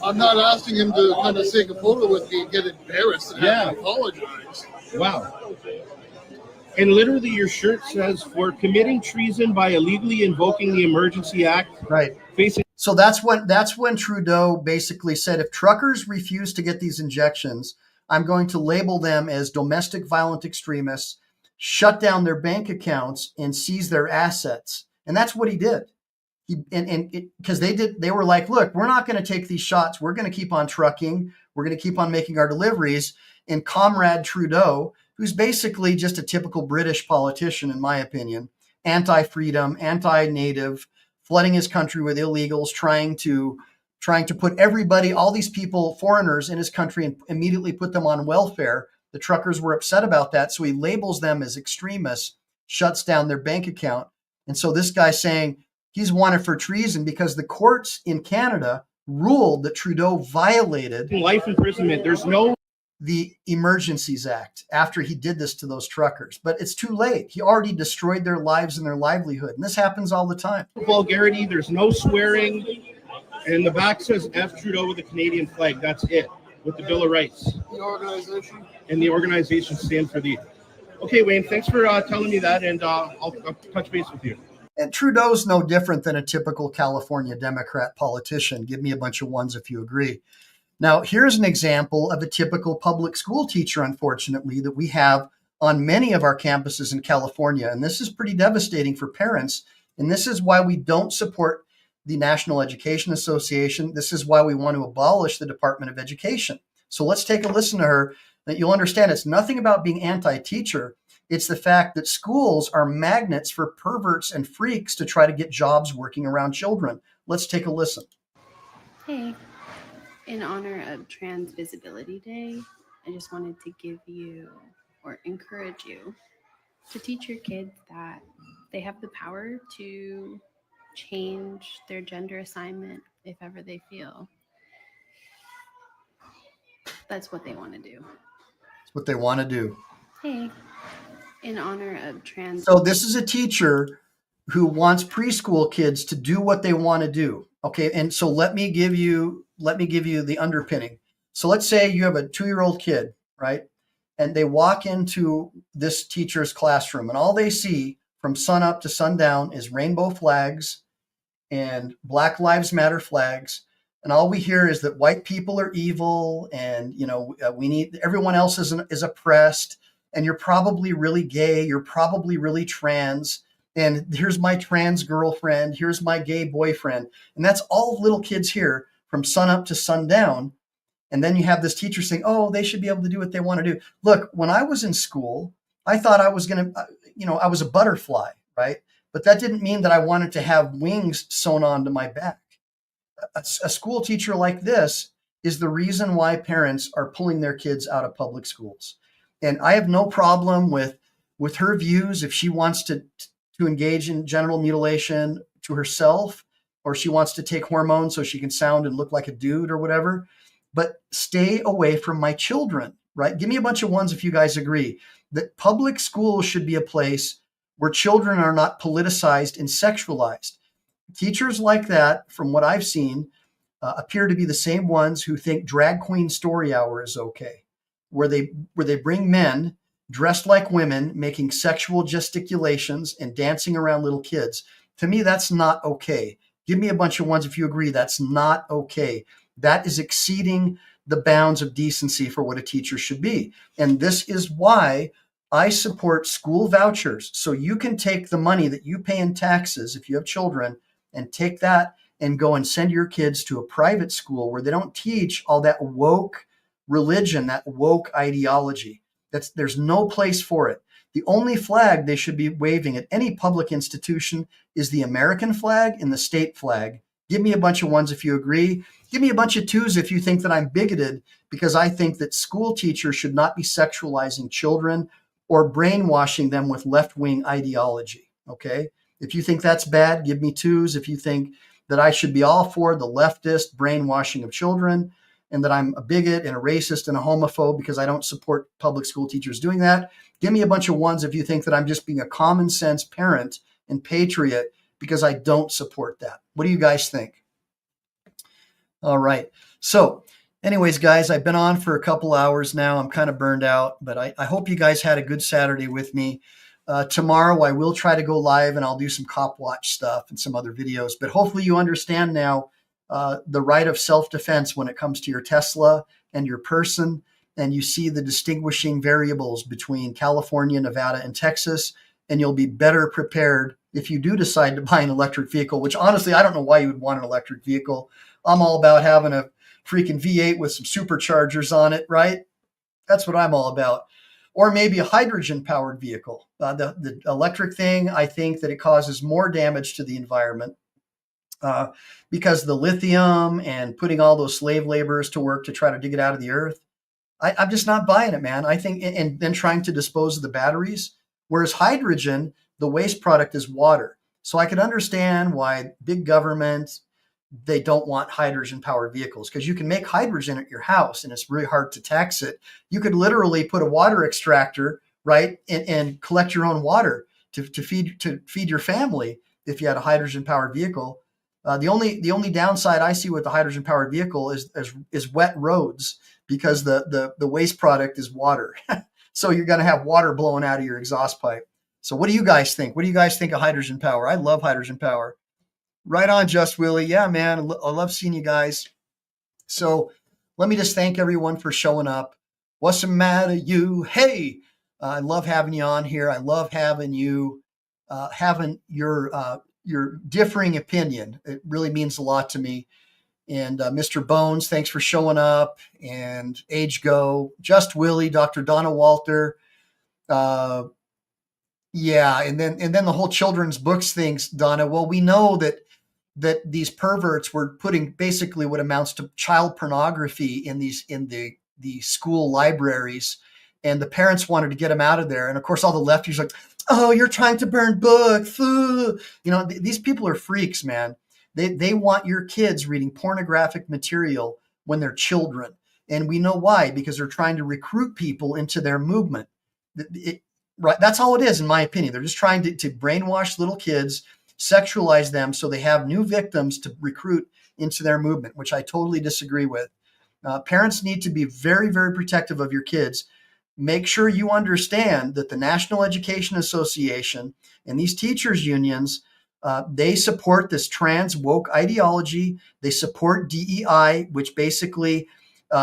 I'm not asking him to kind of take a photo with me and get embarrassed and have to apologize. Wow. And literally your shirt says for committing treason by illegally invoking the Emergency Act. Right. So that's when Trudeau basically said, if truckers refuse to get these injections, I'm going to label them as domestic violent extremists, shut down their bank accounts, and seize their assets. And that's what he did. Because they were like, look, we're not going to take these shots. We're going to keep on trucking. We're going to keep on making our deliveries. And Comrade Trudeau, who's basically just a typical British politician, in my opinion, anti-freedom, anti-native, flooding his country with illegals, trying to put everybody, all these people, foreigners in his country, and immediately put them on welfare. The truckers were upset about that. So he labels them as extremists, shuts down their bank account. And so this guy's saying he's wanted for treason because the courts in Canada ruled that Trudeau violated life imprisonment. There's no the Emergencies Act after he did this to those truckers. But it's too late. He already destroyed their lives and their livelihood. And this happens all the time. Vulgarity. There's no swearing. And the back says F Trudeau with the Canadian flag. That's it. With the Bill of Rights. The organization. And the organization stand for the. Okay, Wayne, thanks for telling me that, and I'll touch base with you. And Trudeau's no different than a typical California Democrat politician. Give me a bunch of ones if you agree. Now, here's an example of a typical public school teacher, unfortunately, that we have on many of our campuses in California. And this is pretty devastating for parents. And this is why we don't support the National Education Association. This is why we want to abolish the Department of Education. So let's take a listen to her. That you'll understand it's nothing about being anti-teacher. It's the fact that schools are magnets for perverts and freaks to try to get jobs working around children. Let's take a listen. Hey, in honor of Trans Visibility Day, I just wanted to give you or encourage you to teach your kids that they have the power to change their gender assignment if ever they feel that's what they want to do. It's what they want to do. Hey, in honor of trans. So this is a teacher who wants preschool kids to do what they want to do. Okay, and so let me give you the underpinning. So let's say you have a 2-year-old kid, right? And they walk into this teacher's classroom, and all they see from sun up to sundown is rainbow flags and Black Lives Matter flags. And all we hear is that white people are evil, and we need everyone else is oppressed, and you're probably really gay, you're probably really trans, and here's my trans girlfriend, here's my gay boyfriend, and that's all little kids hear from sun up to sundown. And then you have this teacher saying, "Oh, they should be able to do what they want to do." Look, when I was in school, I thought I was going to, I was a butterfly, right? But that didn't mean that I wanted to have wings sewn onto my back. A school teacher like this is the reason why parents are pulling their kids out of public schools. And I have no problem with her views if she wants to engage in genital mutilation to herself, or she wants to take hormones so she can sound and look like a dude or whatever. But stay away from my children, right? Give me a bunch of ones if you guys agree that public schools should be a place where children are not politicized and sexualized. Teachers like that, from what I've seen, appear to be the same ones who think drag queen story hour is okay, where they bring men dressed like women, making sexual gesticulations and dancing around little kids. To me, that's not okay. Give me a bunch of ones if you agree that's not okay. That is exceeding the bounds of decency for what a teacher should be. And this is why I support school vouchers. So you can take the money that you pay in taxes if you have children and take that and go and send your kids to a private school where they don't teach all that woke religion, that woke ideology. There's no place for it. The only flag they should be waving at any public institution is the American flag and the state flag. Give me a bunch of ones if you agree. Give me a bunch of twos if you think that I'm bigoted, because I think that school teachers should not be sexualizing children or brainwashing them with left-wing ideology, okay? If you think that's bad, give me twos. If you think that I should be all for the leftist brainwashing of children and that I'm a bigot and a racist and a homophobe because I don't support public school teachers doing that, give me a bunch of ones if you think that I'm just being a common sense parent and patriot because I don't support that. What do you guys think? All right. So anyways, guys, I've been on for a couple hours now. I'm kind of burned out, but I hope you guys had a good Saturday with me. Tomorrow, I will try to go live and I'll do some cop watch stuff and some other videos. But hopefully you understand now the right of self-defense when it comes to your Tesla and your person. And you see the distinguishing variables between California, Nevada, and Texas. And you'll be better prepared if you do decide to buy an electric vehicle, which honestly, I don't know why you would want an electric vehicle. I'm all about having a freaking V8 with some superchargers on it, right? That's what I'm all about. Or maybe a hydrogen-powered vehicle. The electric thing, I think that it causes more damage to the environment because the lithium and putting all those slave laborers to work to try to dig it out of the earth, I'm just not buying it, man. I think, and then trying to dispose of the batteries. Whereas hydrogen, the waste product is water. So I can understand why big government, they don't want hydrogen-powered vehicles because you can make hydrogen at your house and it's really hard to tax it. You could literally put a water extractor, right, and collect your own water to feed your family if you had a hydrogen-powered vehicle. The only downside I see with the hydrogen-powered vehicle is wet roads because the waste product is water. So you're going to have water blowing out of your exhaust pipe. So what do you guys think? What do you guys think of hydrogen power? I love hydrogen power. Right on, Just Willie. Yeah, man. I love seeing you guys. So let me just thank everyone for showing up. What's the matter, you? Hey, I love having you on here. I love having you, having your differing opinion. It really means a lot to me. And Mr. Bones, thanks for showing up. And Age Go, Just Willie, Dr. Donna Walter. Yeah, and then the whole children's books things, Donna. Well, we know that these perverts were putting basically what amounts to child pornography in the school libraries, and the parents wanted to get them out of there. And of course, all the lefties are like, oh, you're trying to burn books. You know, these people are freaks, man. They want your kids reading pornographic material when they're children. And we know why, because they're trying to recruit people into their movement. Right. That's all it is, in my opinion. They're just trying to brainwash little kids, sexualize them so they have new victims to recruit into their movement, which I totally disagree with. Parents need to be very, very protective of your kids. Make sure you understand that the National Education Association and these teachers unions, they support this trans woke ideology. They support DEI, which basically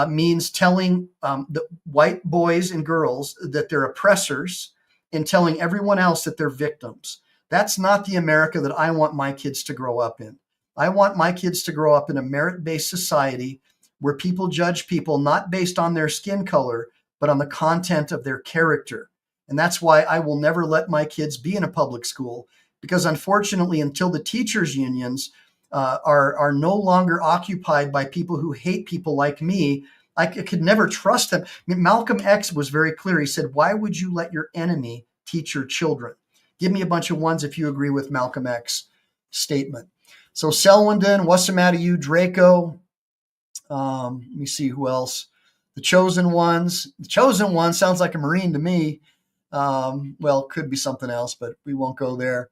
means telling the white boys and girls that they're oppressors and telling everyone else that they're victims. That's not the America that I want my kids to grow up in. I want my kids to grow up in a merit-based society where people judge people not based on their skin color, but on the content of their character. And that's why I will never let my kids be in a public school, because unfortunately, until the teachers unions are no longer occupied by people who hate people like me, I could never trust them. I mean, Malcolm X was very clear. He said, why would you let your enemy teach your children? Give me a bunch of ones if you agree with Malcolm X statement. So Selwyn, what's the matter, you? Draco. Let me see who else. The Chosen Ones. The Chosen One sounds like a Marine to me. Well, could be something else, but we won't go there.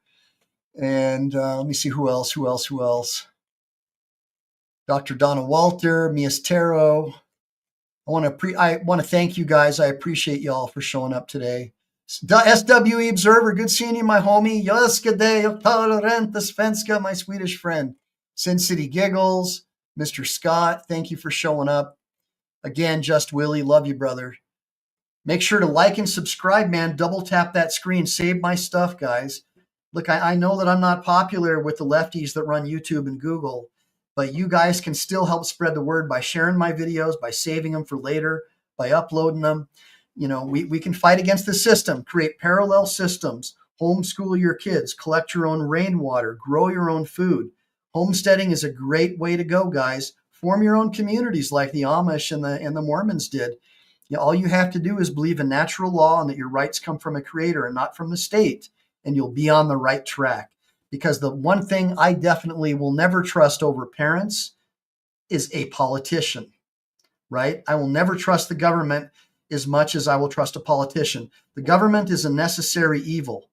And let me see who else. Dr. Donna Walter, Mias Taro. I want to thank you guys. I appreciate y'all for showing up today. SWE Observer, good seeing you, my homie. Jöskede, toleranta svenska, my Swedish friend. Sin City Giggles, Mr. Scott, thank you for showing up. Again, Just Willie, love you, brother. Make sure to like and subscribe, man. Double tap that screen. Save my stuff, guys. Look, I know that I'm not popular with the lefties that run YouTube and Google, but you guys can still help spread the word by sharing my videos, by saving them for later, by uploading them. You know, we can fight against the system, create parallel systems, homeschool your kids, collect your own rainwater, grow your own food. Homesteading is a great way to go, guys. Form your own communities like the Amish and the Mormons did. You know, all you have to do is believe in natural law and that your rights come from a creator and not from the state, and you'll be on the right track. Because the one thing I definitely will never trust over parents is a politician, right? I will never trust the government as much as I will trust a politician. The government is a necessary evil.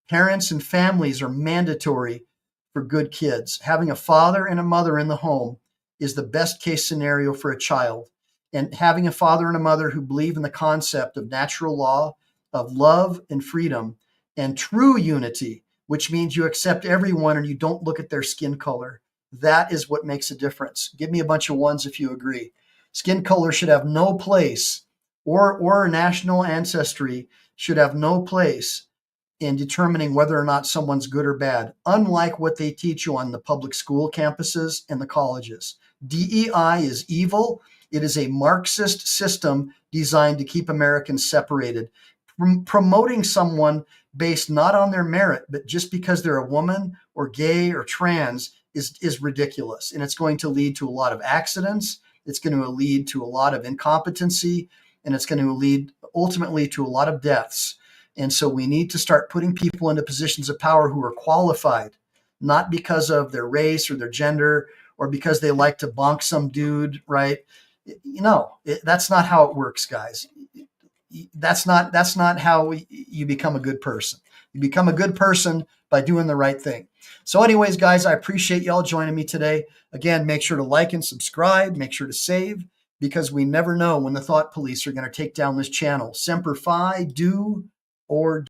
Parents and families are mandatory for good kids. Having a father and a mother in the home is the best case scenario for a child. And having a father and a mother who believe in the concept of natural law, of love and freedom, and true unity, which means you accept everyone and you don't look at their skin color. That is what makes a difference. Give me a bunch of ones if you agree. Skin color should have no place, or national ancestry should have no place in determining whether or not someone's good or bad, unlike what they teach you on the public school campuses and the colleges. DEI is evil. It is a Marxist system designed to keep Americans separated. Promoting someone based not on their merit, but just because they're a woman or gay or trans is ridiculous. And it's going to lead to a lot of accidents. It's going to lead to a lot of incompetency, and it's going to lead ultimately to a lot of deaths. And so we need to start putting people into positions of power who are qualified, not because of their race or their gender or because they like to bonk some dude, right? You know, that's not how it works, guys. That's not how you become a good person. You become a good person by doing the right thing. So anyways, guys, I appreciate y'all joining me today. Again, make sure to like and subscribe. Make sure to save, because we never know when the thought police are going to take down this channel. Semper Fi, do or